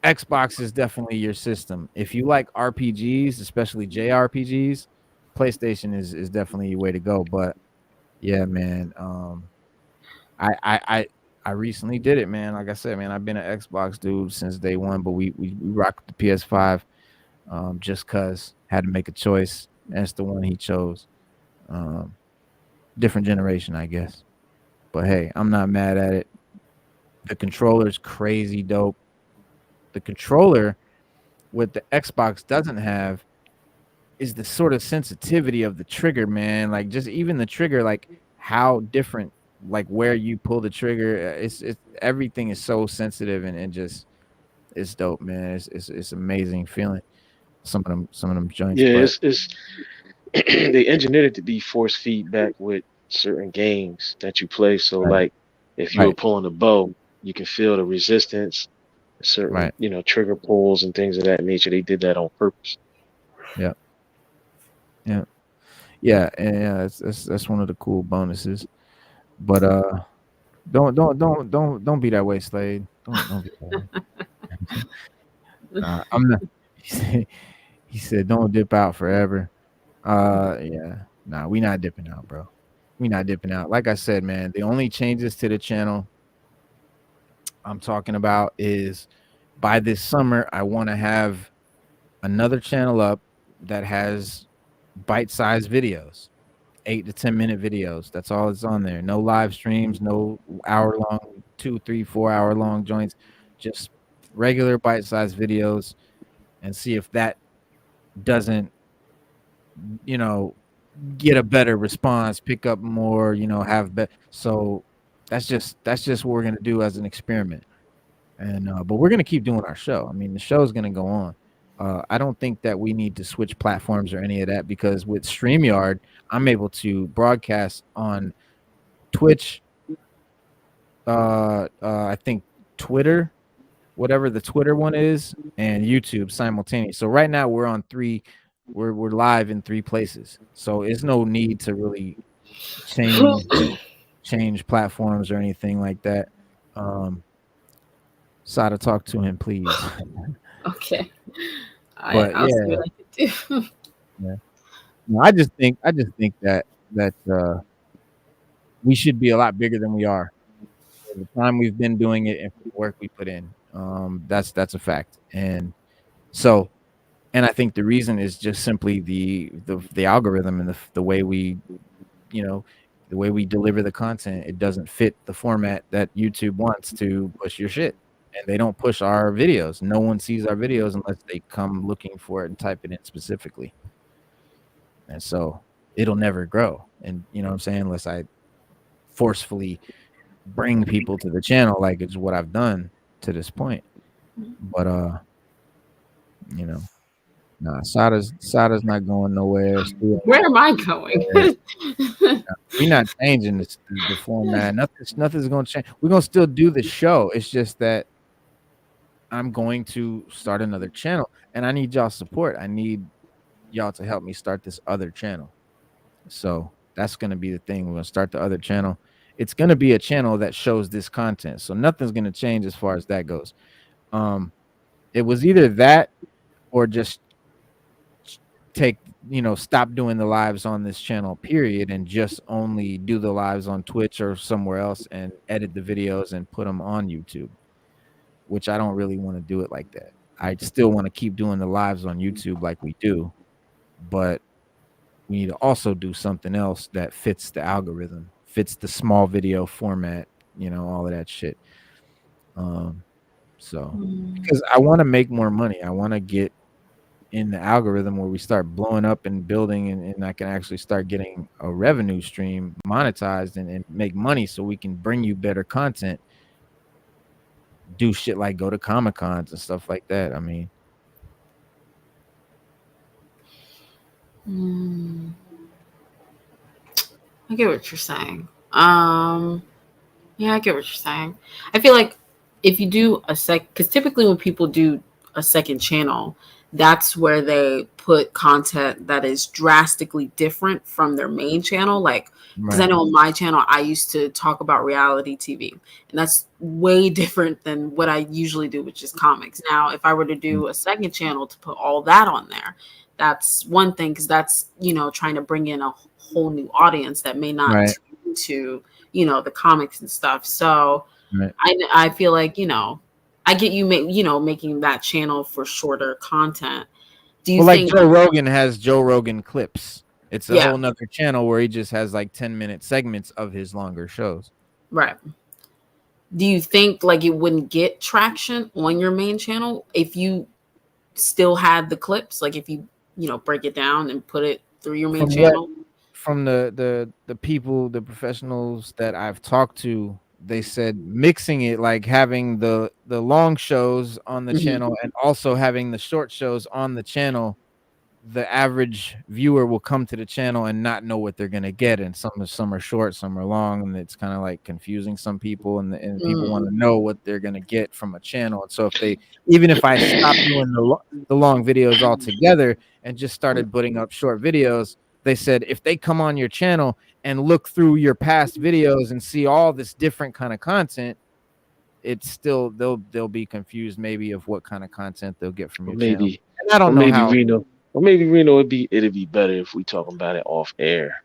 Xbox is definitely your system. If you like RPGs, especially JRPGs, PlayStation is definitely your way to go. But yeah, man, I recently did it, man. Like I said, man, I've been an Xbox dude since day one, but we rock the PS5 just cause had to make a choice. That's the one he chose. Different generation, I guess. But hey, I'm not mad at it. The controller's crazy dope. The controller, what the Xbox doesn't have, is the sort of sensitivity of the trigger, man. Like just even the trigger, like how different, like where you pull the trigger, it's everything is so sensitive and just it's dope, man. It's amazing feeling. Some of them joints. Yeah, but, it's they engineered it to be force feedback with certain games that you play. So Right. like if you were Right. pulling a bow, you can feel the resistance, certain Right. trigger pulls and things of that nature. They did that on purpose. yeah, that's one of the cool bonuses. But don't be that way, Slade. Don't be that way. I'm not. He said, "Don't dip out forever." Yeah, nah, we not dipping out, bro. We not dipping out. Like I said, man, the only changes to the channel I'm talking about is by this summer, I want to have another channel up that has bite-sized videos, 8 to 10 minute videos. That's all that's on there. No live streams, no hour-long, 2, 3, 4 hour-long joints, just regular bite-sized videos, and see if that doesn't, get a better response, pick up more, have better. So that's just what we're gonna do as an experiment. And but we're gonna keep doing our show. I mean, the show is gonna go on. I don't think that we need to switch platforms or any of that, because with StreamYard, I'm able to broadcast on Twitch, I think Twitter, whatever the Twitter one is, and YouTube simultaneous. So right now we're on we're live in 3 places. So it's no need to really change platforms or anything like that. Sada, talk to him, please. Okay. But I'll see yeah. what I can do. Yeah. No, I just think that we should be a lot bigger than we are. For the time we've been doing it and for the work we put in, that's a fact. And so, and I think the reason is just simply the algorithm and the way we, the way we deliver the content. It doesn't fit the format that YouTube wants to push your shit, and they don't push our videos. No one sees our videos unless they come looking for it and type it in specifically. And so it'll never grow. And you know what I'm saying? Unless I forcefully bring people to the channel, like it's what I've done to this point. But you know, nah, Sada's not going nowhere. Still, Where am I going? we're not changing the format. Nothing's gonna change. We're gonna still do the show. It's just that I'm going to start another channel, and I need y'all support. I need y'all to help me start this other channel. So that's gonna be the thing. We're gonna start the other channel. It's gonna be a channel that shows this content. So nothing's gonna change as far as that goes. It was either that or just stop doing the lives on this channel, period, and just only do the lives on Twitch or somewhere else and edit the videos and put them on YouTube, which I don't really want to do it like that. I still want to keep doing the lives on YouTube like we do, but we need to also do something else that fits the algorithm, fits the small video format, all of that shit. So because I want to make more money, I want to get in the algorithm where we start blowing up and building, and I can actually start getting a revenue stream monetized and make money, so we can bring you better content, do shit like go to Comic-Cons and stuff like that. I mean, I get what you're saying. Yeah, I get what you're saying. I feel like if you do because typically when people do a second channel, that's where they put content that is drastically different from their main channel. Like, because I know on my channel, I used to talk about reality TV, and that's way different than what I usually do, which is comics. Now, if I were to do a second channel to put all that on there, that's one thing, because that's, trying to bring in a whole new audience that may not tune into, the comics and stuff. So I feel like, I get you, making that channel for shorter content. Do you think like Joe Rogan has Joe Rogan clips? It's a whole nother channel where he just has like 10-minute segments of his longer shows. Right. Do you think like it wouldn't get traction on your main channel if you still had the clips? Like if you, break it down and put it through your main channel? From the people, the professionals that I've talked to, they said mixing it, like having the long shows on the channel and also having the short shows on the channel, the average viewer will come to the channel and not know what they're going to get. And some are short, some are long, and it's kind of like confusing some people, and people want to know what they're going to get from a channel. And so even if I stopped doing the long videos altogether and just started putting up short videos, they said if they come on your channel and look through your past videos and see all this different kind of content, it's still they'll be confused maybe of what kind of content they'll get from your channel. And I don't know how. Reno, it'd be better if we talk about it off air,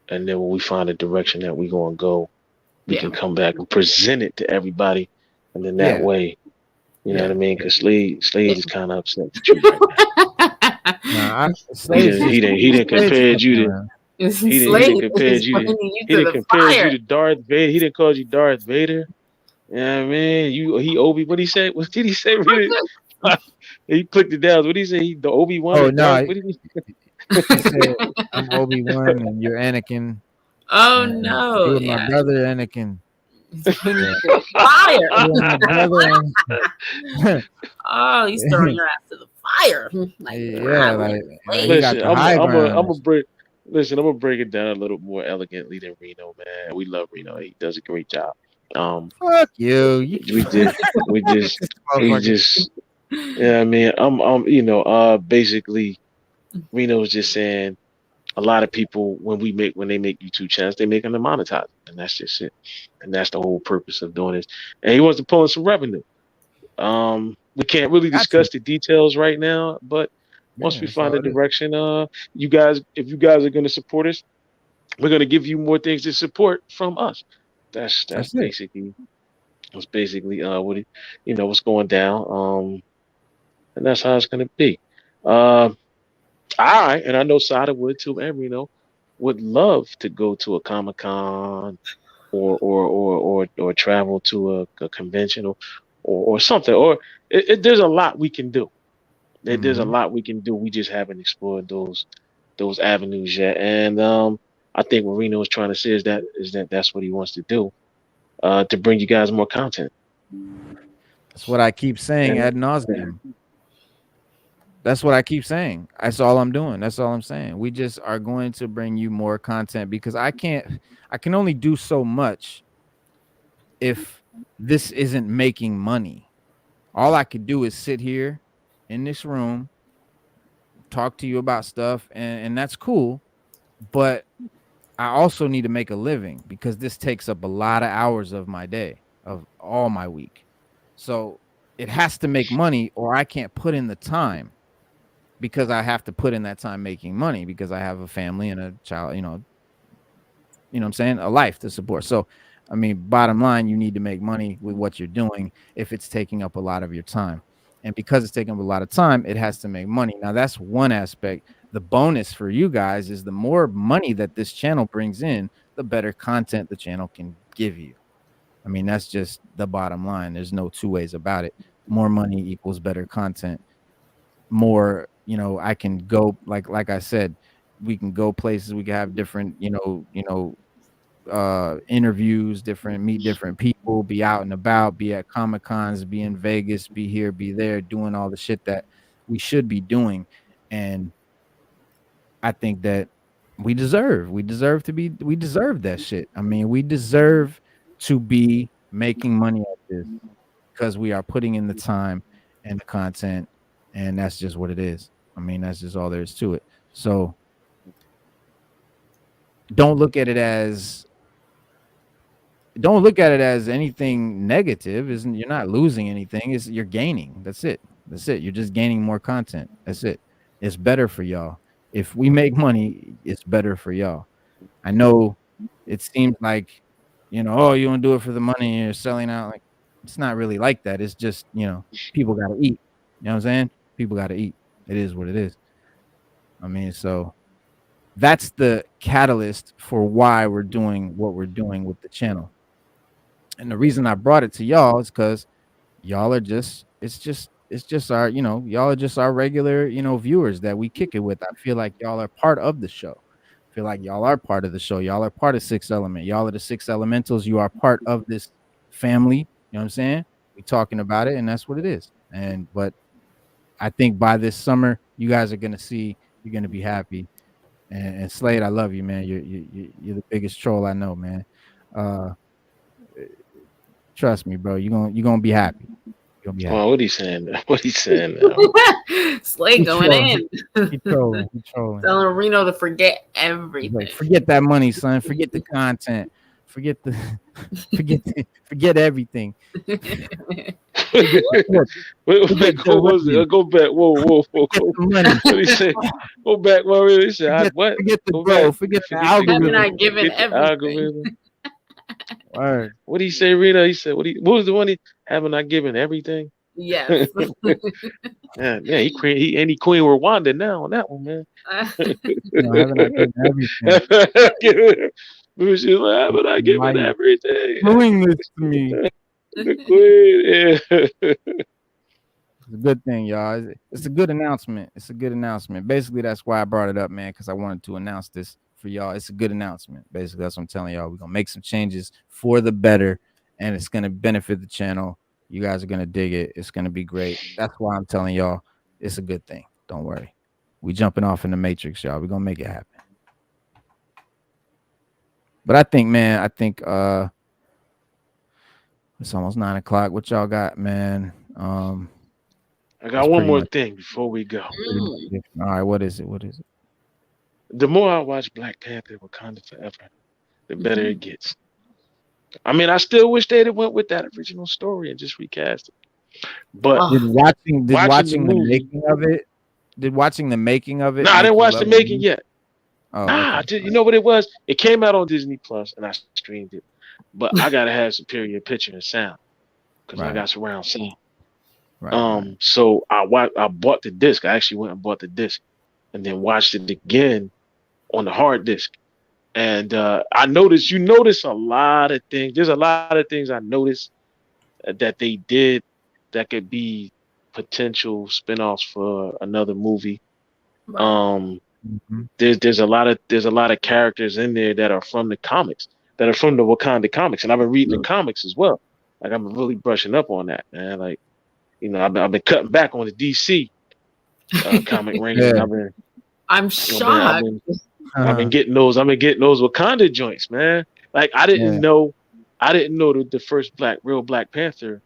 and then when we find a direction that we're gonna go, we can come back and present it to everybody, and then that way, you know what I mean? Because Slade is kind of upset with you right now. He didn't compare you to. He didn't compare you to Darth Vader. He didn't call you Darth Vader. Yeah, man. He Obi. What he said? What did he say? He clicked it down. What did he say? The Obi-Wan. Oh no! He said, I'm Obi-Wan and you're Anakin. Oh no! You're my brother Anakin. Fire! Oh, he's throwing your ass to the fire. Listen, I'm gonna break it down a little more elegantly than Reno, man. We love Reno. He does a great job. Fuck you. Yeah, I mean, I'm basically, Reno's just saying a lot of people when they make YouTube channels, they make them to monetize, and that's just it, and that's the whole purpose of doing this. And he wants to pull in some revenue. We can't really discuss the details right now, but once we find a direction, if you guys are going to support us, we're going to give you more things to support from us. That's basically what's going down. And that's how it's gonna be. And I know Sada would too, and Reno would love to go to a Comic-Con or travel to a convention or something. Or there's a lot we can do. There's a Mhm. lot we can do. We just haven't explored those avenues yet. And I think what Reno is trying to say is that that's what he wants to do, to bring you guys more content. That's what I keep saying And ad nauseum. That's what I keep saying. That's all I'm doing. That's all I'm saying. We just are going to bring you more content because I can only do so much if this isn't making money. All I could do is sit here in this room, talk to you about stuff, and that's cool. But I also need to make a living because this takes up a lot of hours of my day, of all my week. So it has to make money or I can't put in the time because I have to put in that time making money because I have a family and a child, what I'm saying, a life to support. So, I mean, bottom line, you need to make money with what you're doing if it's taking up a lot of your time. And because it's taking up a lot of time, it has to make money. Now, that's one aspect. The bonus for you guys is the more money that this channel brings in, the better content the channel can give you. I mean, that's just the bottom line. There's no two ways about it. More money equals better content. More, I can go like I said, we can go places, we can have different, interviews, meet different people, be out and about, be at Comic Cons, be in Vegas, be here, be there, doing all the shit that we should be doing. And I think that we deserve that shit. I mean, we deserve to be making money at this because we are putting in the time and the content, and that's just what it is. I mean, that's just all there is to it. So don't look at it as anything negative. You're not losing anything. You're gaining. That's it. You're just gaining more content. That's it. It's better for y'all. If we make money, it's better for y'all. I know it seems like, oh, you want to do it for the money and you're selling out. Like, it's not really like that. It's just, people got to eat. You know what I'm saying? People got to eat. It is what it is. I mean, so that's the catalyst for why we're doing what we're doing with the channel. And the reason I brought it to y'all is because y'all are it's just our, y'all are just our regular, viewers that we kick it with. I feel like y'all are part of the show. I feel like y'all are part of the show. Y'all are part of Sixth Element. Y'all are the Six Elementals. You are part of this family. You know what I'm saying? We talking about it, and that's what it is. But I think by this summer, you guys are gonna see, you're gonna be happy. And Slade, I love you, man. You're the biggest troll I know, man. Trust me, bro. You're gonna be happy. You're gonna be happy. Oh, what he saying? What he saying now? Slade going in. He trolling. Telling Reno to forget everything. Like, forget that money, son. Forget the content. Forget everything. Wait, go back. Whoa. What he say? Go back. What he said? What? Forget the growth. Forget the algorithm. Not giving everything. Word. What did he say, Rita? He said, what was the one haven't I given everything? Yes. Yeah, he Queen Rwanda now on that one, man. Haven't I given everything? She's like, haven't I given everything? Doing this to me. The Queen, yeah. It's a good thing, y'all. It's a good announcement. Basically, that's why I brought it up, man, because I wanted to announce this for y'all. It's a good announcement. Basically, that's what I'm telling y'all. We're gonna make some changes for the better, and it's gonna benefit the channel. You guys are gonna dig it. It's gonna be great. That's why I'm telling y'all it's a good thing. Don't worry. We jumping off in the matrix, y'all. We're gonna make it happen. But I think it's almost 9 o'clock. What y'all got, man? I got one more thing before we go. All right, what is it? The more I watch Black Panther Wakanda Forever, the better it gets. I mean, I still wish they'd have went with that original story and just recast it. But did watching the movie, making of it? No, I didn't watch the making yet. Oh, okay. You know what it was? It came out on Disney Plus, and I streamed it. But I gotta have superior picture and sound because I got surround sound. Right. So I bought the disc. I actually went and bought the disc, and then watched it again on the hard disk. And I noticed. You notice a lot of things. There's a lot of things I noticed that they did that could be potential spinoffs for another movie. Right. There's a lot of characters in there that are from the comics, that are from the Wakanda comics, and I've been reading the comics as well. Like I'm really brushing up on that, man. Like I've been cutting back on the DC comic range, and Yeah. I'm shocked. I've been getting those Wakanda joints, man. Like I didn't know that the first real Black Panther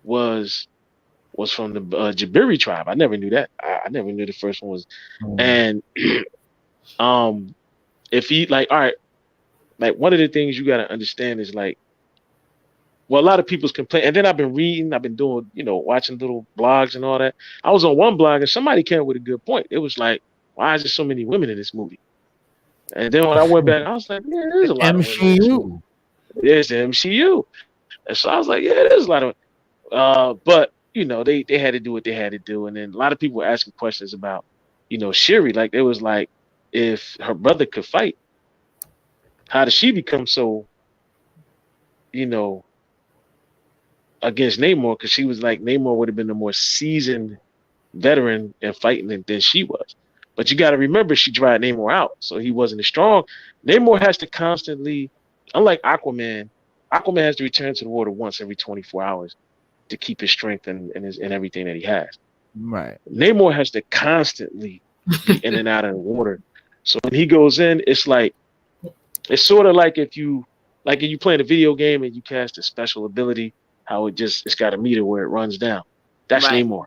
was from the Jabiri tribe. I never knew that. I never knew the first one was. And if he all right, like one of the things you got to understand is like, well, a lot of people's complaint, and then I've been reading, I've been doing, watching little blogs and all that. I was on one blog and somebody came with a good point. It was like, why is there so many women in this movie? And then when I went back, I was like, yeah, there's a lot of women in this movie. There's the MCU. And so I was like, yeah, there's a lot of, but they had to do what they had to do. And then a lot of people were asking questions about, Shuri. Like it was like, if her brother could fight, how did she become so, against Namor? Because she was like, Namor would have been a more seasoned veteran in fighting than she was. But you got to remember, she dried Namor out, so he wasn't as strong. Namor has to constantly, unlike Aquaman has to return to the water once every 24 hours to keep his strength and everything that he has. Right. Namor has to constantly be in and out of the water. So when he goes in, it's sort of like if you playing a video game and you cast a special ability, how it's got a meter where it runs down. That's Right. Namor.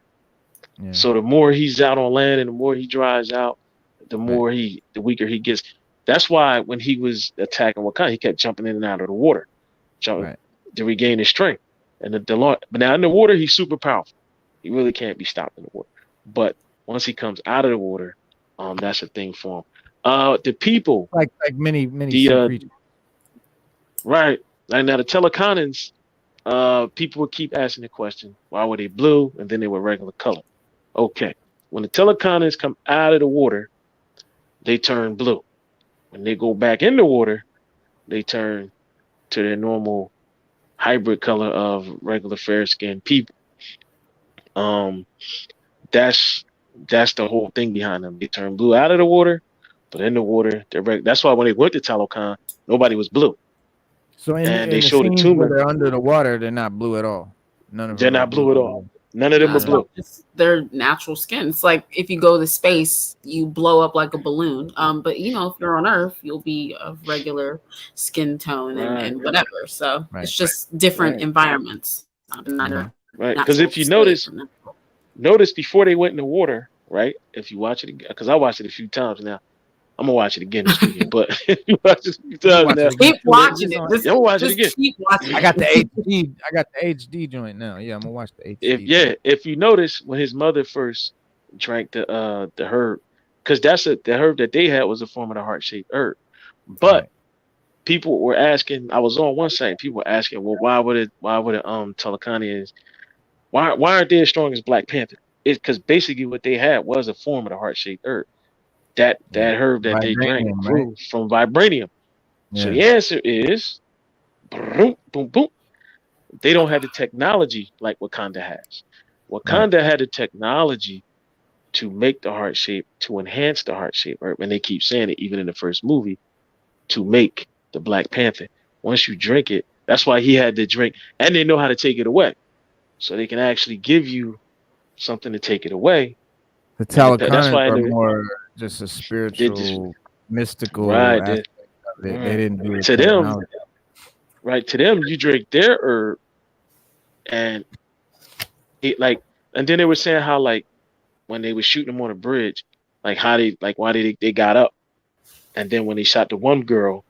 Yeah. So the more he's out on land and the more he dries out, the weaker he gets. That's why when he was attacking Wakanda, he kept jumping in and out of the water, to regain his strength. And but now in the water, he's super powerful. He really can't be stopped in the water. But once he comes out of the water, that's a thing for him. The people, like many creatures. Right. Like now the Teleconans, people would keep asking the question, why were they blue and then they were regular color? Okay. When the Teleconans come out of the water, they turn blue. When they go back in the water, they turn to their normal hybrid color of regular fair-skinned people. That's the whole thing behind them. They turn blue out of the water, but in the water, that's why when they went to Talokan, nobody was blue. So they showed the tumor. They're under the water. They're not blue at all. They're not blue at all. None of them are blue. It's their natural skin. It's like if you go to space, you blow up like a balloon. But if you're on Earth, you'll be of regular skin tone and whatever. So it's just different environments. Right. Because if you notice before they went in the water, right? If you watch it again, because I watched it a few times now. I'm gonna watch it again this weekend, but if you watch it a few times now, keep watching it. I'm watch it again. Keep watching. I got the HD. I got the HD joint now. Yeah, I'm gonna watch the HD. If you notice when his mother first drank the herb, because the herb that they had was a form of the heart-shaped herb. But people were asking. I was on one site. People were asking, well, why would Telekanians? Why aren't they as strong as Black Panther? It's because basically what they had was a form of the heart-shaped herb. That herb that they drank grew from vibranium. Yeah. So the answer is, boom, boom, boom. They don't have the technology like Wakanda has. Wakanda had the technology to make the heart shape, to enhance the heart shape herb, and they keep saying it even in the first movie, to make the Black Panther. Once you drink it, that's why he had to drink, and they know how to take it away. So they can actually give you something to take it away. The Teleconans are more just a spiritual, mystical aspect of it. They didn't do it to them. Right, to them, you drink their herb, and and then they were saying how when they were shooting them on a bridge, why they got up, and then when they shot the one girl,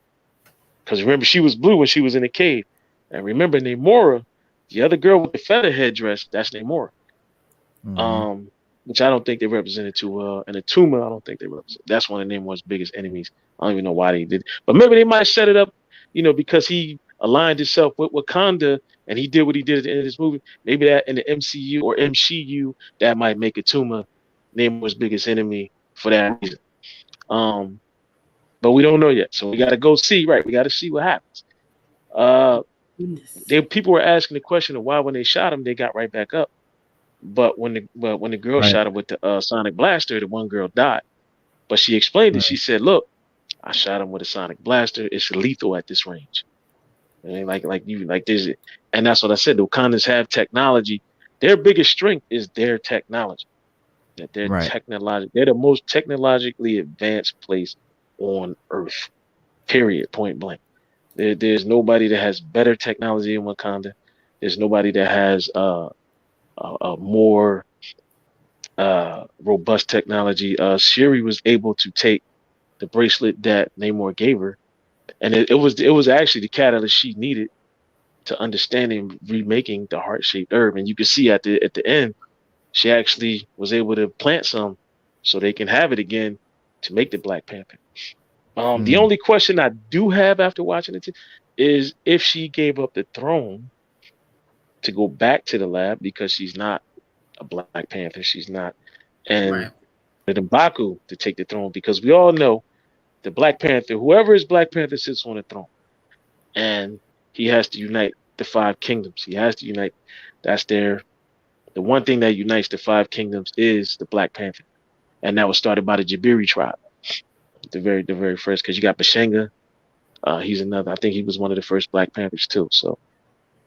because remember she was blue when she was in the cave, and remember Namora, the other girl with the feather headdress, that's Namora. Mm-hmm. Which I don't think they represented too well. And the tumor, I don't think they represented. That's one of Namor's biggest enemies. I don't even know why they did. But maybe they might set it up, because he aligned himself with Wakanda and he did what he did at the end of this movie. Maybe that in the MCU or MCU, that might make a tumor Namor's biggest enemy for that reason. But we don't know yet. So we got to go see, right? We got to see what happens. Goodness. People were asking the question of why when they shot him they got right back up, but when the girl Right. shot him with the sonic blaster, the one girl died. But she explained it. Right. She said, "Look, I shot him with a sonic blaster. It's lethal at this range. I mean, like this, and that's what I said. The Wakandans have technology. Their biggest strength is their technology. That Right. they're the most technologically advanced place on Earth. Period. Point blank. There's nobody that has better technology in Wakanda. There's nobody that has a more robust technology. Shuri was able to take the bracelet that Namor gave her, and it was actually the catalyst she needed to understanding remaking the heart shaped herb. And you can see at the end, she actually was able to plant some so they can have it again to make the Black Panther. The only question I do have after watching it is if she gave up the throne to go back to the lab because she's not a Black Panther, she's not, and Right. the M'Baku to take the throne because we all know the Black Panther, whoever is Black Panther, sits on the throne, and he has to unite the five kingdoms. He has to unite. That's the one thing that unites the five kingdoms is the Black Panther, and that was started by the Jabiri tribe, the very first. Because you got Bashenga, he's another. I think he was one of the first Black Panthers too. So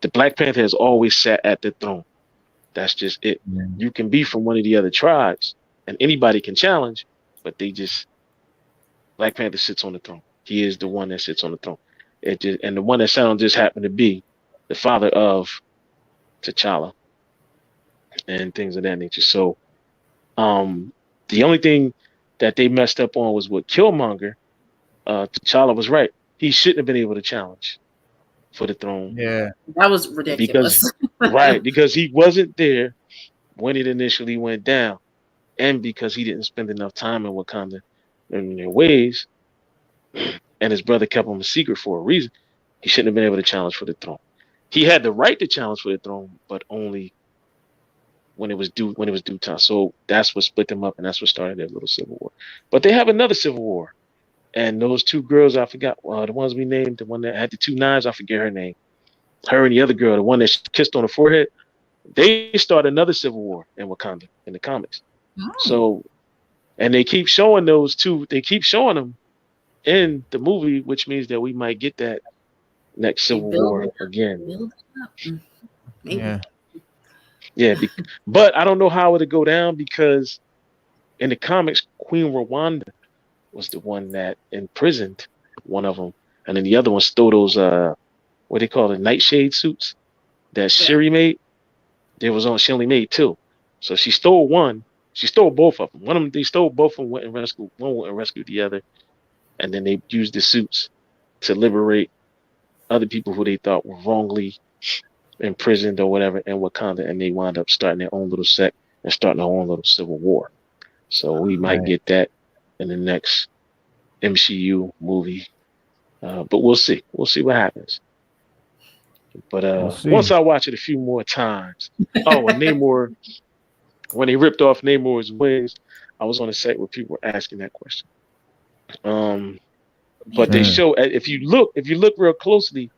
the Black Panther has always sat at the throne. That's just it. Yeah. You can be from one of the other tribes, and anybody can challenge, but Black Panther sits on the throne. He is the one that sits on the throne. And the one that sat on just happened to be the father of T'Challa and things of that nature. So, the only thing that they messed up on was with Killmonger. T'Challa was right. He shouldn't have been able to challenge for the throne. Yeah. That was ridiculous. Because he wasn't there when it initially went down, and because he didn't spend enough time in Wakanda in their ways, and his brother kept him a secret for a reason. He shouldn't have been able to challenge for the throne. He had the right to challenge for the throne, but only when it was due time. So that's what split them up, and that's what started their little civil war. But they have another civil war, and those two girls I forgot. The ones we named, the one that had the two knives, I forget her name. Her and the other girl, the one that kissed on the forehead, they start another civil war in Wakanda in the comics. Oh. So, and they keep showing those two. They keep showing them in the movie, which means that we might get that next civil war again. Build it up. Maybe. Yeah. Yeah, but I don't know how it'll go down because in the comics, Queen Rwanda was the one that imprisoned one of them, and then the other one stole those what they call the nightshade suits that Shuri made. She only made two, so she stole one. She stole both of them. One of them, they stole both of them, went and rescued one, went and rescued the other, and then they used the suits to liberate other people who they thought were wrongly imprisoned or whatever in Wakanda, and they wound up starting their own little sect and starting their own little civil war. So we might get that in the next MCU movie, but we'll see. We'll see what happens. But once I watch it a few more times, and Namor, when they ripped off Namor's wings, I was on a site where people were asking that question. But they show if you look real closely,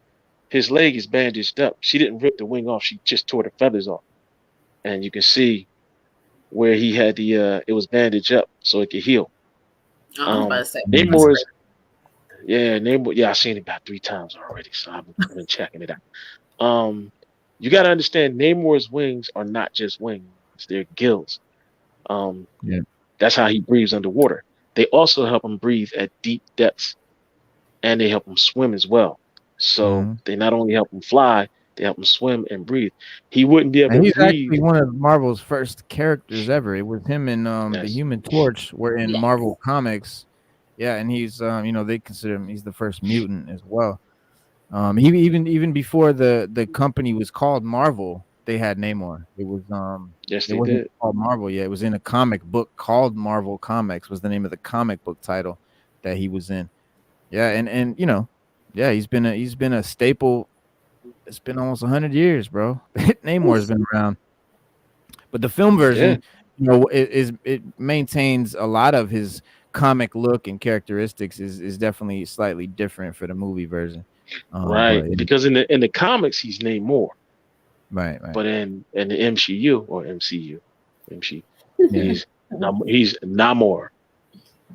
his leg is bandaged up. She didn't rip the wing off; she just tore the feathers off, and you can see where he had it was bandaged up so it could heal. Namor's. Yeah, I've seen it about 3 times already, so I've been checking it out. You got to understand, Namor's wings are not just wings; they're gills. That's how he breathes underwater. They also help him breathe at deep depths, and they help him swim as well. So they not only help him fly, they help him swim and breathe. He wouldn't be able to breathe. He's actually one of Marvel's first characters ever. It was him and the Human Torch were in Marvel Comics. Yeah, and he's they consider him, he's the first mutant as well. He even before the company was called Marvel, they had Namor. It was it wasn't called Marvel yet. It was in a comic book called Marvel Comics, was the name of the comic book title that he was in. Yeah, and he's been a staple. It's been almost 100 years, bro. Namor's been around. But the film version, it maintains a lot of his comic look and characteristics is definitely slightly different for the movie version. Right, But because in the comics he's Namor, right. but in the MCU or MCU, MC, Yeah. he's Namor.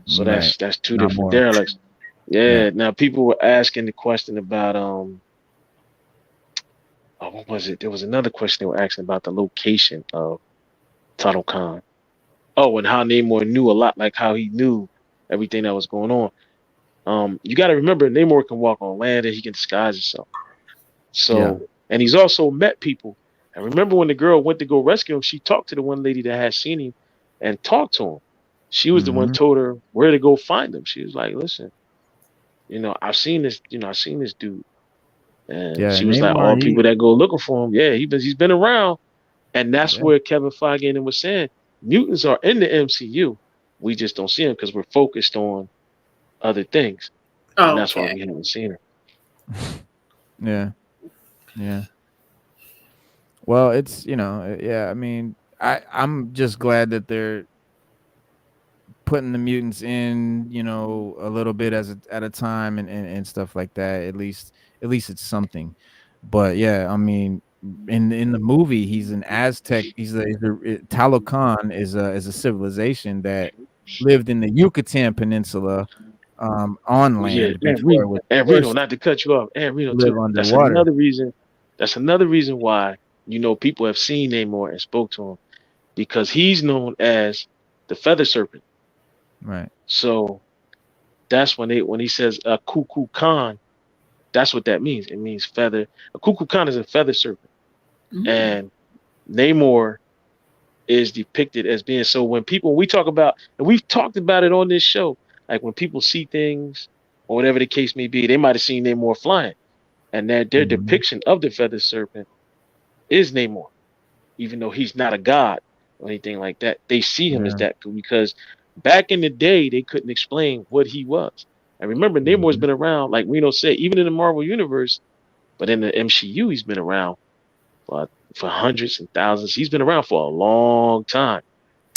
So Right. that's two Not different more. dialects. Yeah. Yeah. Now people were asking the question about what was it? There was another question they were asking about the location of Talokan. Oh, and how Namor knew a lot, like how he knew everything that was going on. You got to remember, Namor can walk on land and he can disguise himself. Yeah. So, and he's also met people. And remember when the girl went to go rescue him, she talked to the one lady that had seen him and talked to him. She was the one Mm-hmm. told her where to go find him. She was like, "Listen, I've seen this dude." And Yeah. she was like, Namor, "All people that go looking for him, yeah, he's been around." And that's yeah. where Kevin Feige and him was saying mutants are in the MCU. We just don't see them because we're focused on other things, and that's why Okay. we haven't seen her. Yeah. Yeah. Well, it's yeah. I mean, I'm just glad that they're putting the mutants in, a little bit at a time and stuff like that. At least it's something. But yeah, I mean, in the movie, he's an Aztec. Talocan is a civilization that lived in the Yucatan Peninsula, on Well, yeah, land before it was And Reno, forced not to cut you off, and to Reno live too. That's underwater. another reason. That's another reason why people have seen Namor and spoke to him because he's known as the Feather Serpent. Right. So that's when he says a cuckoo Khan, that's what that means. It means feather. A cuckoo Khan is a feather serpent, and Namor is depicted as being. So when we talk about, and we've talked about it on this show, like when people see things or whatever the case may be, they might have seen Namor flying, and their Mhm. depiction of the feather serpent is Namor, even though he's not a god or anything like that. They see him as Yeah. that because back in the day they couldn't explain what he was. And remember, Namor's Mhm. been around, like Reno said, even in the Marvel universe, but in the MCU, he's been around for hundreds and thousands. He's been around for a long time.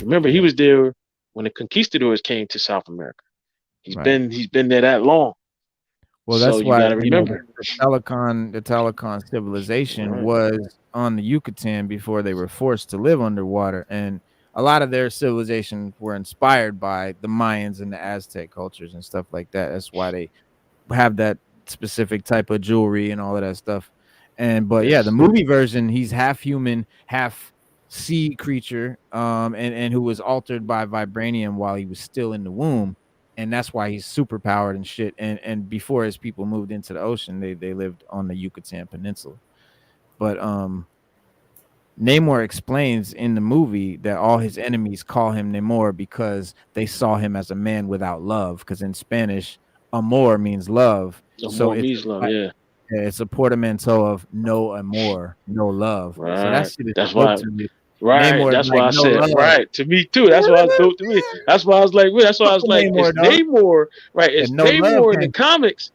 Remember, he Yeah. was there when the conquistadors came to South America. Right. He's been there that long. Well, So that's you why got to the remember. Talocan civilization Right. was on the Yucatan before they were forced to live underwater, and a lot of their civilizations were inspired by the Mayans and the Aztec cultures and stuff like that. That's why they have that specific type of jewelry and all of that stuff. But yeah, the Yes. movie version, he's half human, half sea creature, and who was altered by vibranium while he was still in the womb, and that's why he's super powered and shit. And before his people moved into the ocean, they lived on the Yucatan Peninsula. But Namor explains in the movie that all his enemies call him Namor because they saw him as a man without love. Because in Spanish, amor means love, No so more means love. Yeah. it's a portmanteau of no amor, no love. So that Right. shit is That's dope why. to me. Right. Namor is That's like why I no said love. right to me too. That's why it's dope to me. That's why I was like, wait, that's why I Fuck was with like, Namor, it's dog. Namor, right? It's And no love Namor in the came. comics,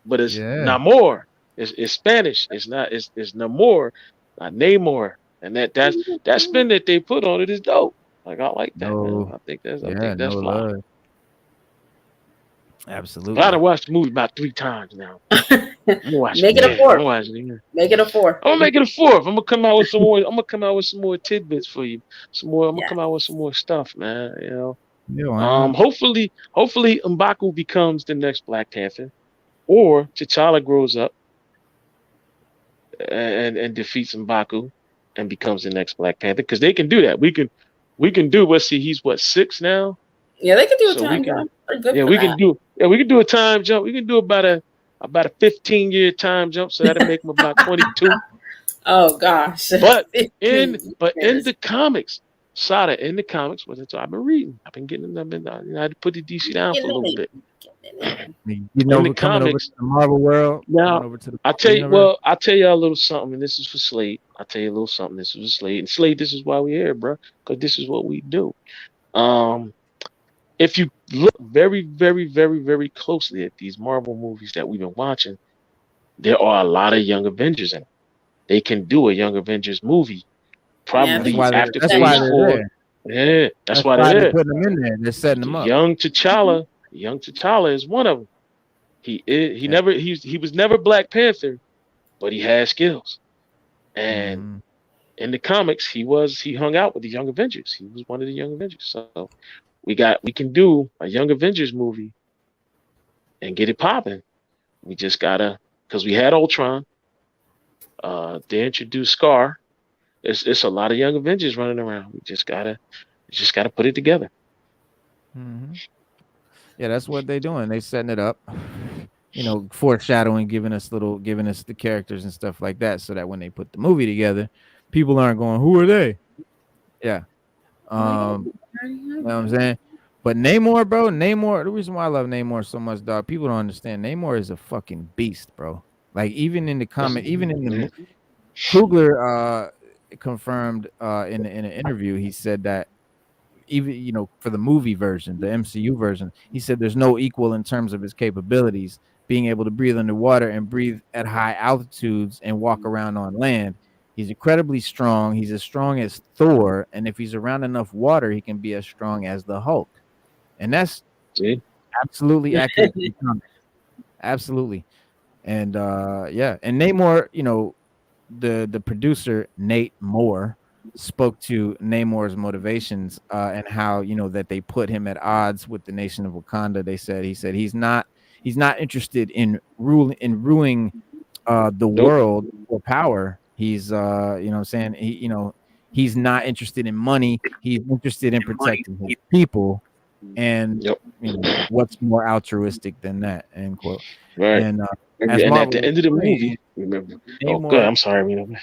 but it's Yeah, Namor. It's Spanish. It's not. It's Namor, not Namor. And that spin that they put on it is dope. Like I like that, man. no, I yeah, think no that's fly. love. But I Absolutely. done watched the movie about 3 times now. I'm gonna watch it Make it a again. I'm four. gonna watch it again. Make it a 4. I'm gonna make it a fourth. I'm gonna come out with some more. I'm gonna come out with some more tidbits for you. Some more. I'm gonna Yeah. come out with some more stuff, man. Yeah, why not? Hopefully M'Baku becomes the next Black Panther, or T'Challa grows up and defeats M'Baku and becomes the next Black Panther. Because they can do that. We can do. Let's see. He's what, 6 now. Yeah, they could do a So we time can. jump. They're good Yeah, for we that. can do. Yeah, we can do a time jump. We can do about a 15-year time jump. So that'll make him about 22. Oh gosh. But 15 in years. the comics, Sada, in the comics, what I've been reading. I've been getting. I had to put the DC down for a little bit. You In know, the we're coming over to comics, the Marvel world. Coming now over to the I Marvel tell you. universe. Well, I'll tell you a little something, and this is for Slade. I'll tell you a little something. This is for Slade, and Slade. This is why we're here, bro. Because this is what we do. If you look very, very, very, very closely at these Marvel movies that we've been watching, there are a lot of Young Avengers in it. They can do a Young Avengers movie Yeah, That's they probably why can they're. after That's set why phase them up. they're 4. there. Yeah, that's That's why why they're they're there. putting them in there. They're setting them up. Young T'Challa is one of them. Yeah. He was never Black Panther, but he had skills. And Mhm. in the comics, he hung out with the Young Avengers. He was one of the Young Avengers. So we can do a Young Avengers movie and get it popping. We just gotta, because we had Ultron. They introduced Scar. It's a lot of Young Avengers running around. We just gotta put it together. Mhm. Yeah, that's what they doing. They setting it up, foreshadowing, giving us the characters and stuff like that, so that when they put the movie together, people aren't going, "Who are they?" Yeah. You know what I'm saying? But Namor, bro, the reason why I love Namor so much, dog, people don't understand. Namor is a fucking beast, bro. Like even in the comment, even in the Coogler confirmed in an interview, he said that even for the movie version, the MCU version, he said there's no equal in terms of his capabilities, being able to breathe underwater and breathe at high altitudes and walk around on land. He's incredibly strong. He's as strong as Thor, and if he's around enough water, he can be as strong as the Hulk. And that's See? absolutely accurate. Absolutely. And yeah, and Namor, the producer Nate Moore spoke to Namor's motivations and how that they put him at odds with the nation of Wakanda. He said he's not interested in ruling the Nope. world for power. He's what I'm saying, he's not interested in money. He's interested in protecting his people. And Yep. what's more altruistic than that? End quote. Right. And as And at Marvel the was end of the saying, movie, remember. Oh, good. Namor. I'm sorry.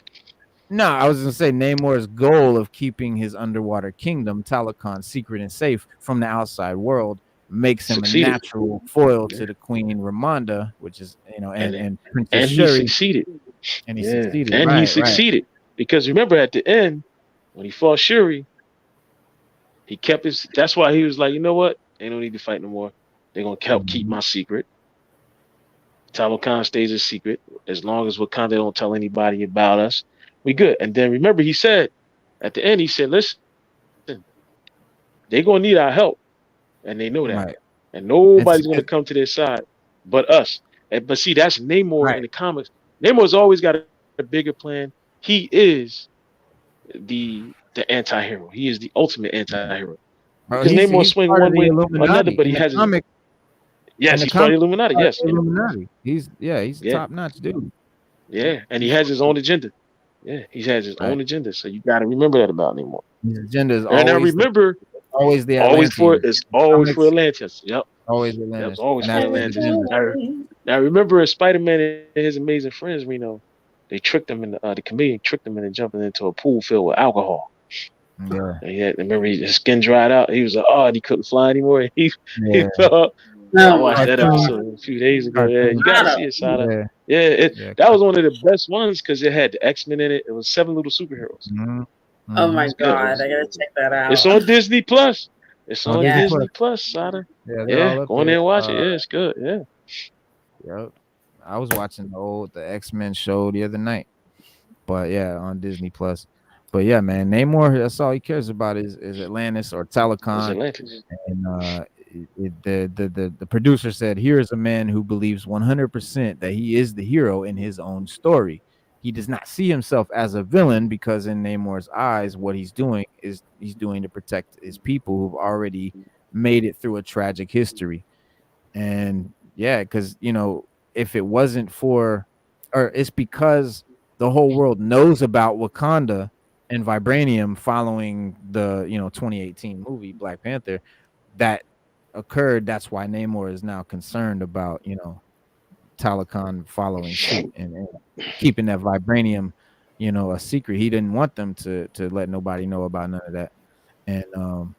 No, I was gonna say Namor's goal of keeping his underwater kingdom, Talokan, secret and safe from the outside world makes him a Succeeded. natural foil Yeah. to the Queen Ramonda, which is and Princess And he Shuri, succeeded. and he Yeah. succeeded. And he Right, right. succeeded. Because remember at the end, when he fought Shuri, he kept his. That's why he was like, you know what? They don't need to fight no more. They're gonna help keep my secret. Talokan stays a secret as long as Wakanda don't tell anybody about us. We good. And then remember, he said at the end, he said, "Listen, they're gonna need our help, and they know that, Right. and nobody's gonna It's come to their side but us." But see, that's Namor in right. the comics. Namor's always got a bigger plan. He is the anti-hero. He is the ultimate anti-hero Bro, because Namor he's swing part of one the way or another, Illuminati but he has his. in Yes, the he's part comic of the Illuminati. part of Yes, the Illuminati. He's a yeah, top notch dude. yeah, and he has his own agenda. Yeah, he has his Right. own agenda. So you got to remember that about Namor. His agenda is And I remember always the always for Atlanteans. it's always for Comics, Atlantis. Yep, always yep, Atlantis. always And for that's his Atlantis. agenda. Now remember Spider-Man and his amazing friends, Reno, they tricked him in the chameleon tricked him into jumping into a pool filled with alcohol. Yeah. And remember his skin dried out. He was like, oh, and he couldn't fly anymore. He Yeah. thought. I Oh watched my that Cartoon. god. episode a few days ago. Yeah, Cartoon. you got to Shut see up. it, Sada. Yeah. Yeah, Yeah. that was one of the best ones because it had the X-Men in it. It was 7 little superheroes. Mhm. Oh my Mhm. Yeah, it god. was. I gotta check that It's out. on Disney Plus. It's On on Disney Yeah. Disney Plus. Plus, Sada. Yeah, they're Yeah, all up go in there. there and watch it. Yeah, it's good. Yeah. Yep. I was watching the X-Men show the other night. But yeah, on Disney Plus. But yeah, man, Namor, that's all he cares about is Atlantis or It's Talokan. Atlantis. And the producer said, "Here is a man who believes 100% that he is the hero in his own story. He does not see himself as a villain because in Namor's eyes, what he's doing is he's doing to protect his people who've already made it through a tragic history." And yeah, because if it wasn't for, or it's because the whole world knows about Wakanda and vibranium following the 2018 movie Black Panther that occurred. That's why Namor is now concerned about Talokan following suit and keeping that vibranium a secret. He didn't want them to let nobody know about none of that. And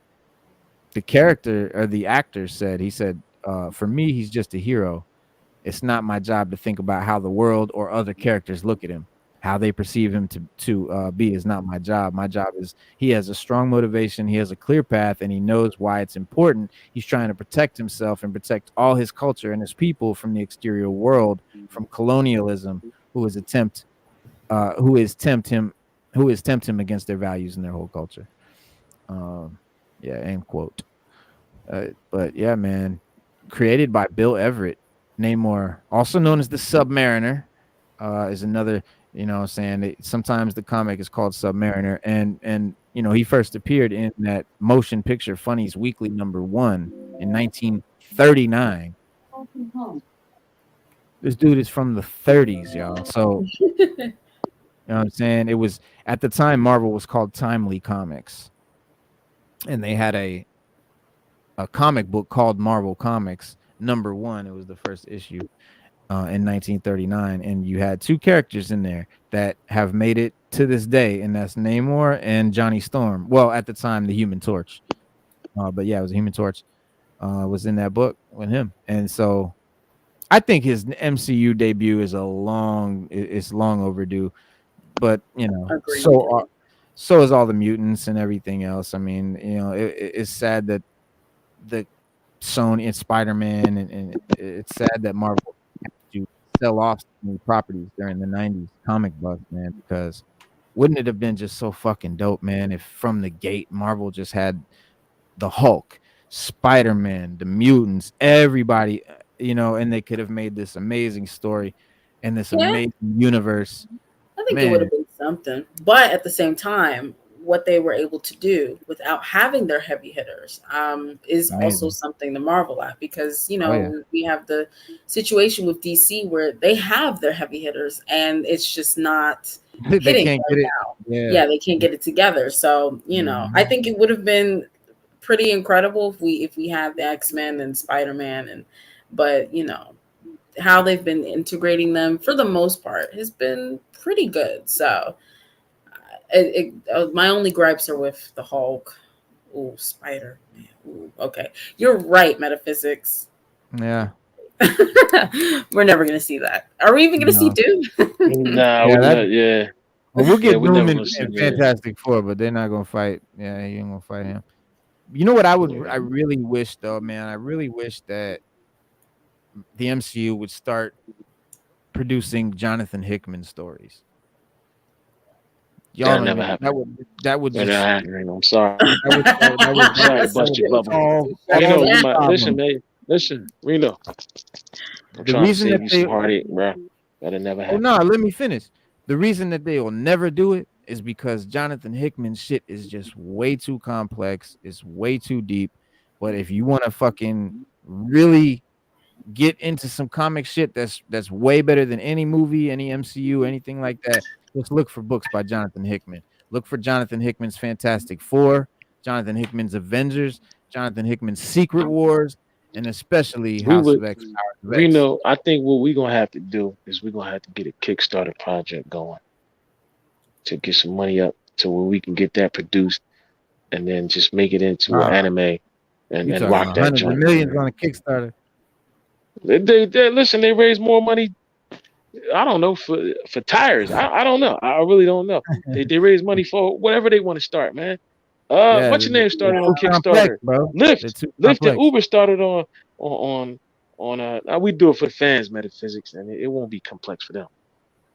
the character or the actor said, he said, for me, he's just a hero. It's not my job to think about how the world or other characters look at him. How they perceive him to be is not my job. My job is he has a strong motivation. He has a clear path, and he knows why it's important. He's trying to protect himself and protect all his culture and his people from the exterior world, from colonialism, who is tempt him against their values and their whole culture. Yeah, end quote. But yeah, man, created by Bill Everett. Namor, also known as the Submariner, is another. Sometimes the comic is called Submariner, and he first appeared in that Motion Picture Funnies Weekly #1 in 1939. This dude is from the 30s, y'all. So you know what I'm saying? It was at the time Marvel was called Timely Comics, and they had a comic book called Marvel Comics #1. It was the first issue in 1939, and you had two characters in there that have made it to this day, and that's Namor and Johnny Storm. Well, at the time, the Human Torch, but yeah, it was a Human Torch was in that book with him, and so I think his MCU debut is it's long overdue, but Agreed. so is all the mutants and everything else. I mean, it's sad that the Sony and Spider-Man, and it's sad that Marvel had to sell off new properties during the 90s comic book, man, because wouldn't it have been just so fucking dope, man, if from the gate Marvel just had the Hulk, Spider-Man, the mutants, everybody, and they could have made this amazing story and this amazing universe. I think it would have been something. But at the same time, what they were able to do without having their heavy hitters is also something to marvel at, because we have the situation with DC where they have their heavy hitters and it's just not they hitting can't right get it. now. Yeah, they can't get it together. So I think it would have been pretty incredible if we had the X-Men and Spider-Man, but how they've been integrating them for the most part has been pretty good. So my only gripes are with the Hulk. Ooh, Spider-Man. Ooh, okay, you're right, Metaphysics. Yeah. We're never gonna see that. Are we even gonna see Doom? Nah, Well, we'll get we're Doom never in gonna see Fantastic Four, but they're not gonna fight. Yeah, he ain't gonna fight him. You know what I really wish though, man? I really wish that the MCU would start producing Jonathan Hickman stories. Y'all That'll don't never even- happen. that would That'll just happen. I'm sorry. that would I'm sorry to bust your bubble. Listen, Reno. I'm The trying to reason save that you some they- heartache, bro. That'll never Oh happen. no, let me finish. The reason that they will never do it is because Jonathan Hickman's shit is just way too complex. It's way too deep. But if you want to fucking really get into some comic shit that's way better than any movie, any MCU, anything like that, just look for books by Jonathan Hickman. Look for Jonathan Hickman's Fantastic Four, Jonathan Hickman's Avengers, Jonathan Hickman's Secret Wars, and especially House of X. Reno, I think what we're gonna have to do is we're gonna have to get a Kickstarter project going to get some money up to where we can get that produced and then just make it into an anime and rock that hundreds of joint. millions on a Kickstarter. They listen, they raise more money. I don't know for tires. I don't know. I really don't know. They raise money for whatever they want to start, man. What's your name started on Kickstarter? Bro. Lyft and Uber started on we do it for the fans, Metaphysics, and it won't be complex for them.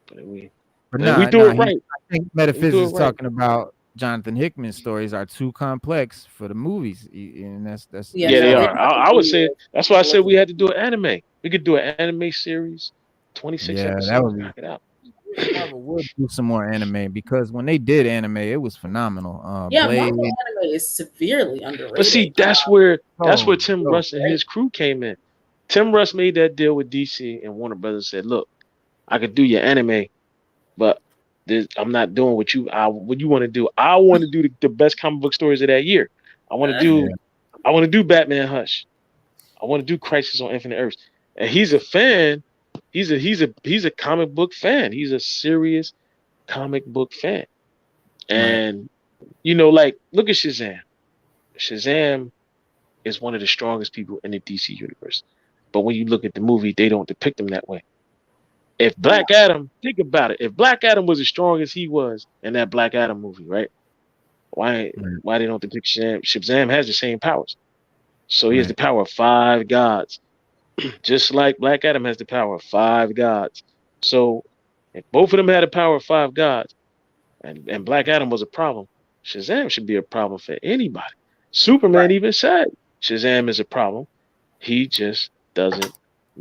But we do it right. I think Metaphysics is talking about Jonathan Hickman's stories are too complex for the movies, and that's they are. I would say that's why I said we had to do an anime. We could do an anime series, 26 episodes. That would knock it out. Marvel would do some more anime, because when they did anime, it was phenomenal. Marvel anime is severely underrated. But see, that's where Tim Russ and his crew came in. Tim Russ made that deal with DC, and Warner Brothers said, "Look, I could do your anime, but I'm not doing what you want to do. I want to do the best comic book stories of that year. I want to do Batman Hush. I want to do Crisis on Infinite Earths." And he's a fan. He's a comic book fan. He's a serious comic book fan. And like, look at Shazam. Shazam is one of the strongest people in the DC universe. But when you look at the movie, they don't depict him that way. If Black Adam, think about it. If Black Adam was as strong as he was in that Black Adam movie, right? Why they don't depict Shazam? Shazam has the same powers. So he has the power of 5 gods. Just like Black Adam has the power of 5 gods. So if both of them had the power of 5 gods, and Black Adam was a problem, Shazam should be a problem for anybody. Superman even said Shazam is a problem. He just doesn't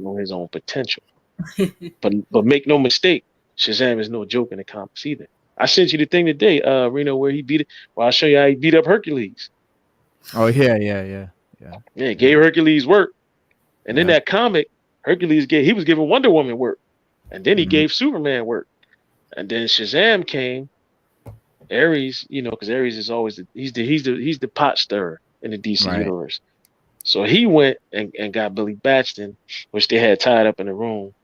know his own potential. But make no mistake, Shazam is no joke in the comics either. I sent you the thing today, Reno, where he beat it. Well, I'll show you how he beat up Hercules. Oh yeah. Yeah, gave Hercules work. And in that comic, he was giving Wonder Woman work. And then he gave Superman work. And then Shazam came. Ares, because Ares is always he's the pot stirrer in the DC universe. So he went and got Billy Batson, which they had tied up in the room.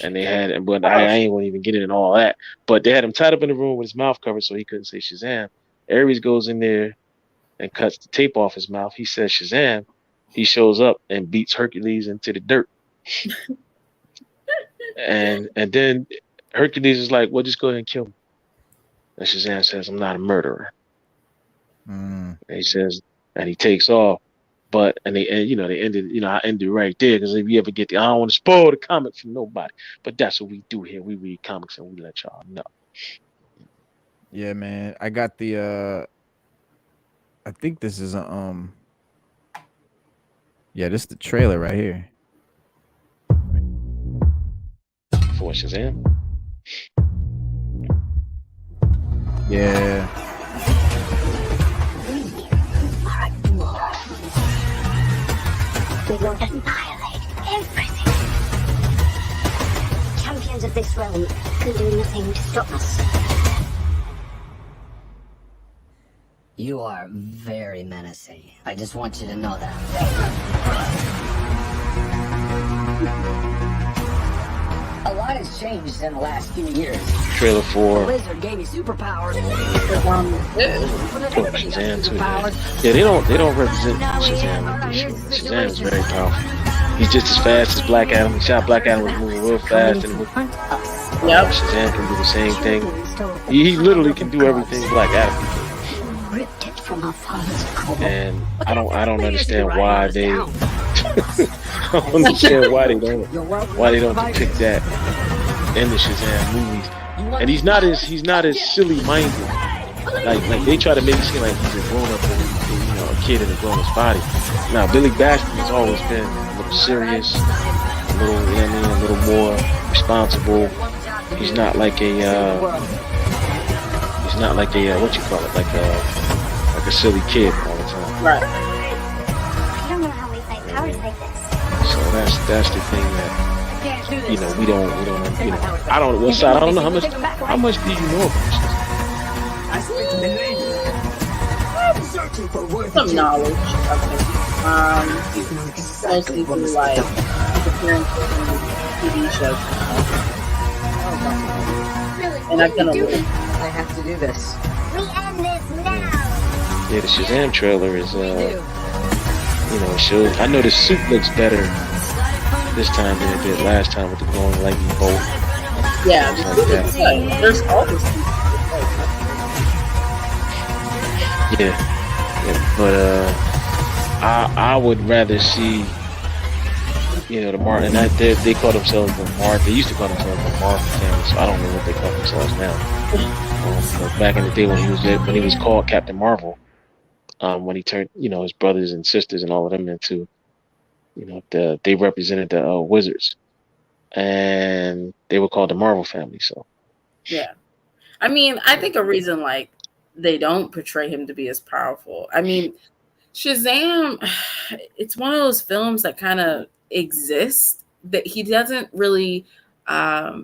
And they had, but I ain't gonna even get into all that. But they had him tied up in the room with his mouth covered so he couldn't say Shazam. Ares goes in there and cuts the tape off his mouth. He says Shazam. He shows up and beats Hercules into the dirt. and then Hercules is like, well, just go ahead and kill me. And Shazam says, I'm not a murderer. And he says, and he takes off. But they ended, I ended right there because if you ever get I don't want to spoil the comic for nobody. But that's what we do here. We read comics and we let y'all know. Yeah, man. I got the I think this is a yeah, this is the trailer right here. For Shazam? Yeah. We will annihilate everything. Champions of this realm can do nothing to stop us. You are very menacing. I just want you to know that. A lot has changed in the last few years. Trailer for Blizzard gave you superpowers. Shazam too. Yeah, they don't represent Shazam. Shazam is very powerful. He's just as fast as Black Adam. He shot Black Adam was moving real fast and Shazam can do the same thing. He literally can do everything Black Adam can do. And I don't understand why they I don't understand why they don't depict that in the Shazam movies. And he's not as silly minded. Like they try to make it seem like he's a grown up and a kid in a grown up's body. Now Billy Batson has always been a little serious, a little more responsible. He's not like a what you call it, like a silly kid all the time. Right. I don't know how we fight powers like this. So that's the thing that we don't I don't know how much do you know about this? Some knowledge of it. Mostly through like appearances in TV shows. And I've done a little. I have to do this. We end this now. Yeah, the Shazam trailer is it shows. I know the suit looks better this time than it did last time with the glowing lightning bolt. Yeah, there's all this. Yeah, but I would rather see the Marvel, and they call themselves the Marvel. They used to call themselves the Marvel family, so I don't know what they call themselves now. Back in the day when he was called Captain Marvel, when he turned his brothers and sisters and all of them into they represented the Wizards, and they were called the Marvel family. So yeah, I mean, I think a reason like they don't portray him to be as powerful. I mean, Shazam, it's one of those films that kind of exists that he doesn't really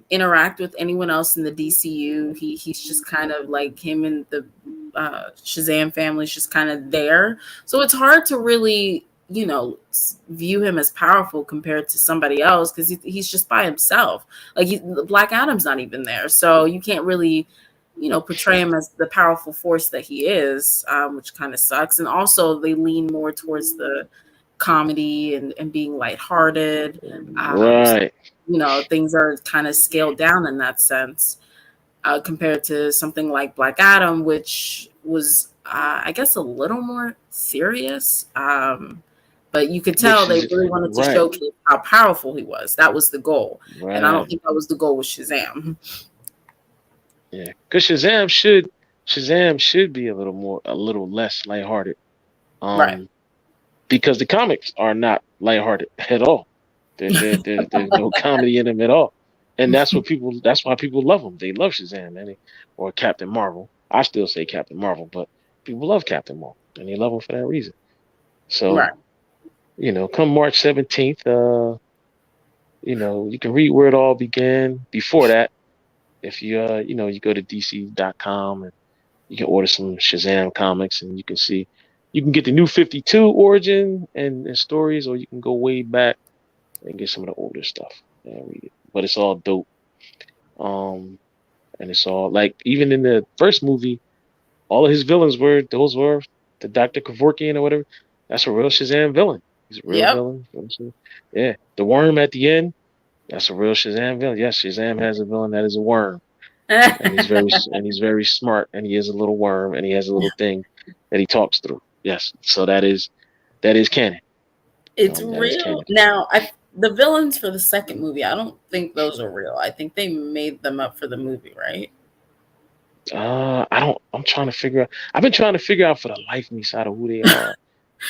interact with anyone else in the DCU. He's just kind of like him and the Shazam family is just kind of there. So it's hard to really, view him as powerful compared to somebody else because he's just by himself. Like Black Adam's not even there. So you can't really, portray him as the powerful force that he is, which kind of sucks. And also they lean more towards the comedy and being lighthearted. Right. Things are kind of scaled down in that sense compared to something like Black Adam, which was, I guess, a little more serious. But you could tell they really wanted to showcase how powerful he was. That was the goal. Right. And I don't think that was the goal with Shazam. Yeah, because Shazam should be a little less lighthearted. Right. Because the comics are not lighthearted at all. There's no comedy in them at all, and that's what people. That's why people love him. They love Shazam, or Captain Marvel. I still say Captain Marvel, but people love Captain Marvel, and they love him for that reason. So Right. come March 17th, you can read where it all began. Before that, if you you go to DC.com and you can order some Shazam comics, and you can get the new 52 origin and stories, or you can go way back and get some of the older stuff and read it. But it's all dope. And it's all like, even in the first movie, all of his villains were the Dr. Kevorkian or whatever. That's a real Shazam villain. He's a real Yep. villain. Yeah. The worm at the end, that's a real Shazam villain. Yes, Shazam has a villain that is a worm. And he's very smart, and he is a little worm, and he has a little thing that he talks through. Yes. So that is canon. It's That is real. canon. Now, the villains for the second movie, I don't think those are real. I think they made them up for the movie, right? I'm trying to figure out. I've been trying to figure out for the life of me side of who they are.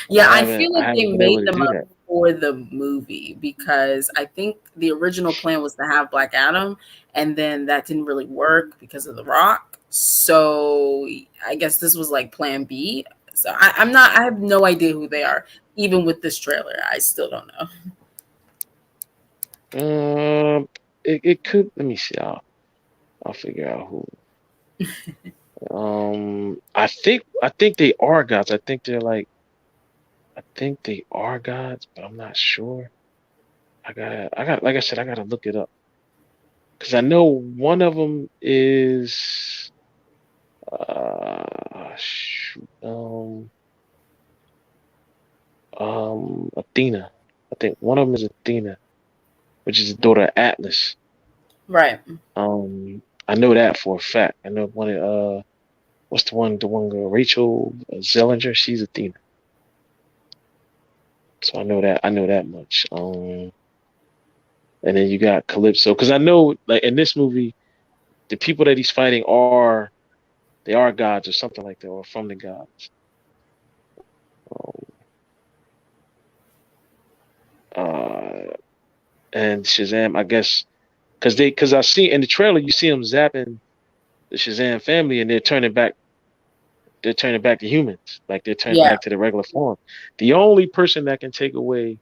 Yeah, I I feel I like they haven't been able made to them do up that. for the movie because I think the original plan was to have Black Adam, and then that didn't really work because of The Rock. So I guess this was like plan B. So I have no idea who they are. Even with this trailer, I still don't know. It could. Let me see. I'll figure out who. I think they are gods. I think they are gods, but I'm not sure. Like I said, I gotta look it up because I know one of them is Athena. I think one of them is Athena, which is the daughter of Atlas. Right. I know that for a fact. I know one of what's the one girl, Rachel Zellinger, she's Athena. So I know that much. And then you got Calypso, because I know, like, in this movie, the people that he's fighting they are gods or something like that, or from the gods. And Shazam, I guess, because I see in the trailer, you see them zapping the Shazam family, and they're turning back to humans, like they're turning Yeah. back to the regular form. The only person that can take away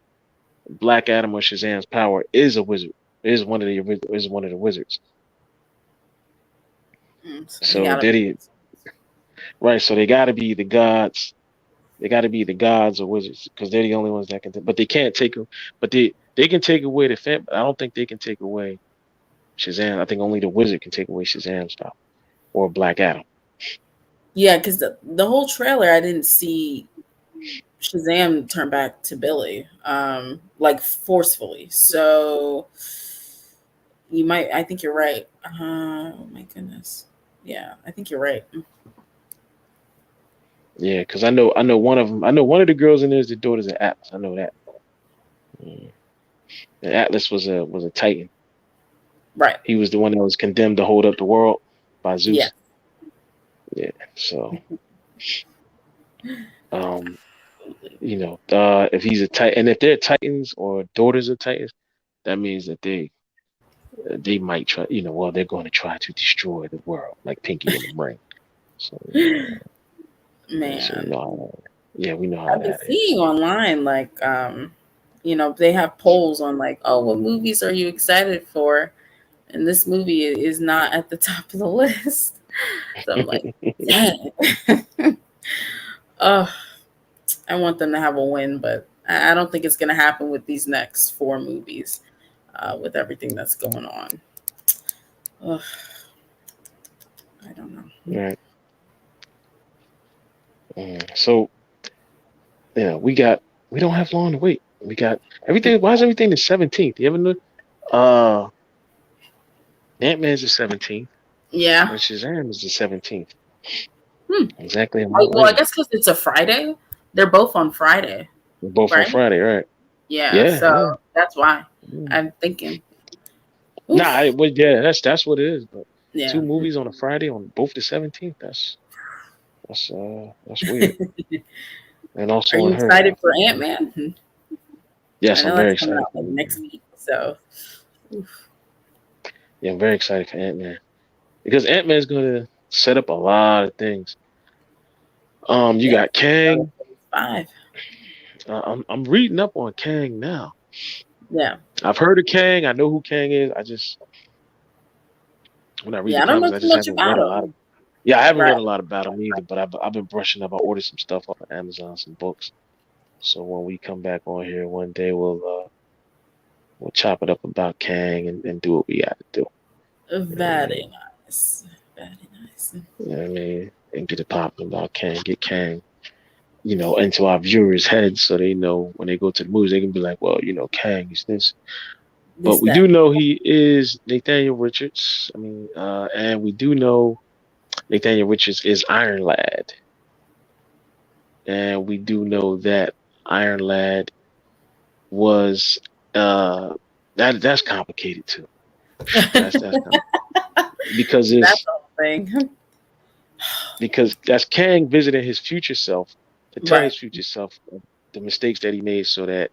Black Adam or Shazam's power is a wizard. Is one of the wizards. So right. So they got to be the gods. They got to be the gods or wizards, because they're the only ones that can. But they can't take them. But they can take away the fam. I don't think they can take away Shazam. I think only the wizard can take away Shazam's power, or Black Adam. Yeah, because the whole trailer, I didn't see Shazam turn back to Billy, like forcefully. So I think you're right. Oh my goodness. Yeah, I think you're right. Yeah, because I know one of them. I know one of the girls in there is the daughters of Atlas. I know that. And Atlas was a Titan. Right. He was the one that was condemned to hold up the world by Zeus. Yeah. Yeah. So, if he's a Titan, and if they're Titans or daughters of Titans, that means that they might try. They're going to try to destroy the world, like Pinky and the Brain. So, Man. So, we know how I've been that is. seeing online, like, they have polls on, like, oh, what movies are you excited for? And this movie is not at the top of the list. So I'm like, dang. I want them to have a win, but I don't think it's going to happen with these next 4 movies, with everything that's going on. I don't know. Right. So, we don't have long to wait. We got everything. Why is everything the 17th? You ever know? Ant-Man's the 17th. Yeah. And Shazam is the 17th. Exactly. Well, I guess because it's a Friday. They're both on Friday. They're both right? on Friday, right? Yeah. So that's why I'm thinking. Oof. That's what it is. But Yeah. 2 movies on a Friday on both the 17th. That's weird. And also, are you excited for Ant-Man? Yes, I I'm know very that's coming excited out for like Ant next Man. week. So, oof. Yeah, I'm very excited for Ant Man because Ant Man's going to set up a lot of things. You Yeah, got Kang. 5. I'm reading up on Kang now. Yeah. I've heard of Kang. I know who Kang is. I just when I read the Yeah, I don't know comics, I too just much haven't read about a lot of. him. Yeah, I haven't Right. read a lot about him either. But I've been brushing up. I ordered some stuff off of Amazon, some books. So when we come back on here one day, we'll chop it up about Kang and do what we got to do. You know what I Very mean? nice. Very nice. You know what I mean? And get it popping about Kang. Get Kang, into our viewers' heads so they know when they go to the movies, they can be like, well, Kang is this. But This, we that. do know he is Nathaniel Richards. I mean, and we do know Nathaniel Richards is Iron Lad. And we do know that Iron Lad was that's complicated too. That's because That's it's the whole thing. because that's Kang visiting his future self to tell Right. his future self the mistakes that he made so that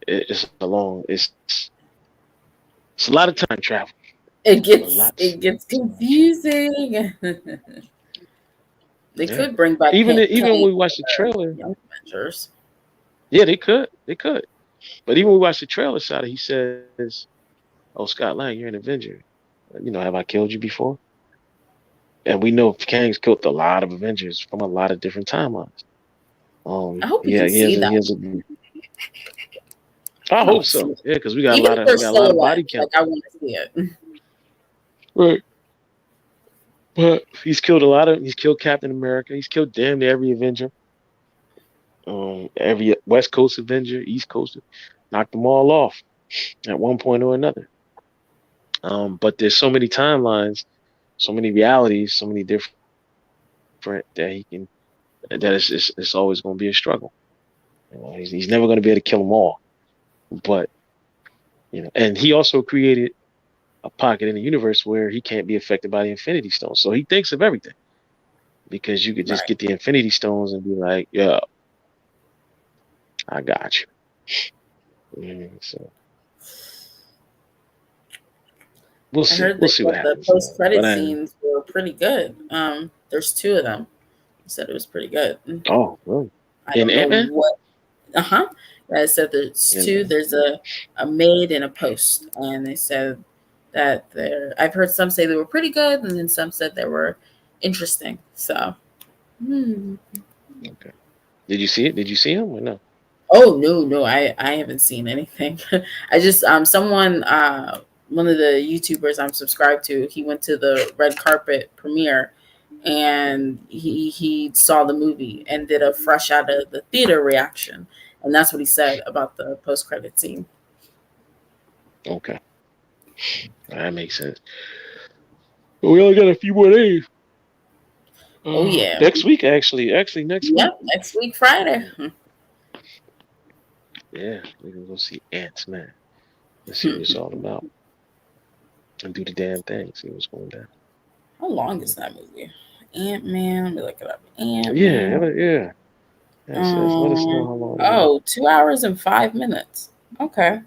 it's a lot of time travel. It gets Lots it gets of time travel. confusing. They Yeah. could bring back Even when Kang we watch the for trailer, Young Avengers. yeah, they could. They could. But even when we watch the trailer side, he says, "Oh, Scott Lang, you're an Avenger. Have I killed you before?" And we know Kang's killed a lot of Avengers from a lot of different timelines. I hope we Yeah, can he has see a, them. he has a. I I hope want to see so. it. Yeah, because we got a Even lot if of they're we got a lot of body silhouettes, like count. I want to see it. Right. But he's killed Captain America. He's killed damn near every Avenger. Every West Coast Avenger, East Coast, knocked them all off at one point or another. But there's so many timelines, so many realities, so many different that he can that it's always going to be a struggle. He's never going to be able to kill them all. But and he also created a pocket in the universe where he can't be affected by the Infinity Stones. So he thinks of everything because you could just Right. get the Infinity Stones and be like, "Yeah, I got you." So we'll I see. heard We'll that see what the happens. post But credit scenes were pretty good. There's 2 of them. You said it was pretty good. oh, well, I in don't know Ant Man. what. Uh-huh. I said there's 2. And There's a made and a post, and they said that they're. I've heard some say they were pretty good, and then some said they were interesting. So. okay, did you see it? Did you see him or no? Oh no, I haven't seen anything. I just someone one of the YouTubers I'm subscribed to, he went to the red carpet premiere and he saw the movie and did a fresh out of the theater reaction. And that's what he said about the post credit scene. Okay, that makes sense. But we only got a few more days. Oh yeah. Next week, actually next week. Yep, next week Friday. Yeah, we can go see Ant Man. Let's see what it's all about and do the damn thing. See what's going down. How long is that movie? Ant-Man. Let me look it up. Yeah, Ant-Man. yeah. Yes, let us know how long it is. 2 hours and 5 minutes. Okay.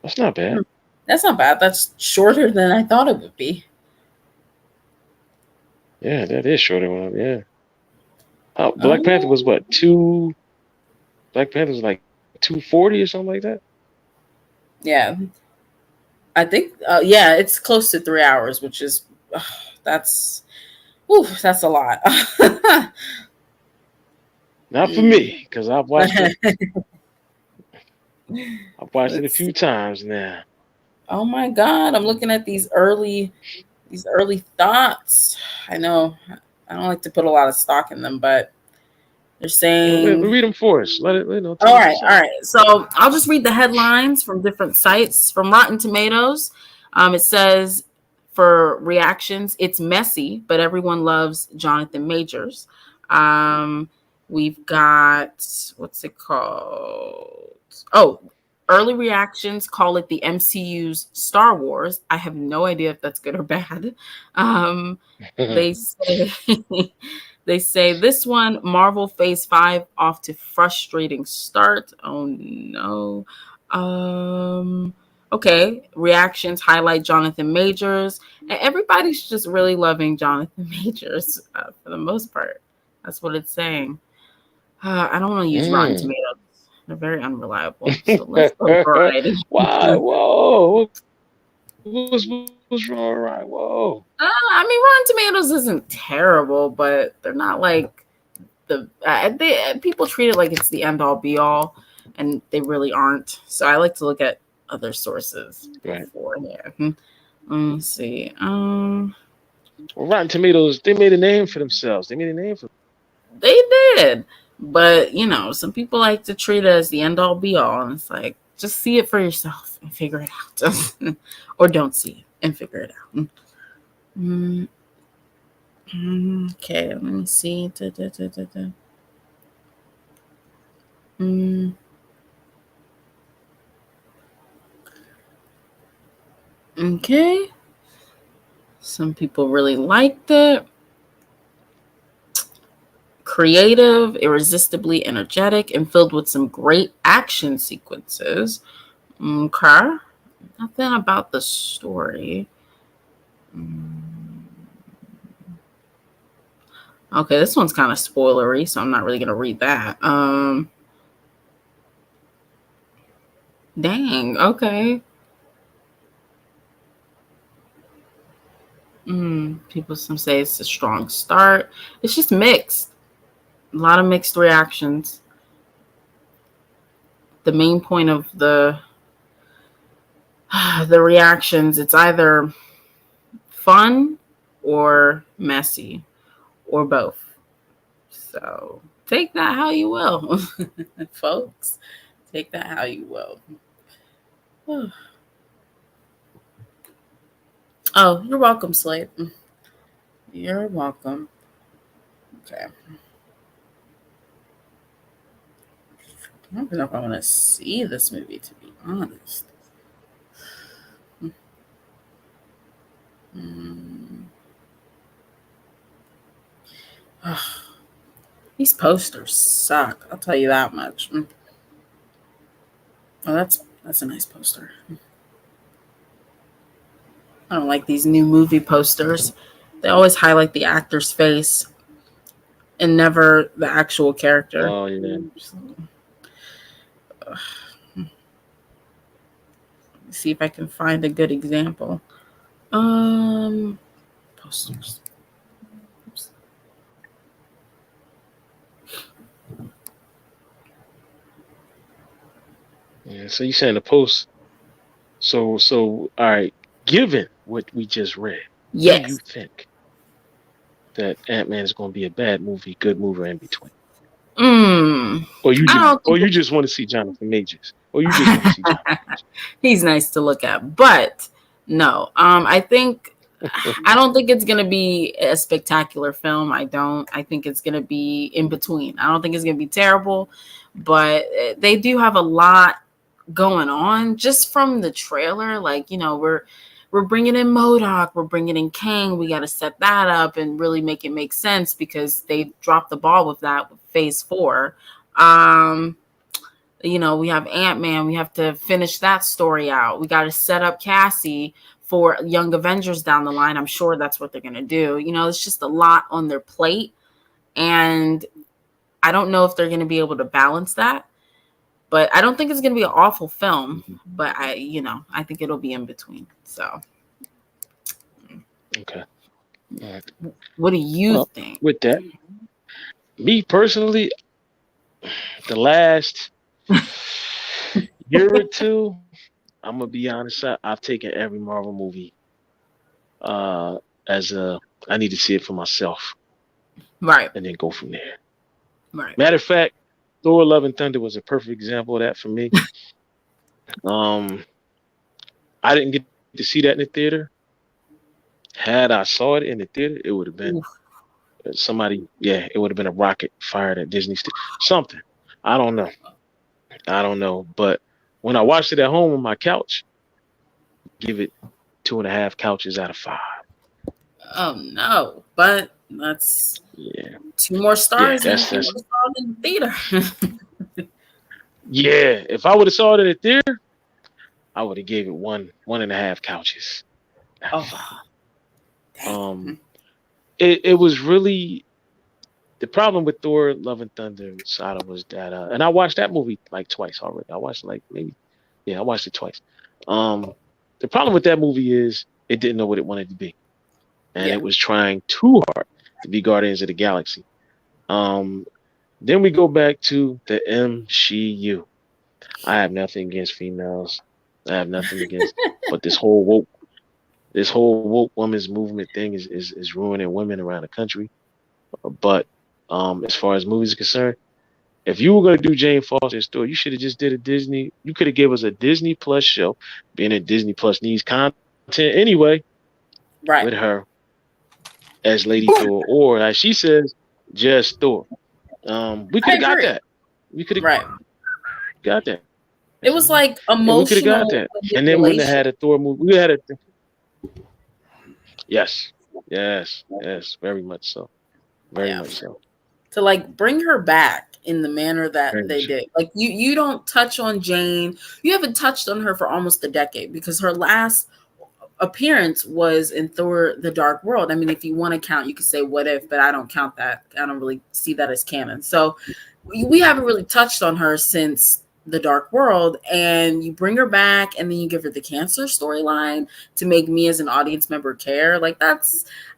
That's not bad. That's not bad. That's shorter than I thought it would be. Yeah, that is shorter one. Yeah. Black Panther was what, Black Panther was like 240 or something like that. Yeah. I think, yeah, it's close to 3 hours, which is, that's a lot. Not for me, because I've watched it. I've watched it a few times now. Oh my God. I'm looking at these early thoughts. I know I don't like to put a lot of stock in them, but they're saying, Read them for us. Let it know. all right. So I'll just read the headlines from different sites. From Rotten Tomatoes, it says for reactions, it's messy, but everyone loves Jonathan Majors. We've got, what's it called? Oh, early reactions call it the MCU's Star Wars. I have no idea if that's good or bad. They say They say this one, Marvel Phase 5 off to frustrating start. Oh no. Okay, reactions highlight Jonathan Majors, and everybody's just really loving Jonathan Majors for the most part. That's what it's saying. I don't want to use Rotten Tomatoes. They're very unreliable. So let's go variety. Why? Whoa. What's wrong? Right? Whoa. I mean, Rotten Tomatoes isn't terrible, but they're not like people treat it like it's the end all be all, and they really aren't. So I like to look at other sources before here. Let me see. Well, Rotten Tomatoes, they made a name for themselves. They did, but some people like to treat it as the end all be all, and it's like just see it for yourself and figure it out, or don't see it and figure it out. Okay, let me see. Okay. Some people really liked it. Creative, irresistibly energetic, and filled with some great action sequences. Okay. Nothing about the story. Okay, this one's kind of spoilery, so I'm not really going to read that. Dang, okay. Some say it's a strong start. It's just mixed. A lot of mixed reactions. The main point of the reactions, it's either fun or messy or both. So take that how you will, folks. Take that how you will. Oh, you're welcome, Slade. You're welcome. Okay. I don't know if I want to see this movie, to be honest. These posters suck. I'll tell you that much. Oh, that's a nice poster. I don't like these new movie posters. They always highlight the actor's face and never the actual character. Oh, yeah. Let's see if I can find a good example. Posters. Oops. Yeah, so you're saying the post. So all right, given what we just read, yes, do you think that Ant-Man is going to be a bad movie, good movie, or in between? Or you just want to see Jonathan Majors? Or you just want to see Jonathan Majors? He's nice to look at, but no. I don't think it's gonna be a spectacular film. I think it's gonna be in between. I don't think it's gonna be terrible, but they do have a lot going on just from the trailer. Like, we're bringing in MODOK, we're bringing in Kang. We got to set that up and really make it make sense because they dropped the ball with that with Phase 4. We have Ant-Man. We have to finish that story out. We got to set up Cassie for Young Avengers down the line. I'm sure that's what they're going to do. It's just a lot on their plate. And I don't know if they're going to be able to balance that. But I don't think it's going to be an awful film. But I think it'll be in between. So. Okay. All right. What do you think? With that, me personally, the last year or two, I'm gonna be honest. I've taken every Marvel movie as I need to see it for myself, right, and then go from there. Right. Matter of fact, Thor: Love and Thunder was a perfect example of that for me. I didn't get to see that in the theater. Had I saw it in the theater, it would have been somebody. Yeah, it would have been a rocket fired at Disney. Something. I don't know. But when I watched it at home on my couch, give it 2.5 couches out of 5. Oh no! But That's Yeah, 2 more yeah, stars than if you that's would have saw it in the theater. yeah. If I would have saw it in the theater, I would have gave it 1.5 couches out of 5. Oh, Um, dang. it was really the problem with Thor: Love and Thunder Sada was that, and I watched that movie like twice already. I watched like maybe, yeah, I watched it twice. Um, the problem with that movie is it didn't know what it wanted to be, and Yeah. it was trying too hard to be Guardians of the Galaxy. Um, then we go back to the MCU. I have nothing against females. I have nothing against, but this whole woke women's movement thing is ruining women around the country. But as far as movies are concerned, if you were going to do Jane Foster's story, you should have just did a Disney. You could have gave us a Disney Plus show, being a Disney Plus needs content anyway, Right. with her as Lady Thor, or as she says, just Thor. We could I have got agree. that. We could have Right. got that. It was like Yeah, we could have got emotional that, and then we wouldn't have manipulation. had a Thor movie. We had a yes, very much so, very Yeah. much so, To like bring her back in the manner that very they much. did. Like you don't touch on Jane. You haven't touched on her for almost a decade because her last appearance was in Thor: The Dark World. I mean, if you want to count, you could say What If, but I don't count that. I don't really see that as canon. So we haven't really touched on her since The Dark World, and you bring her back and then you give her the cancer storyline to make me as an audience member care. Like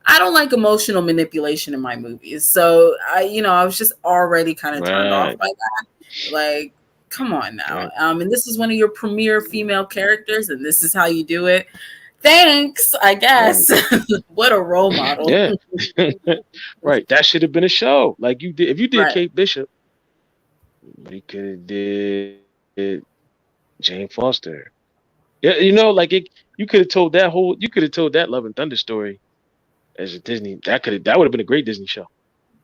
I don't like emotional manipulation in my movies. So I was just already kind of turned off Right, by that. Like, come on now. right, And this is one of your premier female characters, and this is how you do it. Thanks, I right. guess. What a role model. Yeah, right. That should have been a show. Like you did, if you did Right. Kate Bishop, we could have did Jane Foster. Yeah, like it. You could have told that Love and Thunder story as a Disney. That would have been a great Disney show. I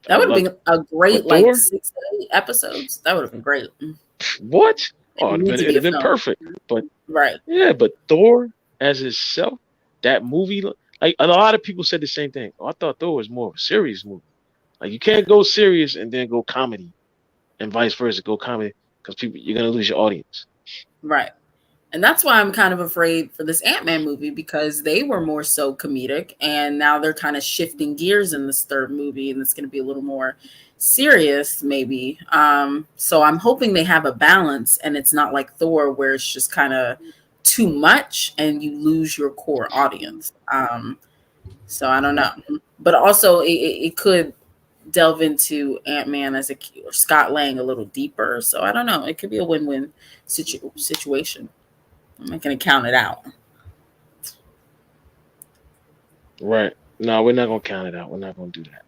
That would would have have loved been it. a great But like Thor, 6 to 8 episodes. That would have been great. what? It Oh, needs to it'd be a have been film. perfect. But Right. yeah, but Thor as itself, that movie, like a lot of people said the same thing. Oh, I thought Thor was more of a serious movie. Like you can't go serious and then go comedy, and vice versa, go comedy because you're gonna lose your audience. Right. And that's why I'm kind of afraid for this Ant-Man movie because they were more so comedic and now they're kind of shifting gears in this third movie and it's going to be a little more serious maybe. So I'm hoping they have a balance and it's not like Thor where it's just kind of too much and you lose your core audience. So I don't know. But also it could delve into Ant-Man as or Scott Lang a little deeper. So I don't know. It could be a win-win situation. I'm not going to count it out. Right? No, we're not gonna count it out. We're not gonna do that.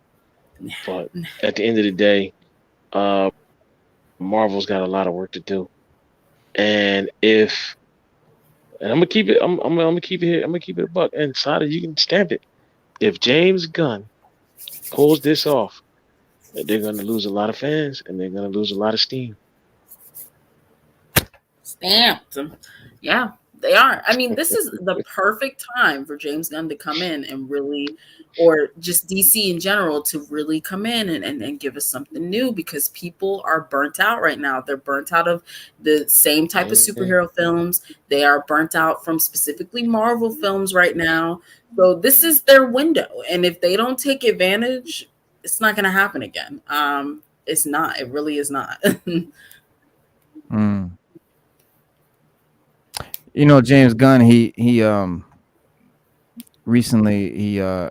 But at the end of the day, Marvel's got a lot of work to do. And I'm gonna keep it. I'm gonna keep it here. I'm gonna keep it a buck. And Sada, you can stamp it. If James Gunn pulls this off, they're gonna lose a lot of fans and they're gonna lose a lot of steam. Stamped. Yeah, they are. I mean, this is the perfect time for James Gunn to come in and really, or just DC in general, to really come in and give us something new because people are burnt out right now. They're burnt out of the same type of superhero films. They are burnt out from specifically Marvel films right now. So this is their window. And if they don't take advantage, it's not going to happen again. It's not. It really is not. Mm. James Gunn, he recently he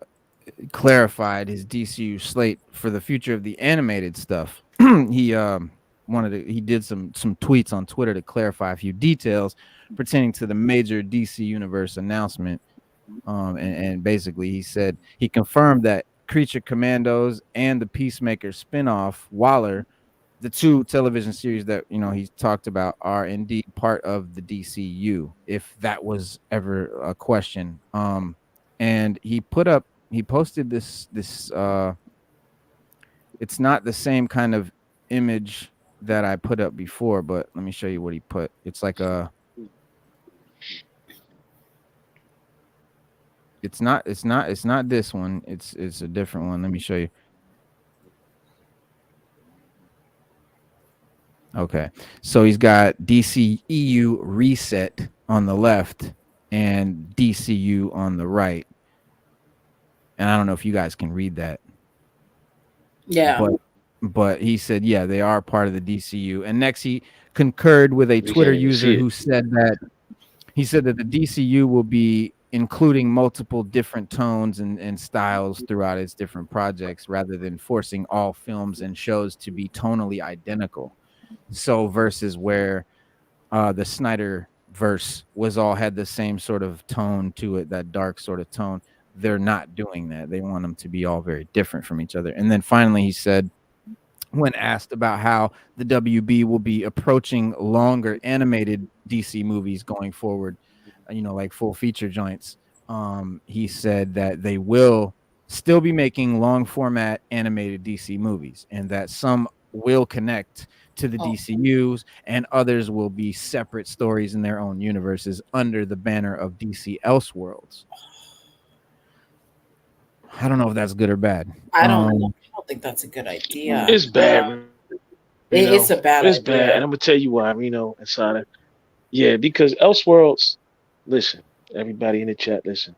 clarified his DCU slate for the future of the animated stuff. He did some tweets on Twitter to clarify a few details pertaining to the major DC Universe announcement. And basically he said he confirmed that Creature Commandos and the Peacemaker spinoff Waller, the 2 television series that he's talked about, are indeed part of the DCU, if that was ever a question. And he posted this it's not the same kind of image that I put up before, but let me show you what he put. It's like It's not this one. It's a different one. Let me show you. Okay. So he's got DCEU Reset on the left and DCU on the right. And I don't know if you guys can read that. Yeah. But he said, yeah, they are part of the DCU. And next he concurred with a Twitter user who said that the DCU will be including multiple different tones and styles throughout its different projects rather than forcing all films and shows to be tonally identical. So versus where the Snyder verse had the same sort of tone to it, that dark sort of tone. They're not doing that. They want them to be all very different from each other. And then finally he said, when asked about how the WB will be approaching longer animated DC movies going forward, like full feature joints, he said that they will still be making long format animated DC movies and that some will connect to the DCUs and others will be separate stories in their own universes under the banner of DC Elseworlds. I don't know if that's good or bad. I don't think that's a good idea. It's bad. It's a bad It's idea. bad. And I'm going to tell you why, Reno and Sada. Yeah, because Elseworlds, listen, everybody in the chat, listen.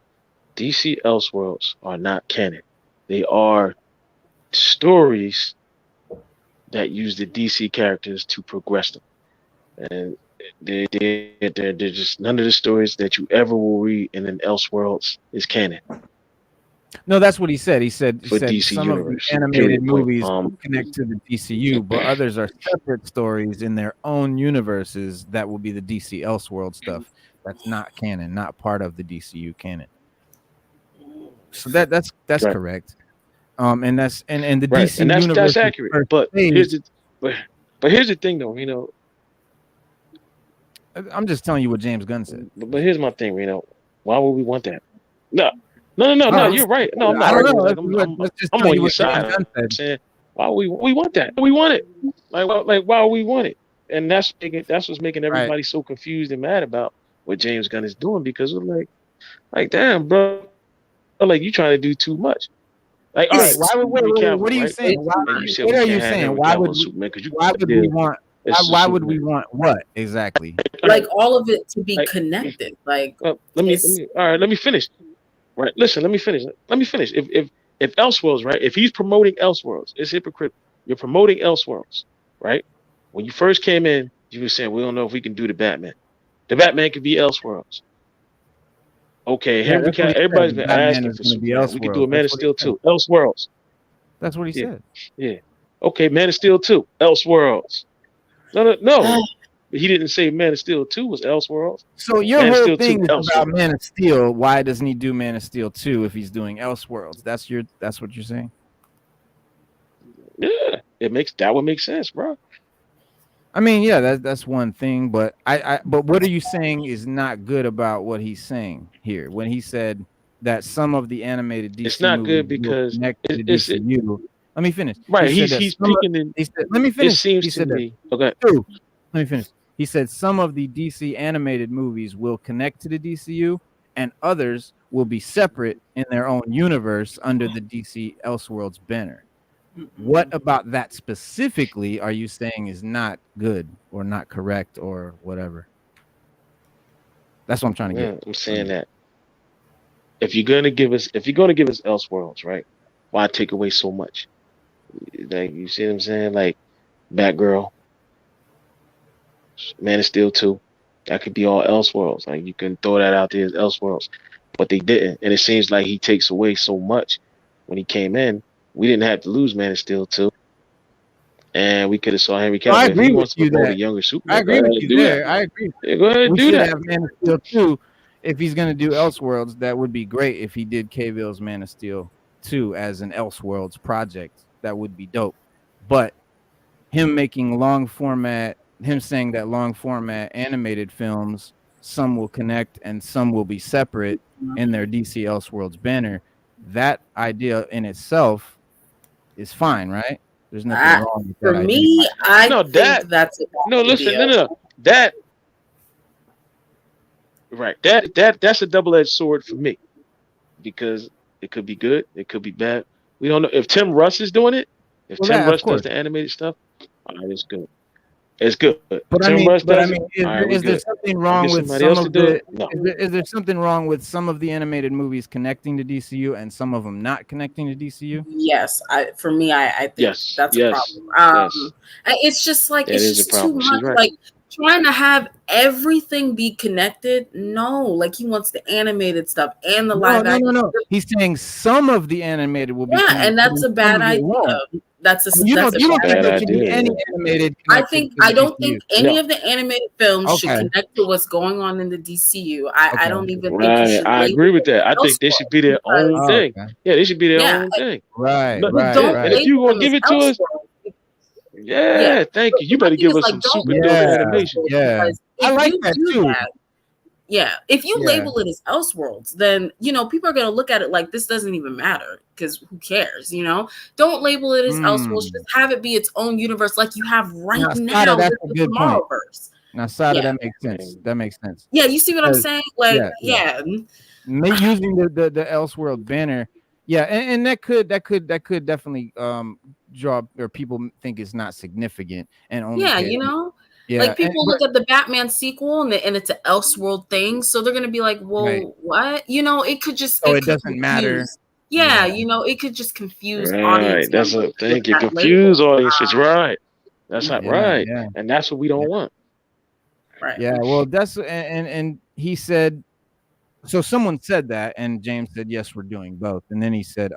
DC Elseworlds are not canon. They are stories that use the DC characters to progress them. And they're just none of the stories that you ever will read in an Elseworlds is canon. No, that's what he said. He said DC some universe, of the animated period point. movies connect to the DCU, but others are separate stories in their own universes that will be the DC Elseworld stuff. That's not canon, not part of the DCU canon. So that's right. Correct. And that's and the right. DC and that's universe accurate. But here's the thing, though. I'm just telling you what James Gunn said. But here's my thing, why would we want that? No, you're right. No, I'm not. I don't know. I'm on your side. I'm saying, why we want that? We want it. Like why we want it? And that's what's making everybody so confused and mad about what James Gunn is doing, because we're like, damn, bro, like you trying to do too much. Like, all right, what are you saying? What are you saying? Why would we want what exactly? Like all of it to be connected. Like, let me finish. Right, listen, let me finish. If Elseworlds, right, if he's promoting Elseworlds, it's hypocritical. You're promoting Elseworlds, right? When you first came in, you were saying we don't know if we can do the Batman. The Batman could be Elseworlds. Okay, everybody's been asking for Superman. We could do a Man of Steel 2, Elseworlds. That's what he said. Yeah. Okay, Man of Steel 2, Elseworlds. No. He didn't say Man of Steel 2 was Elseworlds. So your whole thing is about Man of Steel. Why doesn't he do Man of Steel 2 if he's doing Elseworlds? That's what you're saying? Yeah, that would make sense, bro. I mean, yeah, that's one thing, but but what are you saying is not good about what he's saying here when he said that some of the animated DC it's not good because it's DCU. Let me finish. Right, he's speaking in. He said, let me finish. It seems to me. Okay. Let me finish. He said some of the DC animated movies will connect to the DCU and others will be separate in their own universe under the DC Elseworlds banner. What about that specifically are you saying is not good or not correct or whatever? That's what I'm trying to get. I'm saying that if you're gonna give us Elseworlds, right? Why take away so much? Like, you see what I'm saying? Like Batgirl, Man of Steel 2, that could be all Elseworlds. Like, you can throw that out there as Elseworlds, but they didn't. And it seems like he takes away so much when he came in. We didn't have to lose Man of Steel 2, and we could have saw Henry Cavill. I agree with you that. A younger Superman. I agree with you there. I agree. Yeah, go ahead and do that. Have Man of Steel 2. If he's going to do Elseworlds, that would be great. If he did Cavill's Man of Steel 2 as an Elseworlds project, that would be dope. But him making saying that long format animated films, some will connect and some will be separate in their DC Elseworlds banner, that idea in itself is fine, right? There's nothing wrong with that. For me, I think that's a bad idea. No. That right. That's a double-edged sword for me. because it could be good, it could be bad. We don't know if Tim Russ is doing it. If Well, Tim that, of Russ does course. the animated stuff, all right, it's good. It's good. But I Tim mean, Russ does it. is, All right, we is there good. something You wrong get with somebody some else to of do the? it? No. Is there something wrong with some of the animated movies connecting to DCU and some of them not connecting to DCU? Yes, for me, I think Yes. that's a Yes. problem. Yes. It's just like That it's is a just too problem. She's much. right. Like trying to have everything be connected. No, like he wants the animated stuff and the live action. No. He's saying some of the animated will be. Yeah, and that's a bad idea. That's a You that's don't a think bad there should be idea. any animated? I connected think to I the don't DCU? think any No. of the animated films should Okay. connect to what's going on in the DCU. I Okay. don't even think Right. you should. I agree with that. I think they should be their own Oh, thing. okay. Yeah, they should be their Yeah, own thing. Right, But right, don't and if right. you label gonna them give as it to us, Elseworlds. yeah, thank you. You better My thing give is, us like, some don't super label dope it as animation. Elseworlds, Yeah. because I if like you that do too. that, yeah, if you Yeah. label it as Elseworlds, then people are gonna look at it like this doesn't even matter because who cares? Don't label it as Elseworlds. Just have it be its own universe, like you have right Now, now that's with a the good point. Tomorrowverse. Now, Sada, Yeah. that makes sense. That makes sense. Yeah, you see what I'm Because- saying? Like, yeah. Using the Elseworld banner, yeah, and that could definitely draw, or people think it's not significant and only yeah, pay yeah, like people look at the Batman sequel and it's an Elseworld thing, so they're gonna be like, "Well, Right. what?" It could just So it could doesn't matter. confuse. Yeah, Yeah. It could just confuse Right. audience. That's a members thank with you. that Confuse label. audiences. Right. That's not Yeah, right. yeah. And that's what we don't want. Right. Yeah, well, that's and he said, so someone said that, and James said, yes, we're doing both. And then he said,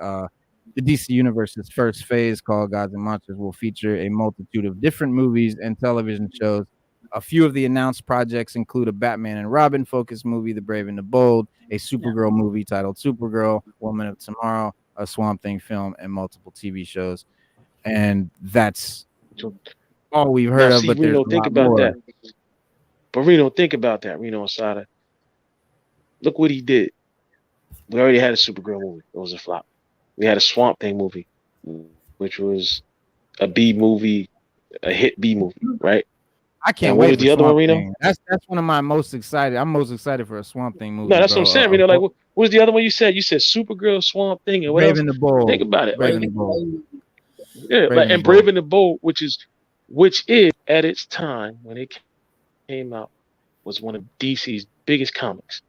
the DC Universe's first phase, called Gods and Monsters, will feature a multitude of different movies and television shows. A few of the announced projects include a Batman and Robin focused movie, The Brave and the Bold, a Supergirl movie titled Supergirl, Woman of Tomorrow, a Swamp Thing film, and multiple TV shows. And that's all we've heard Now, of. see, But there's Reno, a think lot about more. that. But Reno, think about that, Reno Asada. Look what he did. We already had a Supergirl movie. It was a flop. We had a Swamp Thing movie, which was a B movie, a hit B movie, right? I can't And what wait. was For the other Swamp one, Reno? Thing. That's one of my most excited. I'm most excited for a Swamp Thing movie. No, that's bro. what I'm saying, Reno. Like, what was the other one you said? You said Supergirl, Swamp Thing, and what Brave else? and the Bold. Think about it. Brave Like, and the Bold. yeah, Brave like, and the and Brave Bold. and the Bold, which is at its time when it came out, was one of DC's biggest comics.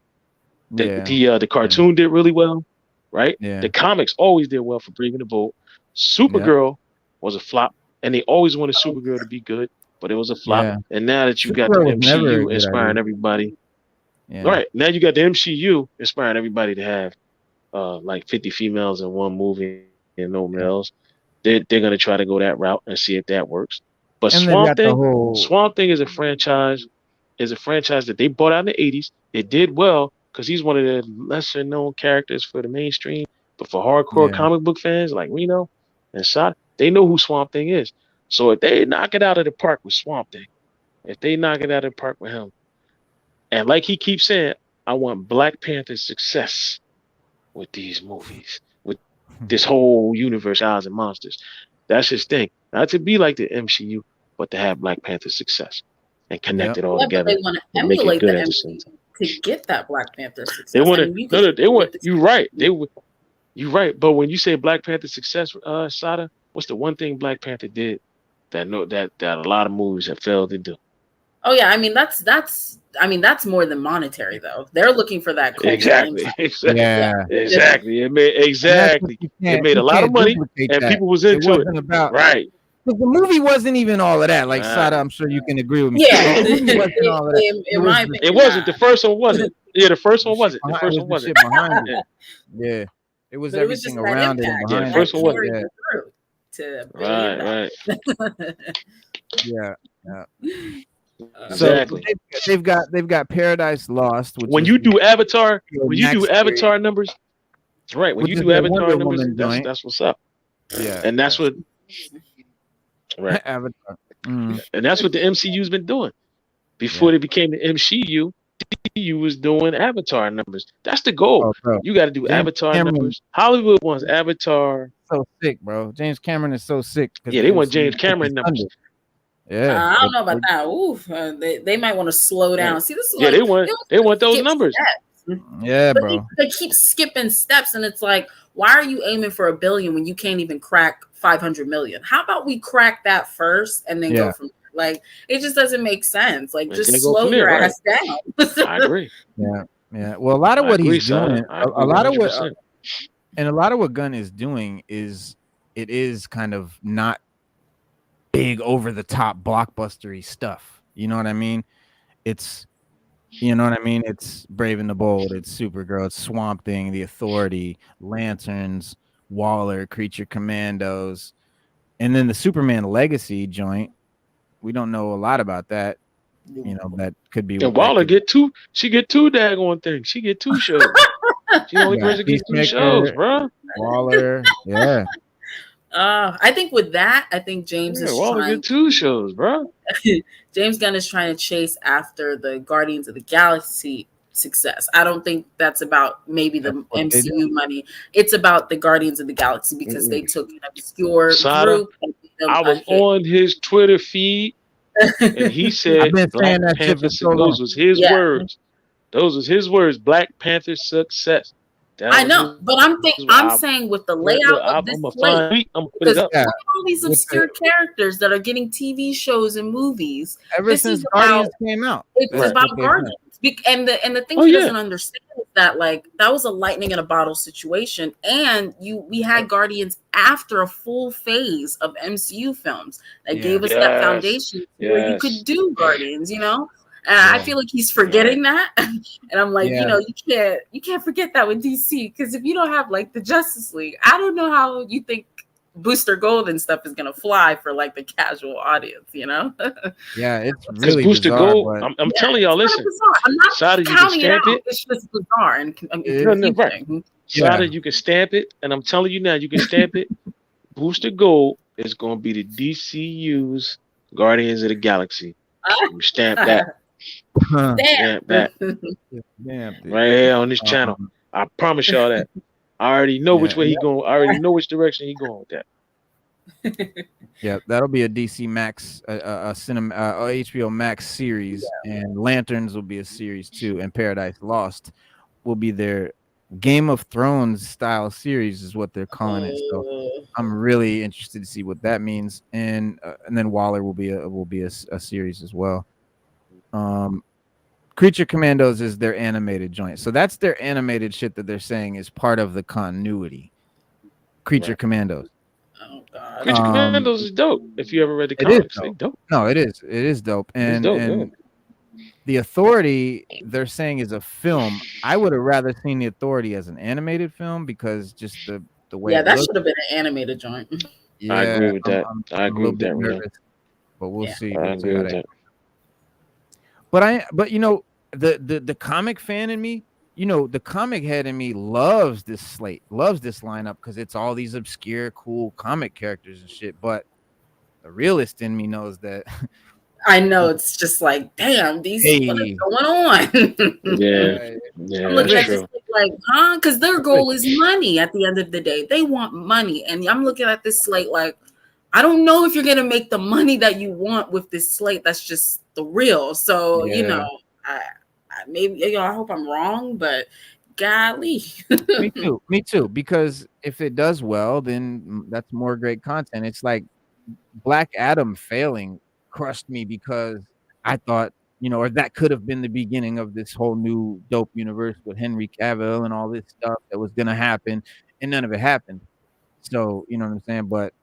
The cartoon did really well, right? Yeah. The comics always did well for Brave and the Bold. Supergirl was a flop, and they always wanted Supergirl to be good, but it was a flop. Yeah. And now that you got the Supergirl was never a MCU good inspiring idea. everybody, Yeah. right? Now you got the MCU inspiring everybody to have like 50 females in one movie and no males. They're gonna try to go that route and see if that works. But And they Swamp got the Thing, whole- Swamp Thing is a franchise that they bought out in the 80s. It did well because he's one of the lesser known characters for the mainstream. But for hardcore Yeah. comic book fans like Reno and Shot, they know who Swamp Thing is. So if they knock it out of the park with Swamp Thing, if they knock it out of the park with him, and like he keeps saying, I want Black Panther's success with these movies, with this whole universe, Gods and Monsters. That's his thing. Not to be like the MCU, but to have Black Panther's success and connect it all But together. they want to and make it emulate good the at the same MCU time. to get that Black Panther success. They want I mean, to. They want. You're right. They would. You're right. But when you say Black Panther success, Sada, what's the one thing Black Panther did that a lot of movies have failed to do? Oh yeah, I mean that's more than monetary though. They're looking for that cultural Exactly. impact. Exactly. Yeah. Exactly. It made It made a You lot of can't money, duplicate and that. people was It into it. wasn't about Right. because the movie wasn't even all of that. Like Right. Sada, I'm sure you can agree with me. Yeah, The movie wasn't all of that. in my opinion, It wasn't. The first one wasn't. Yeah, the first one wasn't. The It first was one the wasn't. shit behind it. Yeah. Yeah, it was but it was everything just that around it and impact. Yeah, behind the first it. one carried Yeah, you through to Right. Right. yeah. Exactly. So they've got Paradise Lost. Which When is you do Avatar, when you do next Avatar numbers, right? When Which you is do the Avatar Wonder numbers, Woman joint. that's what's up. yeah, And that's what. Right. Avatar. Mm. And that's what the MCU's been doing. Before they became the MCU, DCU was doing Avatar numbers. That's the goal. Oh, bro. You got to do James Avatar Cameron- numbers. Hollywood wants Avatar. So sick, bro. James Cameron is so sick. 'cause Yeah, the they want MCU James took Cameron his numbers. thunder. Yeah, I don't know about that. Oof, they might want to slow down. Right. See, this is Yeah, like, they want those numbers. stats. Yeah, But bro. they keep skipping steps, and it's like, why are you aiming for $1 billion when you can't even crack 500 million? How about we crack that first and then go Yeah. from there? Like, it just doesn't make sense. Like, And just then go slow from there, your right? ass down. I agree. Yeah. Yeah. Well, a lot of I what agree, he's doing, son. I agree a lot of what, 100%. and a lot of what Gunn is doing is it is kind of not big over the top blockbustery stuff. You know what I mean? It's It's Brave and the Bold, it's Supergirl, it's Swamp Thing, The Authority, Lanterns, Waller, Creature Commandos, and then the Superman Legacy joint. We don't know a lot about that. That could be And that Waller could, she get two daggone things. She get 2 shows. She the only yeah, person gets 2 shows, Peacemaker, bro. Waller, yeah. I think with that, I think James Yeah, is Waller trying. get 2 shows, bro. James Gunn is trying to chase after the Guardians of the Galaxy success. I don't think that's about maybe the That's what they do. MCU money. It's about the Guardians of the Galaxy because they took an obscure Sada, group and made them I a was hit. on his Twitter feed and he I've said been Black saying that shit Panther, for so long. those was his Yeah. words. Those was his words. Black Panther success. That I was know, his- but I'm saying with the layout of this I'm gonna slate, find I'm gonna put because it up. Yeah. look at all these With obscure characters that are getting TV shows and movies. Ever This since is Guardians about came out. it's That's about what they've Guardians. And the thing Oh, he yeah. doesn't understand is that like that was a lightning in a bottle situation, and we had Guardians after a full phase of MCU films that Yeah. gave us that Yes. foundation where you Yes. could do Guardians, And Yeah. I feel like he's forgetting that, and I'm like, Yeah. you can't forget that with DC, because if you don't have like the Justice League, I don't know how you think Booster Gold and stuff is gonna fly for like the casual audience, Yeah, it's Because really Booster bizarre, Gold, but I'm telling y'all, It's listen. kinda bizarre. I'm not Sada, you can counting it stamp out. it. It's just bizarre and Yeah, no, right. confusing. Sada, Yeah. you can stamp it, and I'm telling you now, you can stamp it. Booster Gold is going to be the DCU's Guardians of the Galaxy. You stamp that. Stamp that Damn, right here on this channel. I promise y'all that. I already know which Yeah. way he going. I already know which direction he going with that. Yeah, that'll be a DC Max, a cinema, HBO Max series, and Lanterns will be a series too, and Paradise Lost will be their Game of Thrones style series, is what they're calling it. So I'm really interested to see what that means, and then Waller will be a series as well. Creature Commandos is their animated joint, so that's their animated shit that they're saying is part of the continuity. Creature Commandos. Oh God. Creature Commandos is dope. If you ever read the It is comics, they dope. No, it is dope, and dope, and The Authority, they're saying, is a film. I would have rather seen The Authority as an animated film because just the way Yeah, it that looks. should have been an animated joint. Yeah, I agree with that. I I'm a agree little with bit that, Reno. nervous, but we'll Yeah. see. I We'll see agree how with that. that. But the comic fan in me, the comic head in me loves this slate, loves this lineup because it's all these obscure, cool comic characters and shit. But the realist in me knows that. I know, it's just like, damn, what is going on? Yeah, I'm looking that's at this true. like, because their goal is money at the end of the day. They want money. And I'm looking at this slate like, I don't know if you're going to make the money that you want with this slate. That's just the real. So, I hope I'm wrong, but golly. Me too. Because if it does well, then that's more great content. It's like Black Adam failing crushed me because I thought, or that could have been the beginning of this whole new dope universe with Henry Cavill and all this stuff that was going to happen, and none of it happened. So, you know what I'm saying? But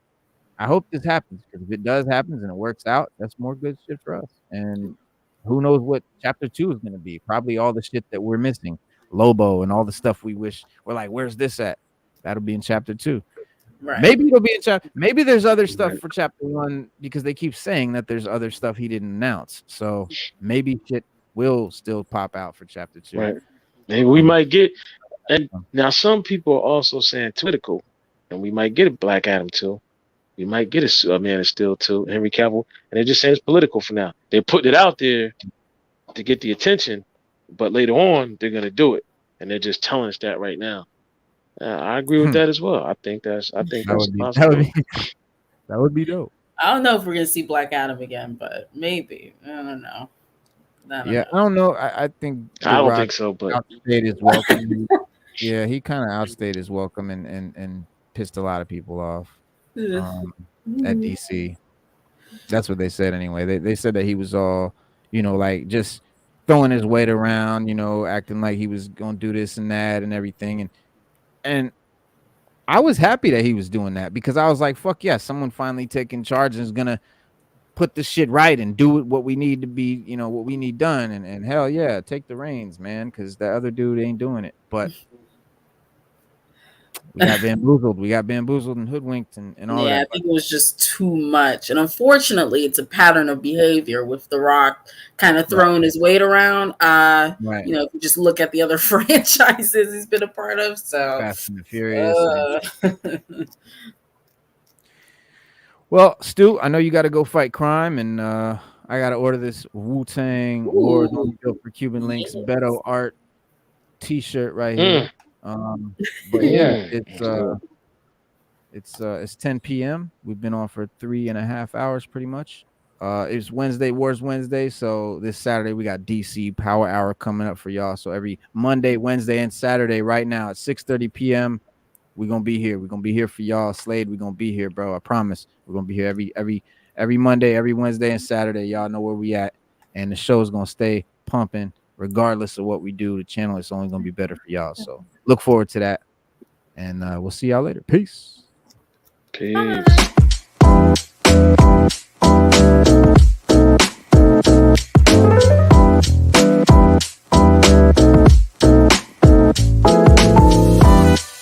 I hope this happens, because if it does happen and it works out, that's more good shit for us. And who knows what chapter 2 is going to be? Probably all the shit that we're missing, Lobo and all the stuff we wish we're like, where's this at? That'll be in chapter 2. Right. Maybe it'll be in chapter. Maybe there's other stuff for chapter 1, because they keep saying that there's other stuff he didn't announce. So maybe shit will still pop out for chapter 2. Right. Maybe we might get. And now some people are also saying political, and we might get a Black Adam 2. We might get a Man of Steel 2, Henry Cavill, and they're just saying it's political for now. They're putting it out there to get the attention, but later on they're gonna do it, and they're just telling us that right now. I agree with that as well. I think that's possible. That would be dope. I don't know if we're going to see Black Adam again, but maybe. I don't know. Yeah, I don't know. I think I The don't Rock think so, but outstayed his welcome. Yeah, he kind of outstayed his welcome and pissed a lot of people off at DC. That's what they said anyway. They said that he was all, like just throwing his weight around, acting like he was gonna do this and that and everything. And I was happy that he was doing that because I was like, fuck yeah, someone finally taking charge and is gonna put this shit right and do what we need to be, what we need done. And hell yeah, take the reins, man, because the other dude ain't doing it. But we got bamboozled and hoodwinked and all Yeah, that. I think it was just too much. And unfortunately, it's a pattern of behavior with The Rock kind of throwing his weight around. Right. If you just look at the other franchises he's been a part of. So Fast and the Furious. Well, Stu, I know you got to go fight crime, and I got to order this Wu-Tang Wars Only Built for Cuban Links Beto art T-shirt right here. But yeah, it's 10 p.m. We've been on for 3.5 hours pretty much. It's Wednesday, Wars Wednesday. So this Saturday we got DC Power Hour coming up for y'all. So every Monday, Wednesday, and Saturday right now at 6:30 p.m. we're gonna be here. We're gonna be here for y'all. Slade, we're gonna be here, bro. I promise. We're gonna be here every Monday, every Wednesday, and Saturday. Y'all know where we at. And the show is gonna stay pumping regardless of what we do. The channel is only gonna be better for y'all. So look forward to that. And we'll see y'all later. Peace. Peace.